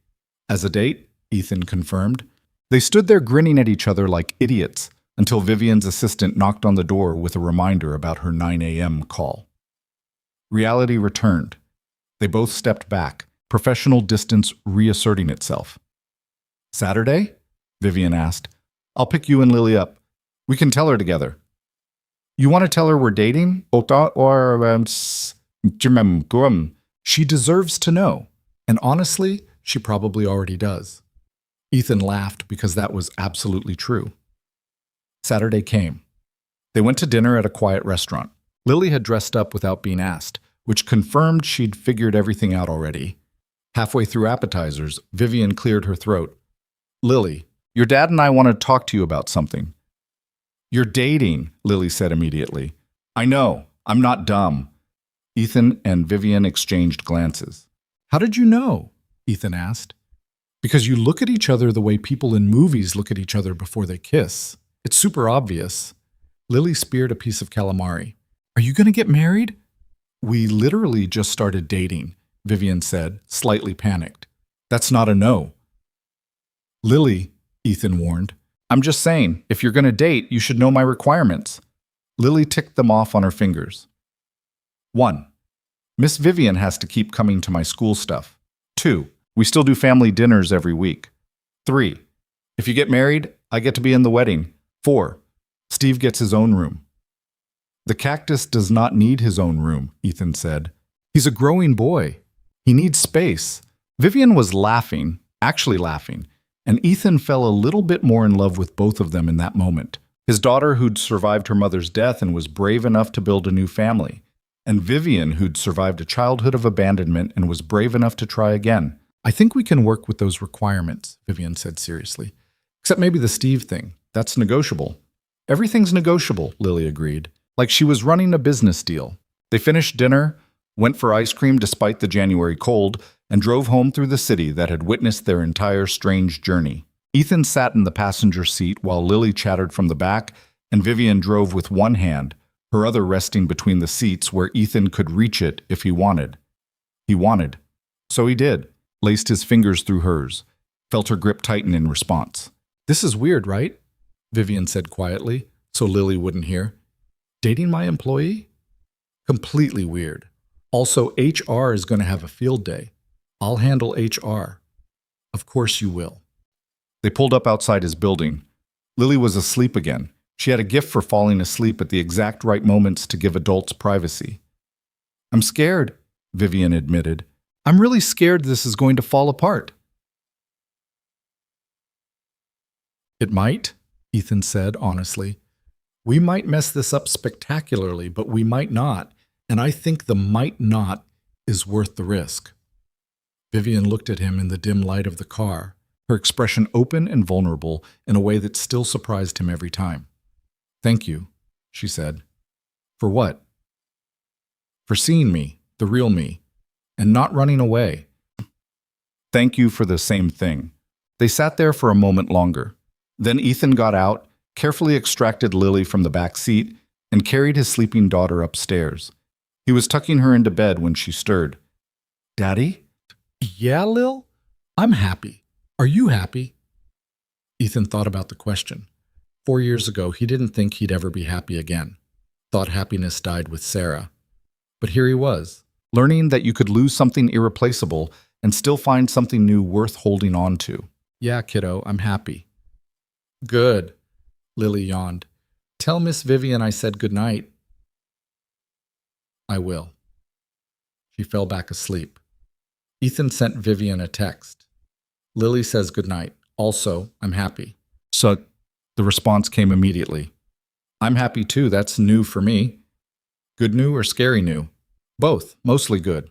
"As a date," Ethan confirmed. They stood there grinning at each other like idiots until Vivian's assistant knocked on the door with a reminder about her 9 a.m. call. Reality returned. They both stepped back, professional distance reasserting itself. "Saturday?" Vivian asked. "I'll pick you and Lily up. We can tell her together." "You want to tell her we're dating? She deserves to know. And honestly, she probably already does." Ethan laughed because that was absolutely true. Saturday came. They went to dinner at a quiet restaurant. Lily had dressed up without being asked, which confirmed she'd figured everything out already. Halfway through appetizers, Vivian cleared her throat. "Lily, your dad and I want to talk to you about something." "You're dating," Lily said immediately. "I know. I'm not dumb." Ethan and Vivian exchanged glances. "How did you know?" Ethan asked. "Because you look at each other the way people in movies look at each other before they kiss. It's super obvious." Lily speared a piece of calamari. "Are you going to get married?" "We literally just started dating," Vivian said, slightly panicked. "That's not a no." "Lily," Ethan warned, "I'm just saying, if you're going to date, you should know my requirements." Lily ticked them off on her fingers. 1. Miss Vivian has to keep coming to my school stuff. 2. We still do family dinners every week. 3. If you get married, I get to be in the wedding. 4. Steve gets his own room. "The cactus does not need his own room," Ethan said. "He's a growing boy. He needs space." Vivian was laughing, actually laughing, and Ethan fell a little bit more in love with both of them in that moment. His daughter who'd survived her mother's death and was brave enough to build a new family, and Vivian who'd survived a childhood of abandonment and was brave enough to try again. "I think we can work with those requirements," Vivian said seriously. "Except maybe the Steve thing. That's negotiable." "Everything's negotiable," Lily agreed, like she was running a business deal. They finished dinner, went for ice cream despite the January cold, and drove home through the city that had witnessed their entire strange journey. Ethan sat in the passenger seat while Lily chattered from the back, and Vivian drove with one hand, her other resting between the seats where Ethan could reach it if he wanted. He wanted. So he did, laced his fingers through hers, felt her grip tighten in response. "This is weird, right?" Vivian said quietly, so Lily wouldn't hear. "Dating my employee? Completely weird. Also, HR is going to have a field day. I'll handle HR." "Of course you will." They pulled up outside his building. Lily was asleep again. She had a gift for falling asleep at the exact right moments to give adults privacy. "I'm scared," Vivian admitted. "I'm really scared this is going to fall apart." "It might," Ethan said honestly. "We might mess this up spectacularly, but we might not, and I think the might not is worth the risk." Vivian looked at him in the dim light of the car, her expression open and vulnerable in a way that still surprised him every time. "Thank you," she said. "For what?" "For seeing me, the real me, and not running away." "Thank you for the same thing." They sat there for a moment longer. Then Ethan got out, carefully extracted Lily from the back seat, and carried his sleeping daughter upstairs. He was tucking her into bed when she stirred. "Daddy?" "Yeah, Lil? I'm happy. Are you happy? Ethan thought about the question. 4 years ago, he didn't think he'd ever be happy again. Thought happiness died with Sarah. But here he was, learning that you could lose something irreplaceable and still find something new worth holding on to. Yeah, kiddo, I'm happy. Good, Lily yawned. Tell Miss Vivian I said goodnight. I will. She fell back asleep. Ethan sent Vivian a text. Lily says goodnight. Also, I'm happy. So the response came immediately. I'm happy too, that's new for me. Good new or scary new? Both, mostly good.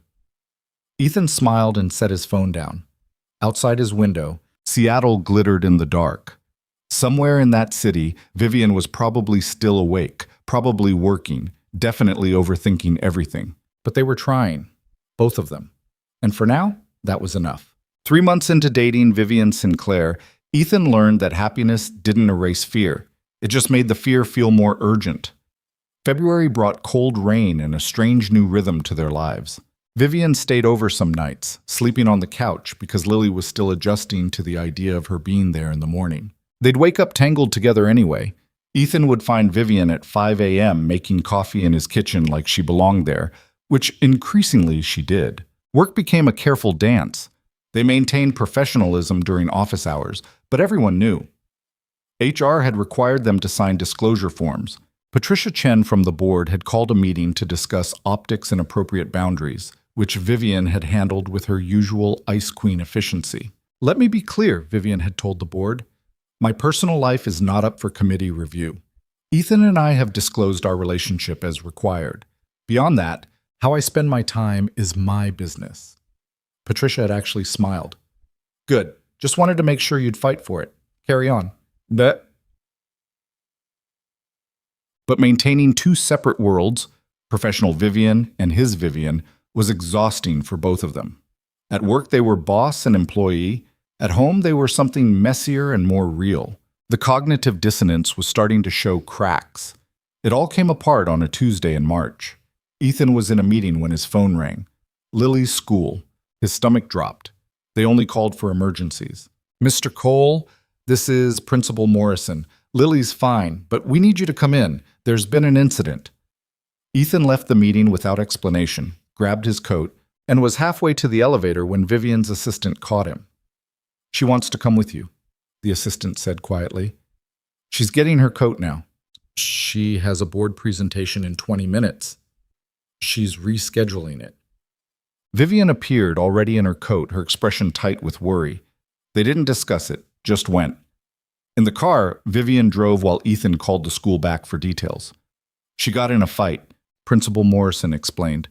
Ethan smiled and set his phone down. Outside his window, Seattle glittered in the dark. Somewhere in that city, Vivian was probably still awake, probably working, definitely overthinking everything. But they were trying, both of them. And for now, that was enough. 3 months into dating Vivian Sinclair, Ethan learned that happiness didn't erase fear. It just made the fear feel more urgent. February brought cold rain and a strange new rhythm to their lives. Vivian stayed over some nights, sleeping on the couch because Lily was still adjusting to the idea of her being there in the morning. They'd wake up tangled together anyway. Ethan would find Vivian at 5 a.m. making coffee in his kitchen like she belonged there, which increasingly she did. Work became a careful dance. They maintained professionalism during office hours, but everyone knew. HR had required them to sign disclosure forms. Patricia Chen from the board had called a meeting to discuss optics and appropriate boundaries, which Vivian had handled with her usual Ice Queen efficiency. Let me be clear, Vivian had told the board. My personal life is not up for committee review. Ethan and I have disclosed our relationship as required. Beyond that, how I spend my time is my business. Patricia had actually smiled. Good. Just wanted to make sure you'd fight for it. Carry on. But maintaining two separate worlds, professional Vivian and his Vivian, was exhausting for both of them. At work, they were boss and employee. At home, they were something messier and more real. The cognitive dissonance was starting to show cracks. It all came apart on a Tuesday in March. Ethan was in a meeting when his phone rang. Lily's school. His stomach dropped. They only called for emergencies. Mr. Cole, this is Principal Morrison. Lily's fine, but we need you to come in. There's been an incident. Ethan left the meeting without explanation, grabbed his coat, and was halfway to the elevator when Vivian's assistant caught him. She wants to come with you, the assistant said quietly. She's getting her coat now. She has a board presentation in 20 minutes. She's rescheduling it. Vivian appeared, already in her coat, her expression tight with worry. They didn't discuss it, just went. In the car, Vivian drove while Ethan called the school back for details. She got in a fight, Principal Morrison explained.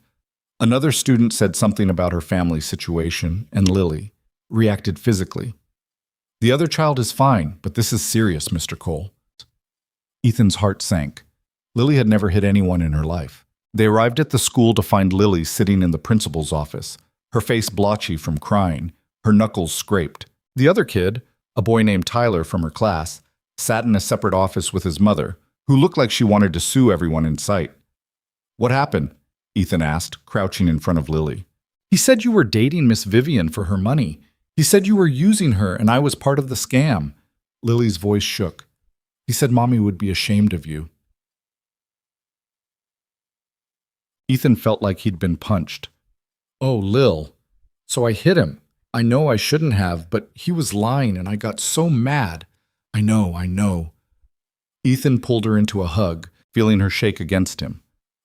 Another student said something about her family situation, and Lily reacted physically. The other child is fine, but this is serious, Mr. Cole. Ethan's heart sank. Lily had never hit anyone in her life. They arrived at the school to find Lily sitting in the principal's office, her face blotchy from crying, her knuckles scraped. The other kid, a boy named Tyler from her class, sat in a separate office with his mother, who looked like she wanted to sue everyone in sight. What happened? Ethan asked, crouching in front of Lily. He said you were dating Miss Vivian for her money. He said you were using her and I was part of the scam. Lily's voice shook. He said Mommy would be ashamed of you. Ethan felt like he'd been punched. Oh, Lil. So I hit him. I know I shouldn't have, but he was lying and I got so mad. I know. Ethan pulled her into a hug, feeling her shake against him.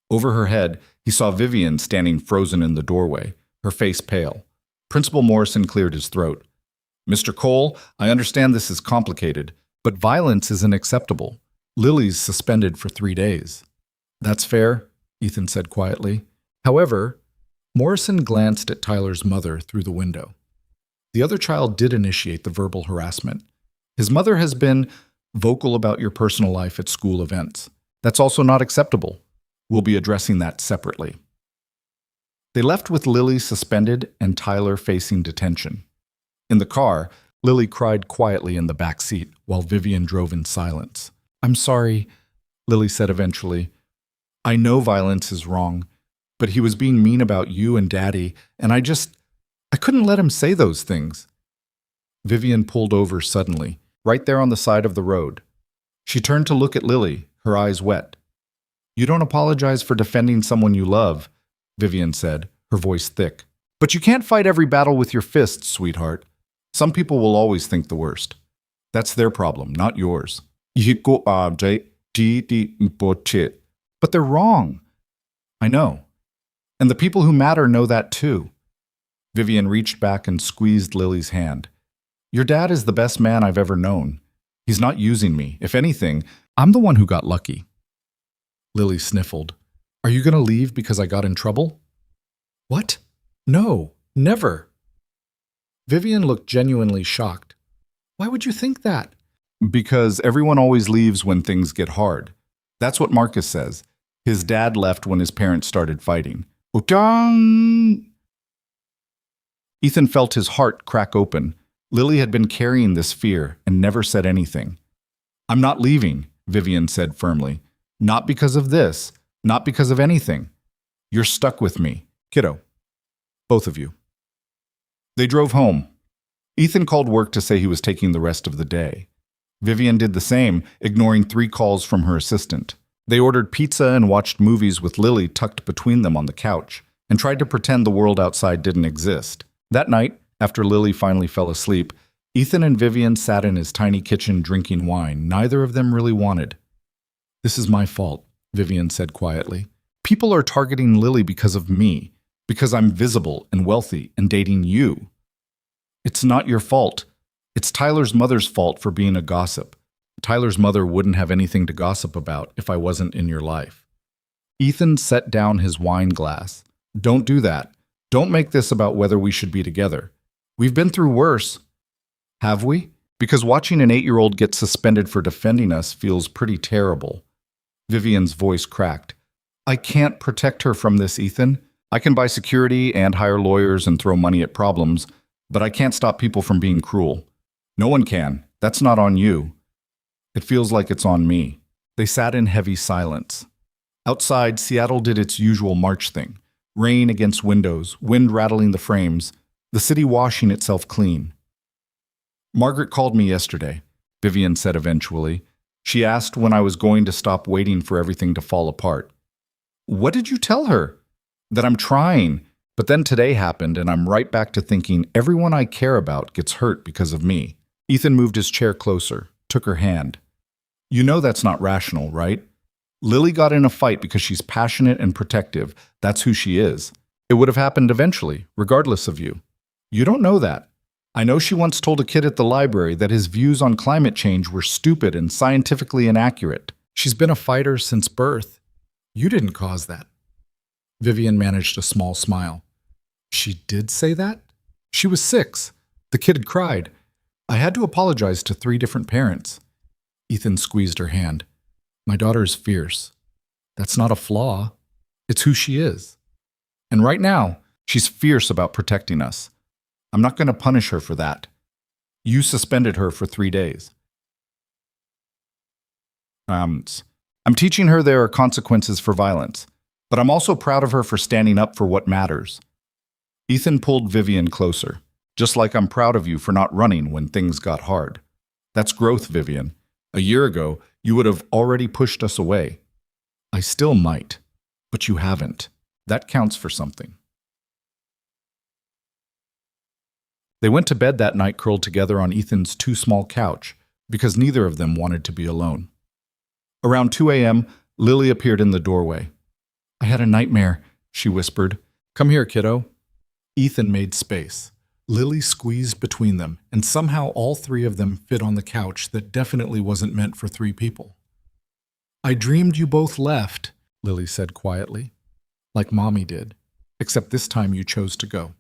Over her head, he saw Vivian standing frozen in the doorway, her face pale. Principal Morrison cleared his throat. Mr. Cole, I understand this is complicated, but violence isn't acceptable. Lily's suspended for 3 days. That's fair, Ethan said quietly. However, Morrison glanced at Tyler's mother through the window. The other child did initiate the verbal harassment. His mother has been vocal about your personal life at school events. That's also not acceptable. We'll be addressing that separately. They left with Lily suspended and Tyler facing detention. In the car, Lily cried quietly in the back seat while Vivian drove in silence. I'm sorry, Lily said eventually. I know violence is wrong, but he was being mean about you and Daddy, and I couldn't let him say those things. Vivian pulled over suddenly, right there on the side of the road. She turned to look at Lily, her eyes wet. "You don't apologize for defending someone you love," Vivian said, her voice thick. "But you can't fight every battle with your fists, sweetheart. Some people will always think the worst. That's their problem, not yours." But they're wrong. I know. And the people who matter know that too. Vivian reached back and squeezed Lily's hand. "Your dad is the best man I've ever known. He's not using me. If anything, I'm the one who got lucky." Lily sniffled. "Are you going to leave because I got in trouble?" "What? No, never." Vivian looked genuinely shocked. "Why would you think that?" "Because everyone always leaves when things get hard. That's what Marcus says. His dad left when his parents started fighting." Utang! Ethan felt his heart crack open. Lily had been carrying this fear and never said anything. "I'm not leaving," Vivian said firmly. "Not because of this, not because of anything. You're stuck with me, kiddo. Both of you." They drove home. Ethan called work to say he was taking the rest of the day. Vivian did the same, ignoring 3 calls from her assistant. They ordered pizza and watched movies with Lily tucked between them on the couch, and tried to pretend the world outside didn't exist. That night, after Lily finally fell asleep, Ethan and Vivian sat in his tiny kitchen drinking wine neither of them really wanted. "This is my fault," Vivian said quietly. "People are targeting Lily because of me, because I'm visible and wealthy and dating you. It's not your fault. It's Tyler's mother's fault for being a gossip. Tyler's mother wouldn't have anything to gossip about if I wasn't in your life." Ethan set down his wine glass. "Don't do that. Don't make this about whether we should be together. We've been through worse." "Have we? Because watching an 8-year-old get suspended for defending us feels pretty terrible." Vivian's voice cracked. "I can't protect her from this, Ethan. I can buy security and hire lawyers and throw money at problems, but I can't stop people from being cruel. No one can. That's not on you. It feels like it's on me." They sat in heavy silence. Outside, Seattle did its usual March thing. Rain against windows, wind rattling the frames, the city washing itself clean. "Margaret called me yesterday," Vivian said eventually. "She asked when I was going to stop waiting for everything to fall apart." "What did you tell her?" "That I'm trying, but then today happened and I'm right back to thinking everyone I care about gets hurt because of me." Ethan moved his chair closer, took her hand. "You know that's not rational, right? Lily got in a fight because she's passionate and protective. That's who she is. It would have happened eventually, regardless of you. You don't know that. I know she once told a kid at the library that his views on climate change were stupid and scientifically inaccurate. She's been a fighter since birth. You didn't cause that." Vivian managed a small smile. "She did say that? She was 6. The kid had cried. I had to apologize to 3 different parents." Ethan squeezed her hand. "My daughter's fierce. That's not a flaw. It's who she is. And right now, she's fierce about protecting us. I'm not going to punish her for that. You suspended her for 3 days. I'm teaching her there are consequences for violence, but I'm also proud of her for standing up for what matters." Ethan pulled Vivian closer. "Just like I'm proud of you for not running when things got hard. That's growth, Vivian. A year ago, you would have already pushed us away. I still might, but you haven't. That counts for something." They went to bed that night curled together on Ethan's too small couch, because neither of them wanted to be alone. Around 2 a.m., Lily appeared in the doorway. "I had a nightmare," she whispered. "Come here, kiddo." Ethan made space. Lily squeezed between them, and somehow all 3 of them fit on the couch that definitely wasn't meant for 3 people. "I dreamed you both left," Lily said quietly. "Like Mommy did, except this time you chose to go."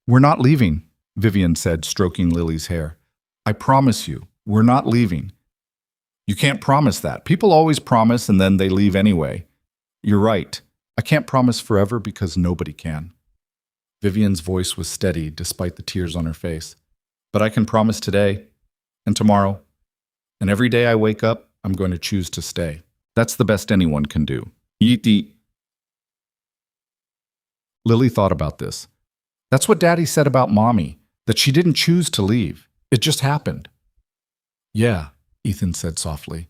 "We're not leaving," Vivian said, stroking Lily's hair. "I promise you, we're not leaving." "You can't promise that. People always promise and then they leave anyway." "You're right. I can't promise forever because nobody can." Vivian's voice was steady despite the tears on her face. "But I can promise today, and tomorrow, and every day I wake up, I'm going to choose to stay. That's the best anyone can do." Yeet. Lily thought about this. That's what Daddy said about Mommy, that she didn't choose to leave. It just happened. Yeah, Ethan said softly.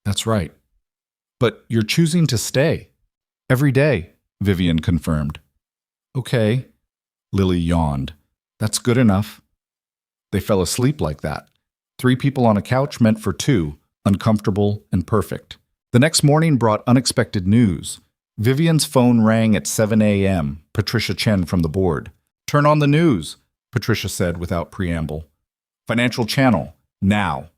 That's right. But you're choosing to stay. Every day, Vivian confirmed. Okay, Lily yawned. That's good enough. They fell asleep like that. 3 people on a couch meant for 2, uncomfortable and perfect. The next morning brought unexpected news. Vivian's phone rang at 7 a.m., Patricia Chen from the board. Turn on the news, Patricia said without preamble. Financial channel, now.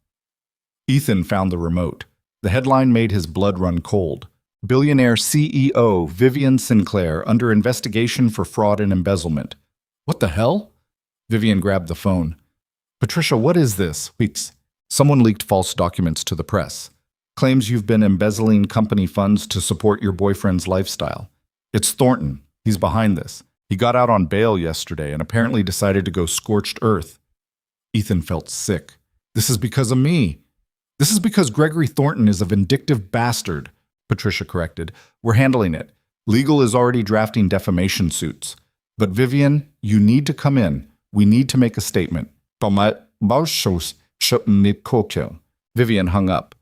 Ethan found the remote. The headline made his blood run cold. Billionaire CEO Vivian Sinclair under investigation for fraud and embezzlement. What the hell? Vivian grabbed the phone. Patricia, what is this? Wait. Someone leaked false documents to the press. Claims you've been embezzling company funds to support your boyfriend's lifestyle. It's Thornton. He's behind this. He got out on bail yesterday and apparently decided to go scorched earth. Ethan felt sick. This is because of me. This is because Gregory Thornton is a vindictive bastard, Patricia corrected. We're handling it. Legal is already drafting defamation suits. But Vivian, you need to come in. We need to make a statement. Vivian hung up.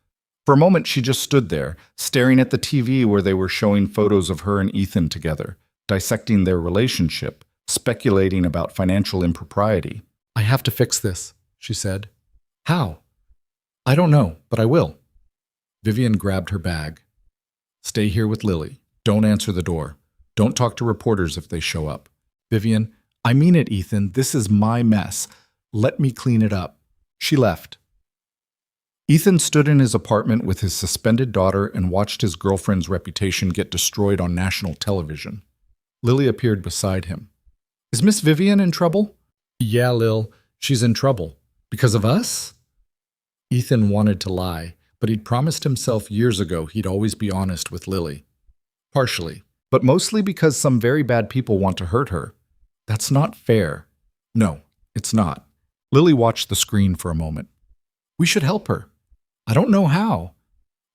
For a moment, she just stood there, staring at the TV where they were showing photos of her and Ethan together, dissecting their relationship, speculating about financial impropriety. I have to fix this, she said. How? I don't know, but I will. Vivian grabbed her bag. Stay here with Lily. Don't answer the door. Don't talk to reporters if they show up. Vivian, I mean it, Ethan. This is my mess. Let me clean it up. She left. Ethan stood in his apartment with his suspended daughter and watched his girlfriend's reputation get destroyed on national television. Lily appeared beside him. Is Miss Vivian in trouble? Yeah, Lil, she's in trouble. Because of us? Ethan wanted to lie, but he'd promised himself years ago he'd always be honest with Lily. Partially, but mostly because some very bad people want to hurt her. That's not fair. No, it's not. Lily watched the screen for a moment. We should help her. I don't know how.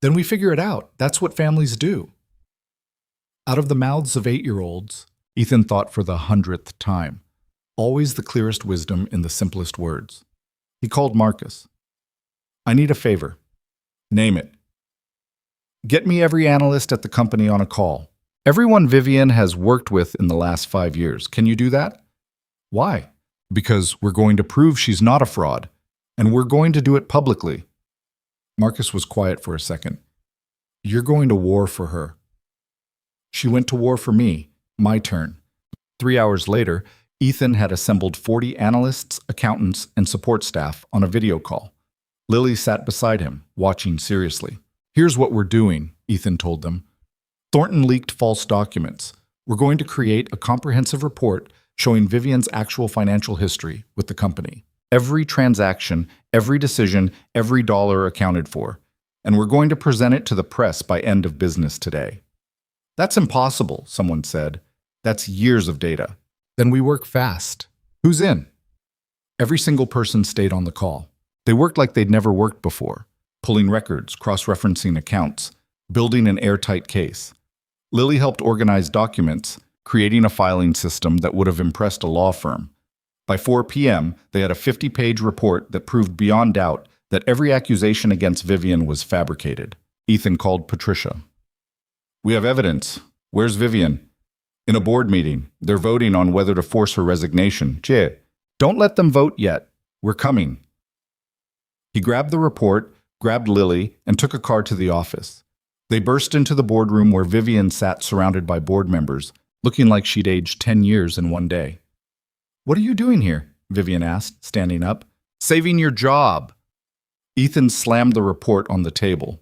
Then we figure it out. That's what families do. Out of the mouths of 8-year-olds, Ethan thought for the 100th time. Always the clearest wisdom in the simplest words. He called Marcus. I need a favor. Name it. Get me every analyst at the company on a call. Everyone Vivian has worked with in the last 5 years. Can you do that? Why? Because we're going to prove she's not a fraud, and we're going to do it publicly. Marcus was quiet for a second. You're going to war for her. She went to war for me. My turn. 3 hours later, Ethan had assembled 40 analysts, accountants, and support staff on a video call. Lily sat beside him, watching seriously. Here's what we're doing, Ethan told them. Thornton leaked false documents. We're going to create a comprehensive report showing Vivian's actual financial history with the company. Every transaction, every decision, every dollar accounted for. And we're going to present it to the press by end of business today. That's impossible, someone said. That's years of data. Then we work fast. Who's in? Every single person stayed on the call. They worked like they'd never worked before, pulling records, cross-referencing accounts, building an airtight case. Lily helped organize documents, creating a filing system that would have impressed a law firm. By 4 p.m., they had a 50-page report that proved beyond doubt that every accusation against Vivian was fabricated. Ethan called Patricia. We have evidence. Where's Vivian? In a board meeting. They're voting on whether to force her resignation. Jay, don't let them vote yet. We're coming. He grabbed the report, grabbed Lily, and took a car to the office. They burst into the boardroom where Vivian sat surrounded by board members, looking like she'd aged 10 years in one day. What are you doing here? Vivian asked, standing up. Saving your job. Ethan slammed the report on the table.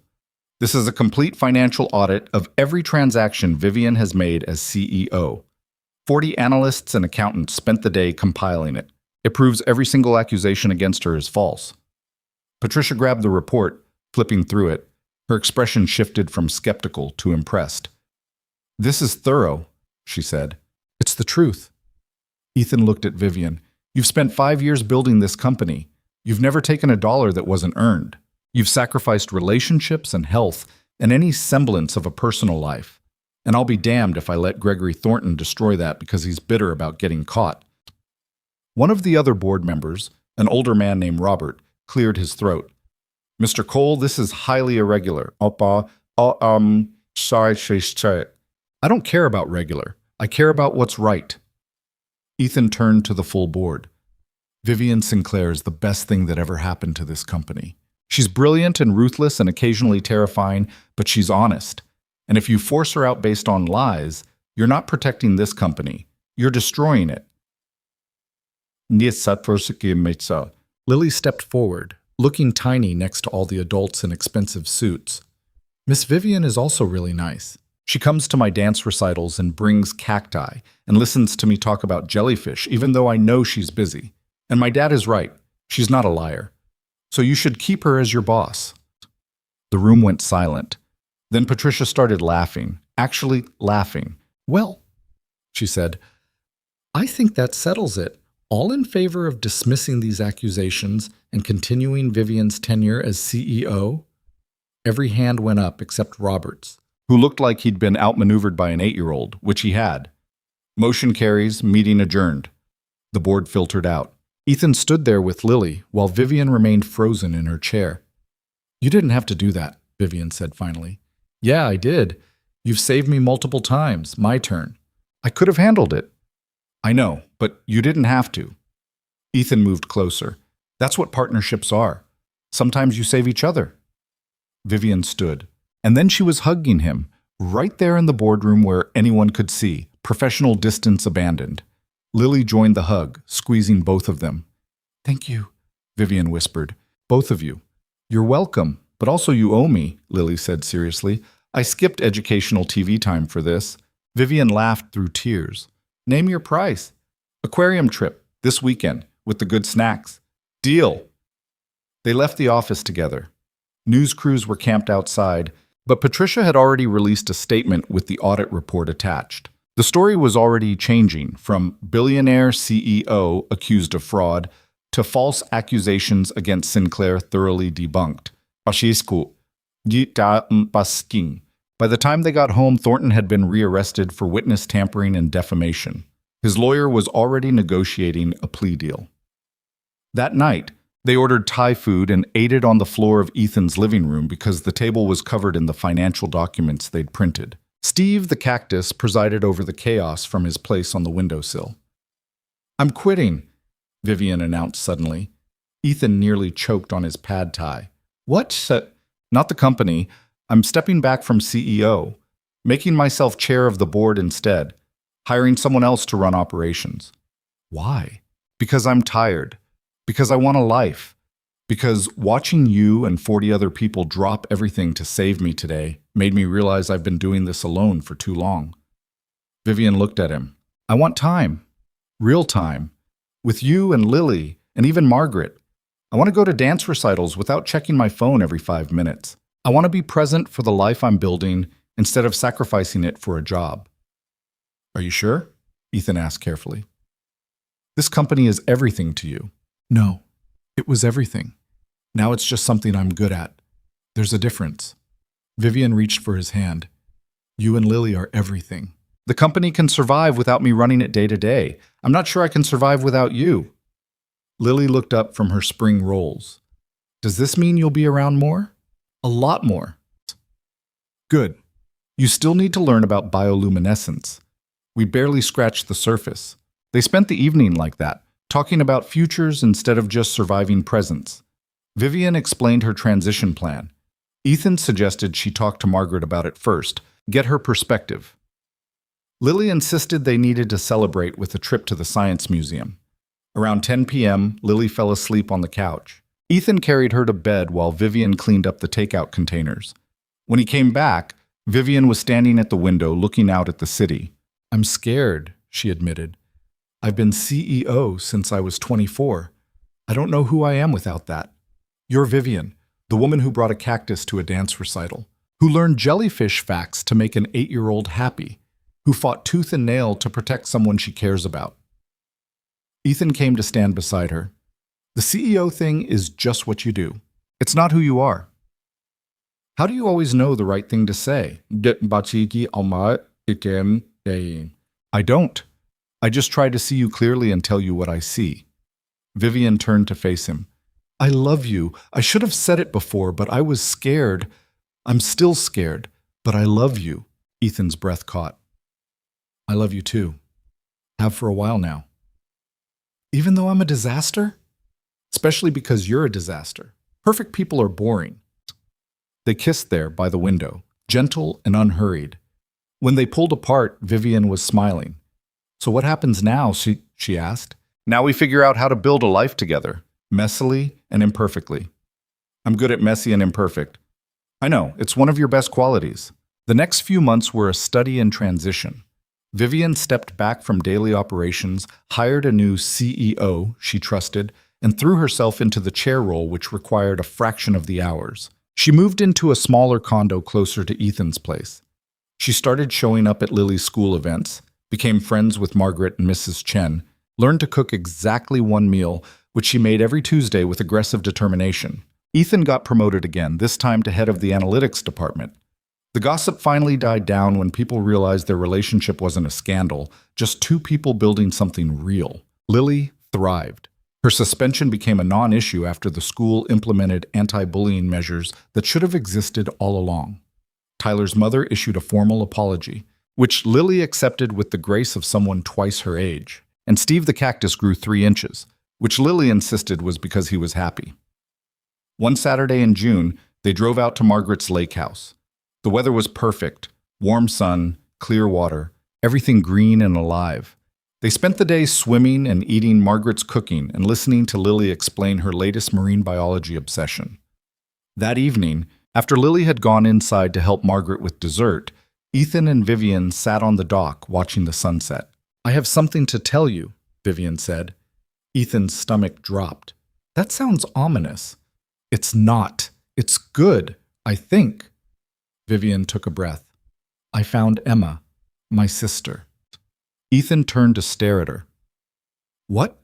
This is a complete financial audit of every transaction Vivian has made as CEO. 40 analysts and accountants spent the day compiling it. It proves every single accusation against her is false. Patricia grabbed the report, flipping through it. Her expression shifted from skeptical to impressed. This is thorough, she said. It's the truth. Ethan looked at Vivian. You've spent 5 years building this company. You've never taken a dollar that wasn't earned. You've sacrificed relationships and health and any semblance of a personal life. And I'll be damned if I let Gregory Thornton destroy that because he's bitter about getting caught. One of the other board members, an older man named Robert, cleared his throat. Mr. Cole, this is highly irregular. Sorry. I don't care about regular. I care about what's right. Ethan turned to the full board. Vivian Sinclair is the best thing that ever happened to this company. She's brilliant and ruthless and occasionally terrifying, but she's honest. And if you force her out based on lies, you're not protecting this company. You're destroying it. Lily stepped forward, looking tiny next to all the adults in expensive suits. Miss Vivian is also really nice. She comes to my dance recitals and brings cacti and listens to me talk about jellyfish, even though I know she's busy. And my dad is right. She's not a liar. So you should keep her as your boss. The room went silent. Then Patricia started laughing, actually laughing. Well, she said, I think that settles it. All in favor of dismissing these accusations and continuing Vivian's tenure as CEO? Every hand went up except Robert's, who looked like he'd been outmaneuvered by an 8-year-old, which he had. Motion carries, meeting adjourned. The board filtered out. Ethan stood there with Lily while Vivian remained frozen in her chair. You didn't have to do that, Vivian said finally. Yeah, I did. You've saved me multiple times. My turn. I could have handled it. I know, but you didn't have to. Ethan moved closer. That's what partnerships are. Sometimes you save each other. Vivian stood, and then she was hugging him, right there in the boardroom where anyone could see, professional distance abandoned. Lily joined the hug, squeezing both of them. Thank you, Vivian whispered. Both of you. You're welcome, but also you owe me, Lily said seriously. I skipped educational TV time for this. Vivian laughed through tears. Name your price. Aquarium trip, this weekend, with the good snacks. Deal. They left the office together. News crews were camped outside, but Patricia had already released a statement with the audit report attached. The story was already changing from billionaire CEO accused of fraud to false accusations against Sinclair thoroughly debunked. By the time they got home, Thornton had been rearrested for witness tampering and defamation. His lawyer was already negotiating a plea deal. That night, they ordered Thai food and ate it on the floor of Ethan's living room because the table was covered in the financial documents they'd printed. Steve, the cactus, presided over the chaos from his place on the windowsill. I'm quitting, Vivian announced suddenly. Ethan nearly choked on his pad thai. What? Not the company. I'm stepping back from CEO, making myself chair of the board instead, hiring someone else to run operations. Why? Because I'm tired. Because I want a life. Because watching you and 40 other people drop everything to save me today made me realize I've been doing this alone for too long. Vivian looked at him. I want time. Real time. With you and Lily and even Margaret. I want to go to dance recitals without checking my phone every 5 minutes. I want to be present for the life I'm building instead of sacrificing it for a job. Are you sure? Ethan asked carefully. This company is everything to you. No, it was everything. Now it's just something I'm good at. There's a difference. Vivian reached for his hand. You and Lily are everything. The company can survive without me running it day to day. I'm not sure I can survive without you. Lily looked up from her spring rolls. Does this mean you'll be around more? A lot more. Good. You still need to learn about bioluminescence. We barely scratched the surface. They spent the evening like that, talking about futures instead of just surviving presents. Vivian explained her transition plan. Ethan suggested she talk to Margaret about it first, get her perspective. Lily insisted they needed to celebrate with a trip to the Science Museum. Around 10 p.m., Lily fell asleep on the couch. Ethan carried her to bed while Vivian cleaned up the takeout containers. When he came back, Vivian was standing at the window looking out at the city. I'm scared, she admitted. I've been CEO since I was 24. I don't know who I am without that. You're Vivian, the woman who brought a cactus to a dance recital, who learned jellyfish facts to make an 8-year-old happy, who fought tooth and nail to protect someone she cares about. Ethan came to stand beside her. The CEO thing is just what you do. It's not who you are. How do you always know the right thing to say? again, saying, I don't. I just try to see you clearly and tell you what I see. Vivian turned to face him. I love you. I should have said it before, but I was scared. I'm still scared, but I love you. Ethan's breath caught. I love you too. Have for a while now. Even though I'm a disaster? Especially because you're a disaster. Perfect people are boring. They kissed there by the window, gentle and unhurried. When they pulled apart, Vivian was smiling. So what happens now? She asked. Now we figure out how to build a life together, messily and imperfectly. I'm good at messy and imperfect. I know, it's one of your best qualities. The next few months were a study in transition. Vivian stepped back from daily operations, hired a new CEO she trusted, and threw herself into the chair role, which required a fraction of the hours. She moved into a smaller condo closer to Ethan's place. She started showing up at Lily's school events, became friends with Margaret and Mrs. Chen, learned to cook exactly one meal, which she made every Tuesday with aggressive determination. Ethan got promoted again, this time to head of the analytics department. The gossip finally died down when people realized their relationship wasn't a scandal, just two people building something real. Lily thrived. Her suspension became a non-issue after the school implemented anti-bullying measures that should have existed all along. Tyler's mother issued a formal apology, which Lily accepted with the grace of someone twice her age. And Steve the cactus grew 3 inches, which Lily insisted was because he was happy. One Saturday in June, they drove out to Margaret's lake house. The weather was perfect, warm sun, clear water, everything green and alive. They spent the day swimming and eating Margaret's cooking and listening to Lily explain her latest marine biology obsession. That evening, after Lily had gone inside to help Margaret with dessert, Ethan and Vivian sat on the dock watching the sunset. I have something to tell you, Vivian said. Ethan's stomach dropped. That sounds ominous. It's not. It's good, I think. Vivian took a breath. I found Emma, my sister. Ethan turned to stare at her. What?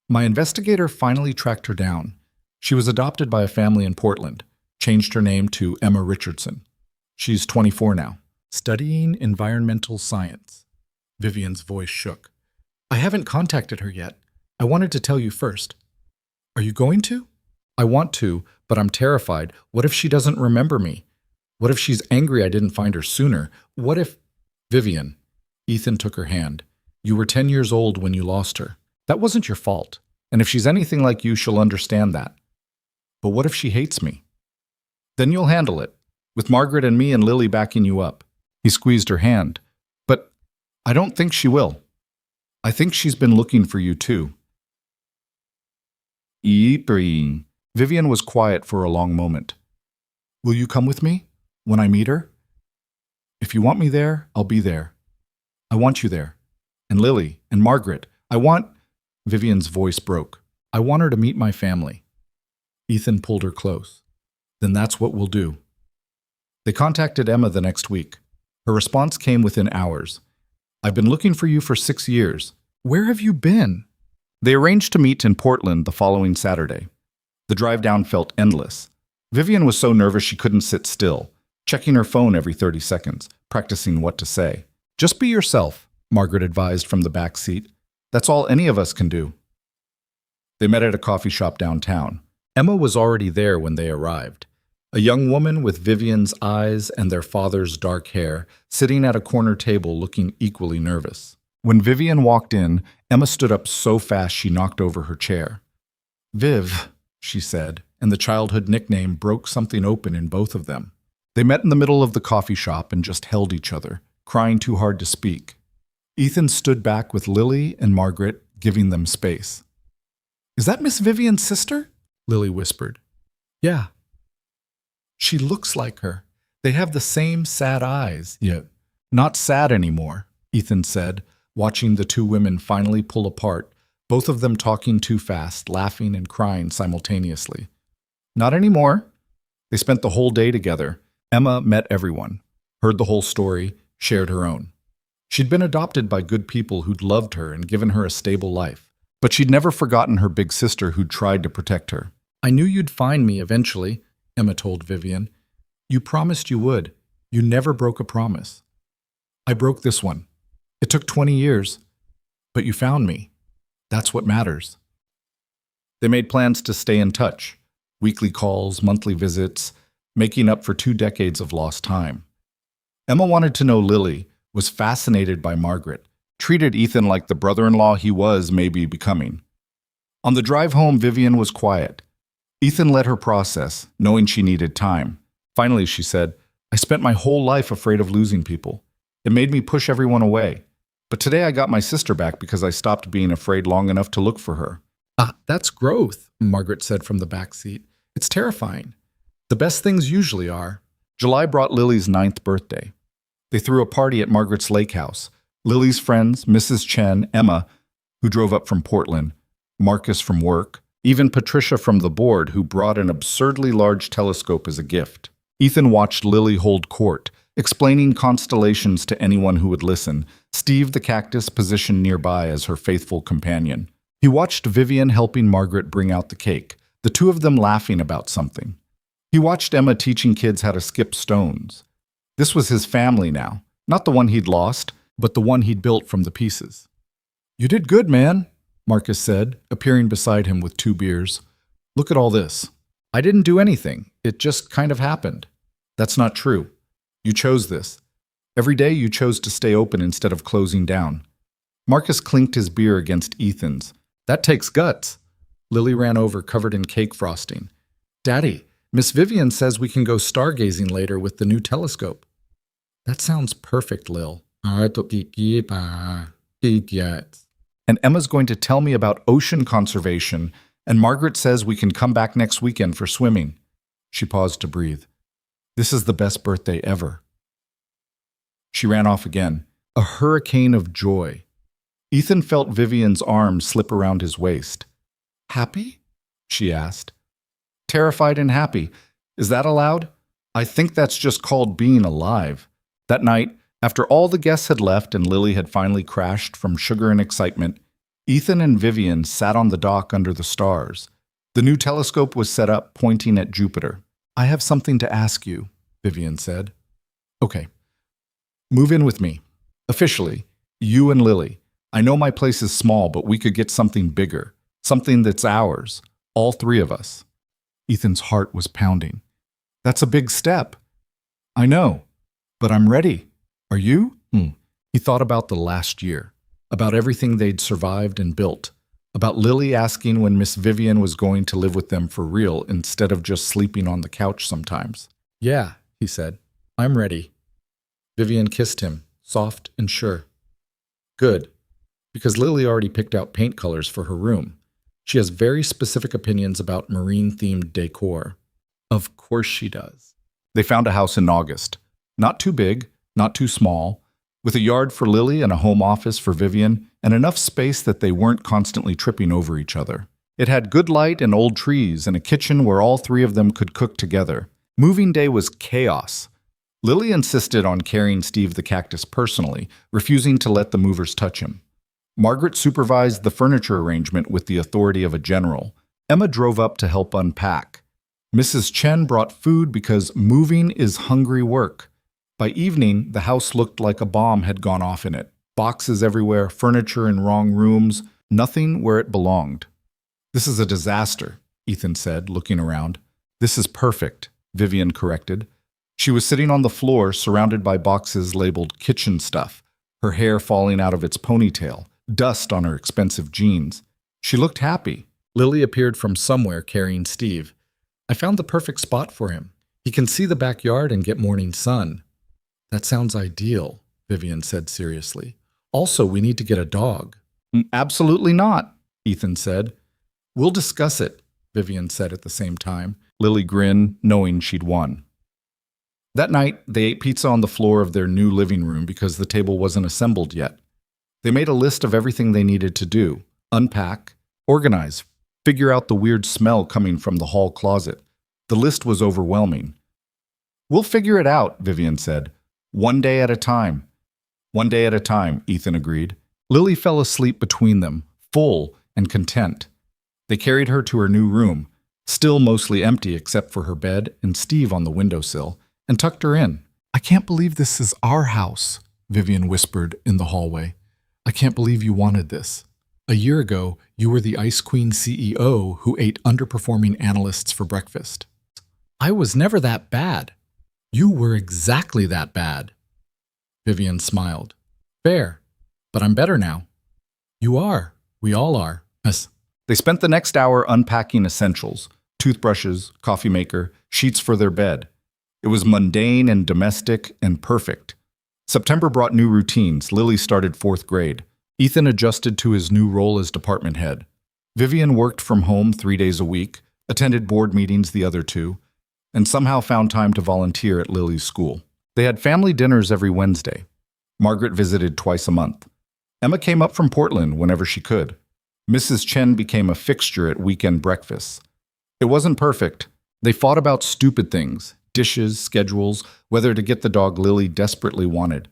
My investigator finally tracked her down. She was adopted by a family in Portland, changed her name to Emma Richardson. She's 24 now, studying environmental science. Vivian's voice shook. I haven't contacted her yet. I wanted to tell you first. Are you going to? I want to, but I'm terrified. What if she doesn't remember me? What if she's angry I didn't find her sooner? What if... Vivian. Ethan took her hand. You were 10 years old when you lost her. That wasn't your fault. And if she's anything like you, she'll understand that. But what if she hates me? Then you'll handle it, with Margaret and me and Lily backing you up. He squeezed her hand. But I don't think she will. I think she's been looking for you too. Vivian was quiet for a long moment. Will you come with me when I meet her? If you want me there, I'll be there. I want you there. And Lily and Margaret. Vivian's voice broke. I want her to meet my family. Ethan pulled her close. Then that's what we'll do. They contacted Emma the next week. Her response came within hours. I've been looking for you for 6 years. Where have you been? They arranged to meet in Portland the following Saturday. The drive down felt endless. Vivian was so nervous she couldn't sit still, checking her phone every 30 seconds, practicing what to say. Just be yourself, Margaret advised from the back seat. That's all any of us can do. They met at a coffee shop downtown. Emma was already there when they arrived. A young woman with Vivian's eyes and their father's dark hair, sitting at a corner table looking equally nervous. When Vivian walked in, Emma stood up so fast she knocked over her chair. Viv, she said, and the childhood nickname broke something open in both of them. They met in the middle of the coffee shop and just held each other, crying too hard to speak. Ethan stood back with Lily and Margaret, giving them space. Is that Miss Vivian's sister? Lily whispered. Yeah. She looks like her. They have the same sad eyes. Yet, not sad anymore, Ethan said, watching the two women finally pull apart, both of them talking too fast, laughing and crying simultaneously. Not anymore. They spent the whole day together. Emma met everyone, heard the whole story, shared her own. She'd been adopted by good people who'd loved her and given her a stable life. But she'd never forgotten her big sister who'd tried to protect her. I knew you'd find me eventually, Emma told Vivian. You promised you would. You never broke a promise. I broke this one. It took 20 years, but you found me. That's what matters. They made plans to stay in touch. Weekly calls, monthly visits, making up for 2 decades of lost time. Emma wanted to know Lily, was fascinated by Margaret, treated Ethan like the brother-in-law he was maybe becoming. On the drive home, Vivian was quiet. Ethan let her process, knowing she needed time. Finally, she said, I spent my whole life afraid of losing people. It made me push everyone away. But today I got my sister back because I stopped being afraid long enough to look for her. Ah, that's growth, Margaret said from the back seat. It's terrifying. The best things usually are. July brought Lily's 9th birthday. They threw a party at Margaret's lake house. Lily's friends, Mrs. Chen, Emma, who drove up from Portland, Marcus from work, even Patricia from the board, who brought an absurdly large telescope as a gift. Ethan watched Lily hold court, explaining constellations to anyone who would listen, Steve the cactus positioned nearby as her faithful companion. He watched Vivian helping Margaret bring out the cake, the two of them laughing about something. He watched Emma teaching kids how to skip stones. This was his family now, not the one he'd lost, but the one he'd built from the pieces. You did good, man, Marcus said, appearing beside him with 2 beers. Look at all this. I didn't do anything. It just kind of happened. That's not true. You chose this. Every day you chose to stay open instead of closing down. Marcus clinked his beer against Ethan's. That takes guts. Lily ran over, covered in cake frosting. Daddy, Miss Vivian says we can go stargazing later with the new telescope. That sounds perfect, Lil. And Emma's going to tell me about ocean conservation, and Margaret says we can come back next weekend for swimming. She paused to breathe. This is the best birthday ever. She ran off again, a hurricane of joy. Ethan felt Vivian's arm slip around his waist. Happy? She asked. Terrified and happy. Is that allowed? I think that's just called being alive. That night, after all the guests had left and Lily had finally crashed from sugar and excitement, Ethan and Vivian sat on the dock under the stars. The new telescope was set up, pointing at Jupiter. I have something to ask you, Vivian said. Okay. Move in with me. Officially, you and Lily. I know my place is small, but we could get something bigger. Something that's ours. All 3 of us. Ethan's heart was pounding. That's a big step. I know, but I'm ready. Are you? He thought about the last year, about everything they'd survived and built, about Lily asking when Miss Vivian was going to live with them for real instead of just sleeping on the couch sometimes. Yeah, he said. I'm ready. Vivian kissed him, soft and sure. Good, because Lily already picked out paint colors for her room. She has very specific opinions about marine-themed decor. Of course she does. They found a house in August. Not too big, not too small, with a yard for Lily and a home office for Vivian, and enough space that they weren't constantly tripping over each other. It had good light and old trees and a kitchen where all 3 of them could cook together. Moving day was chaos. Lily insisted on carrying Steve the cactus personally, refusing to let the movers touch him. Margaret supervised the furniture arrangement with the authority of a general. Emma drove up to help unpack. Mrs. Chen brought food because moving is hungry work. By evening, the house looked like a bomb had gone off in it. Boxes everywhere, furniture in wrong rooms, nothing where it belonged. This is a disaster, Ethan said, looking around. This is perfect, Vivian corrected. She was sitting on the floor, surrounded by boxes labeled kitchen stuff, her hair falling out of its ponytail, dust on her expensive jeans. She looked happy. Lily appeared from somewhere carrying Steve. I found the perfect spot for him. He can see the backyard and get morning sun. That sounds ideal, Vivian said seriously. Also, we need to get a dog. Absolutely not, Ethan said. We'll discuss it, Vivian said at the same time. Lily grinned, knowing she'd won. That night, they ate pizza on the floor of their new living room because the table wasn't assembled yet. They made a list of everything they needed to do. Unpack, organize, figure out the weird smell coming from the hall closet. The list was overwhelming. We'll figure it out, Vivian said. One day at a time. One day at a time, Ethan agreed. Lily fell asleep between them, full and content. They carried her to her new room, still mostly empty except for her bed and Steve on the windowsill, and tucked her in. I can't believe this is our house, Vivian whispered in the hallway. I can't believe you wanted this. A year ago, you were the Ice Queen CEO who ate underperforming analysts for breakfast. I was never that bad. You were exactly that bad. Vivian smiled. Fair, but I'm better now. You are. We all are. Yes. They spent the next hour unpacking essentials, toothbrushes, coffee maker, sheets for their bed. It was mundane and domestic and perfect. September brought new routines. Lily started 4th grade. Ethan adjusted to his new role as department head. Vivian worked from home 3 days a week, attended board meetings the other 2, and somehow found time to volunteer at Lily's school. They had family dinners every Wednesday. Margaret visited twice a month. Emma came up from Portland whenever she could. Mrs. Chen became a fixture at weekend breakfasts. It wasn't perfect. They fought about stupid things, dishes, schedules, whether to get the dog Lily desperately wanted.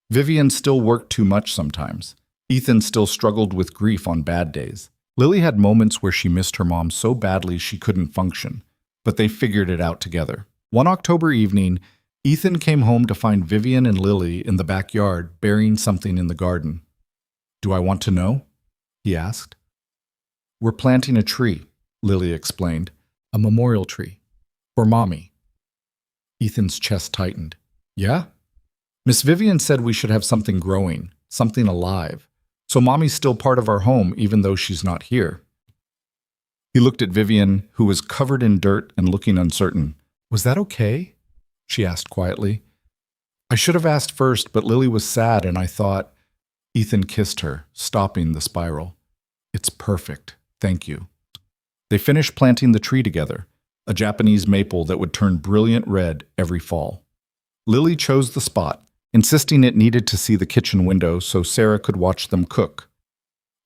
Vivian still worked too much sometimes. Ethan still struggled with grief on bad days. Lily had moments where she missed her mom so badly she couldn't function, but they figured it out together. One October evening, Ethan came home to find Vivian and Lily in the backyard burying something in the garden. Do I want to know? He asked. We're planting a tree, Lily explained. A memorial tree. For Mommy. Ethan's chest tightened. Yeah? Miss Vivian said we should have something growing, something alive. So Mommy's still part of our home even though she's not here. He looked at Vivian, who was covered in dirt and looking uncertain. Was that okay? She asked quietly. I should have asked first, but Lily was sad and I thought... Ethan kissed her, stopping the spiral. It's perfect, thank you. They finished planting the tree together, a Japanese maple that would turn brilliant red every fall. Lily chose the spot, insisting it needed to see the kitchen window so Sarah could watch them cook.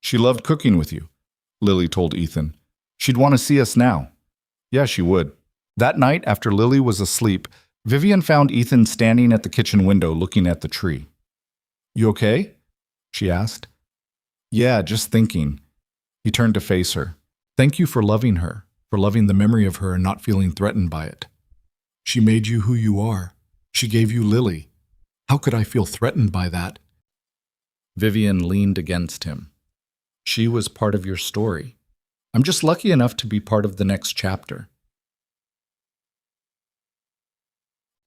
She loved cooking with you, Lily told Ethan. She'd want to see us now. Yeah, she would. That night, after Lily was asleep, Vivian found Ethan standing at the kitchen window looking at the tree. You okay? She asked. Yeah, just thinking. He turned to face her. Thank you for loving her, for loving the memory of her and not feeling threatened by it. She made you who you are. She gave you Lily. How could I feel threatened by that? Vivian leaned against him. She was part of your story. I'm just lucky enough to be part of the next chapter.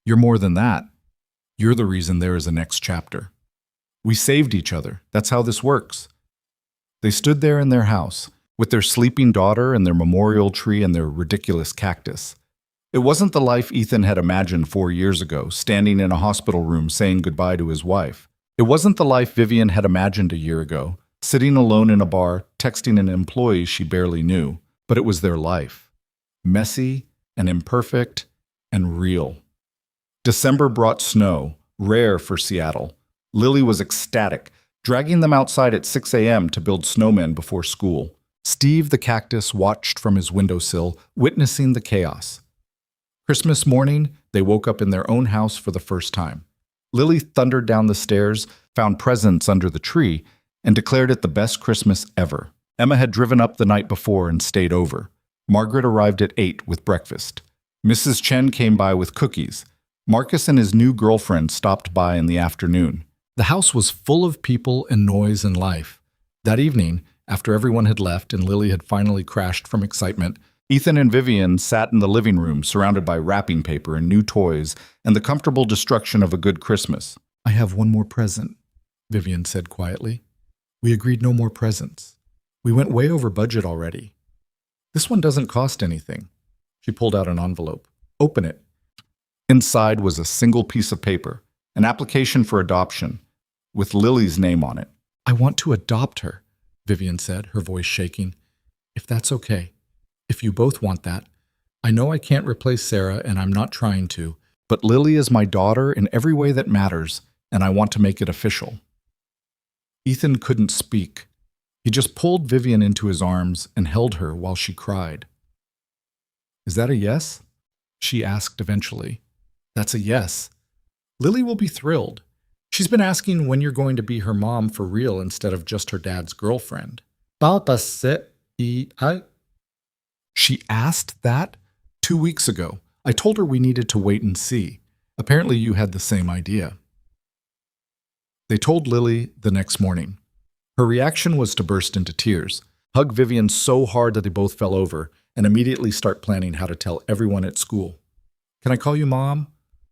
You're more than that. You're the reason there is a next chapter. We saved each other. That's how this works. They stood there in their house, with their sleeping daughter and their memorial tree and their ridiculous cactus. It wasn't the life Ethan had imagined 4 years ago, standing in a hospital room saying goodbye to his wife. It wasn't the life Vivian had imagined a year ago, sitting alone in a bar, texting an employee she barely knew. But it was their life. Messy and imperfect and real. December brought snow, rare for Seattle. Lily was ecstatic, dragging them outside at 6 a.m. to build snowmen before school. Steve the cactus watched from his windowsill, witnessing the chaos. Christmas morning, they woke up in their own house for the first time. Lily thundered down the stairs, found presents under the tree, and declared it the best Christmas ever. Emma had driven up the night before and stayed over. Margaret arrived at 8 with breakfast. Mrs. Chen came by with cookies. Marcus and his new girlfriend stopped by in the afternoon. The house was full of people and noise and life. That evening, after everyone had left and Lily had finally crashed from excitement, Ethan and Vivian sat in the living room surrounded by wrapping paper and new toys and the comfortable destruction of a good Christmas. I have one more present, Vivian said quietly. We agreed no more presents. We went way over budget already. This one doesn't cost anything. She pulled out an envelope. Open it. Inside was a single piece of paper, an application for adoption, with Lily's name on it. I want to adopt her, Vivian said, her voice shaking. If that's okay. If you both want that. I know I can't replace Sarah, and I'm not trying to, but Lily is my daughter in every way that matters, and I want to make it official. Ethan couldn't speak. He just pulled Vivian into his arms and held her while she cried. Is that a yes? She asked eventually. That's a yes. Lily will be thrilled. She's been asking when you're going to be her mom for real instead of just her dad's girlfriend. She asked that 2 weeks ago. I told her we needed to wait and see. Apparently you had the same idea. They told Lily the next morning. Her reaction was to burst into tears, hug Vivian so hard that they both fell over, and immediately start planning how to tell everyone at school. "Can I call you Mom?"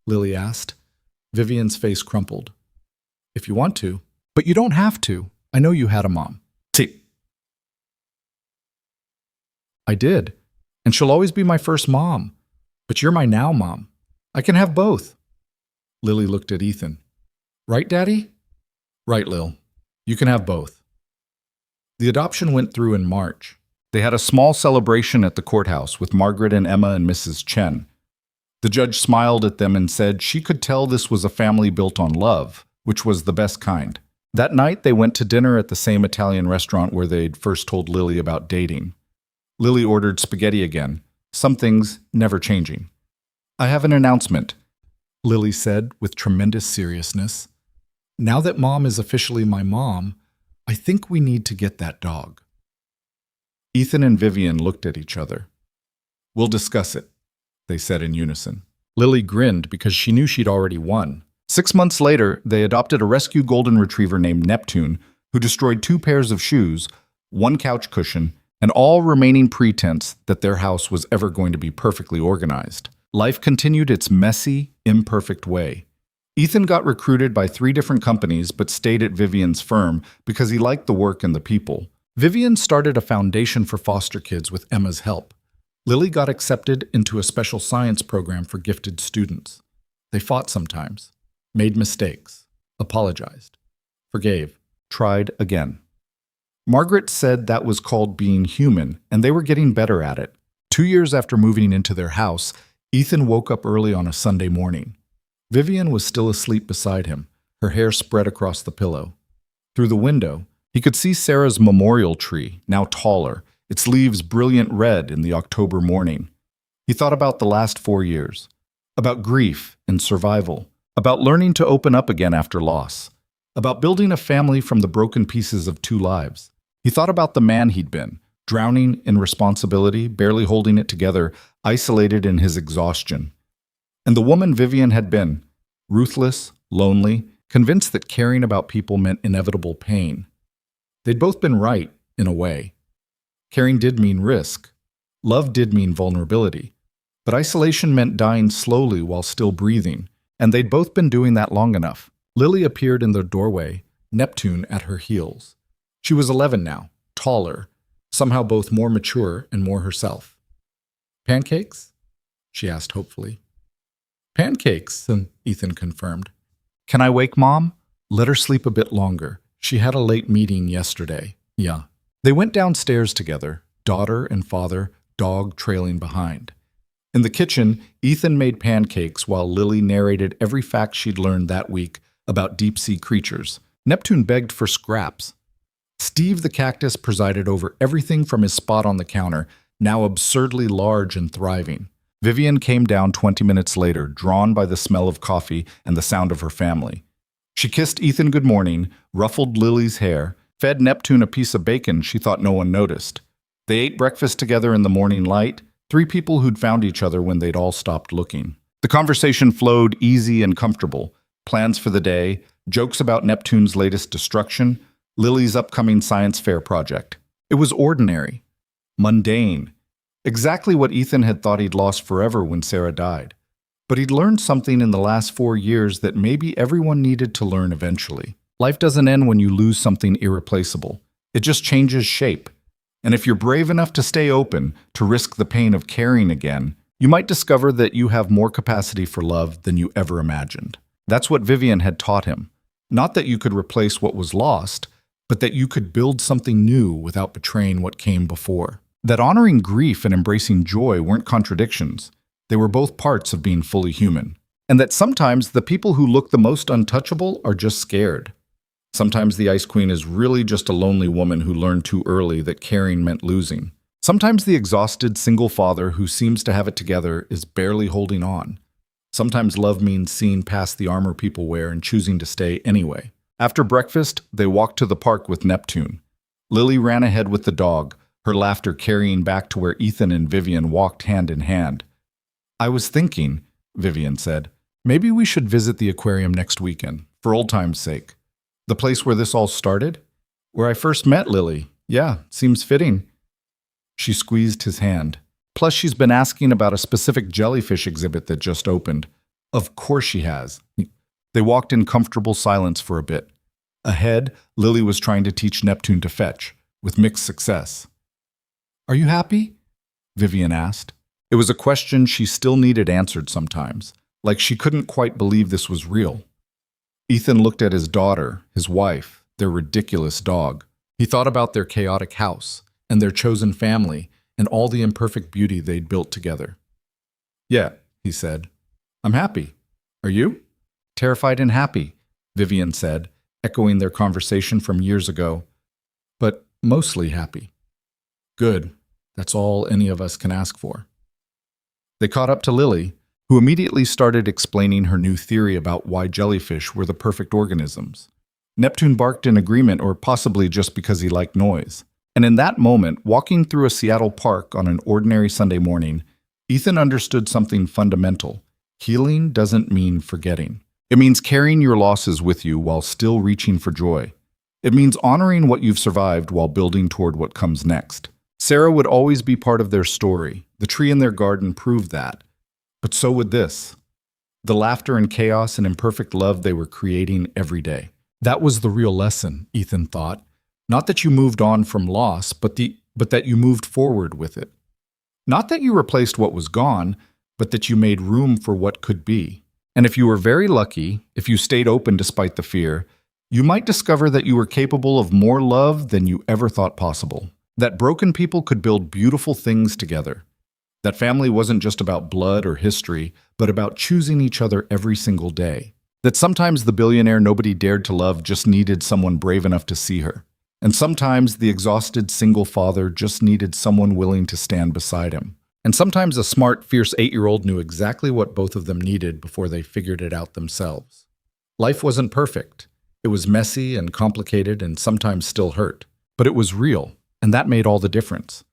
Lily asked. Vivian's face crumpled. "If you want to. But you don't have to. I know you had a mom." See, "I did. And she'll always be my first mom. But you're my now mom. I can have both." Lily looked at Ethan. "Right, Daddy?" "Right, Lil. You can have both." The adoption went through in March. they had a small celebration at the courthouse with Margaret and Emma and Mrs. Chen. The judge smiled at them and said she could tell this was a family built on love, which was the best kind. That night, they went to dinner at the same Italian restaurant where they'd first told Lily about dating. Lily ordered spaghetti again, some things never changing. "I have an announcement," Lily said with tremendous seriousness. "Now that Mom is officially my mom, I think we need to get that dog." Ethan and Vivian looked at each other. "We'll discuss it," they said in unison. Lily grinned because she knew she'd already won. 6 months later, they adopted a rescue golden retriever named Neptune, who destroyed 2 pairs of shoes, 1 couch cushion, and all remaining pretense that their house was ever going to be perfectly organized. Life continued its messy, imperfect way. Ethan got recruited by 3 different companies but stayed at Vivian's firm because he liked the work and the people. Vivian started a foundation for foster kids with Emma's help. Lily got accepted into a special science program for gifted students. They fought sometimes, made mistakes, apologized, forgave, tried again. Margaret said that was called being human, and they were getting better at it. 2 years after moving into their house, Ethan woke up early on a Sunday morning. Vivian was still asleep beside him, her hair spread across the pillow. Through the window, he could see Sarah's memorial tree, now taller, its leaves brilliant red in the October morning. He thought about the last 4 years, about grief and survival, about learning to open up again after loss, about building a family from the broken pieces of 2 lives. He thought about the man he'd been, drowning in responsibility, barely holding it together, isolated in his exhaustion. And the woman Vivian had been, ruthless, lonely, convinced that caring about people meant inevitable pain. They'd both been right, in a way. Caring did mean risk. Love did mean vulnerability. But isolation meant dying slowly while still breathing, and they'd both been doing that long enough. Lily appeared in the doorway, Neptune at her heels. She was 11 now, taller, somehow both more mature and more herself. "Pancakes?" she asked hopefully. "Pancakes," Ethan confirmed. "Can I wake Mom?" "Let her sleep a bit longer. She had a late meeting yesterday." "Yeah." They went downstairs together, daughter and father, dog trailing behind. In the kitchen, Ethan made pancakes while Lily narrated every fact she'd learned that week about deep-sea creatures. Neptune begged for scraps. Steve the cactus presided over everything from his spot on the counter, now absurdly large and thriving. Vivian came down 20 minutes later, drawn by the smell of coffee and the sound of her family. She kissed Ethan good morning, ruffled Lily's hair, fed Neptune a piece of bacon she thought no one noticed. They ate breakfast together in the morning light, 3 people who'd found each other when they'd all stopped looking. The conversation flowed easy and comfortable. Plans for the day, jokes about Neptune's latest destruction, Lily's upcoming science fair project. It was ordinary, mundane, exactly what Ethan had thought he'd lost forever when Sarah died. But he'd learned something in the last 4 years that maybe everyone needed to learn eventually. Life doesn't end when you lose something irreplaceable. It just changes shape. And if you're brave enough to stay open, to risk the pain of caring again, you might discover that you have more capacity for love than you ever imagined. That's what Vivian had taught him. Not that you could replace what was lost, but that you could build something new without betraying what came before. That honoring grief and embracing joy weren't contradictions. They were both parts of being fully human. And that sometimes the people who look the most untouchable are just scared. Sometimes the Ice Queen is really just a lonely woman who learned too early that caring meant losing. Sometimes the exhausted single father who seems to have it together is barely holding on. Sometimes love means seeing past the armor people wear and choosing to stay anyway. After breakfast, they walked to the park with Neptune. Lily ran ahead with the dog, her laughter carrying back to where Ethan and Vivian walked hand in hand. "I was thinking," Vivian said, "maybe we should visit the aquarium next weekend, for old time's sake. The place where this all started? Where I first met Lily. Yeah, seems fitting. She squeezed his hand. Plus, she's been asking about a specific jellyfish exhibit that just opened. Of course she has. They walked in comfortable silence for a bit. Ahead, Lily was trying to teach Neptune to fetch, with mixed success. Are you happy? Vivian asked. It was a question she still needed answered sometimes, like she couldn't quite believe this was real. Ethan looked at his daughter, his wife, their ridiculous dog. He thought about their chaotic house, and their chosen family, and all the imperfect beauty they'd built together. Yeah, he said. I'm happy. Are you? Terrified and happy, Vivian said, echoing their conversation from years ago. But mostly happy. Good. That's all any of us can ask for. They caught up to Lily, who immediately started explaining her new theory about why jellyfish were the perfect organisms. Neptune barked in agreement, or possibly just because he liked noise. And in that moment, walking through a Seattle park on an ordinary Sunday morning, Ethan understood something fundamental. Healing doesn't mean forgetting. It means carrying your losses with you while still reaching for joy. It means honoring what you've survived while building toward what comes next. Sarah would always be part of their story. The tree in their garden proved that. But so would this. The laughter and chaos and imperfect love they were creating every day. That was the real lesson, Ethan thought. Not that you moved on from loss, but that you moved forward with it. Not that you replaced what was gone, but that you made room for what could be. And if you were very lucky, if you stayed open despite the fear, you might discover that you were capable of more love than you ever thought possible. That broken people could build beautiful things together. That family wasn't just about blood or history, but about choosing each other every single day. That sometimes the billionaire nobody dared to love just needed someone brave enough to see her. And sometimes the exhausted single father just needed someone willing to stand beside him. And sometimes a smart, fierce 8-year-old knew exactly what both of them needed before they figured it out themselves. Life wasn't perfect. It was messy and complicated and sometimes still hurt. But it was real, and that made all the difference.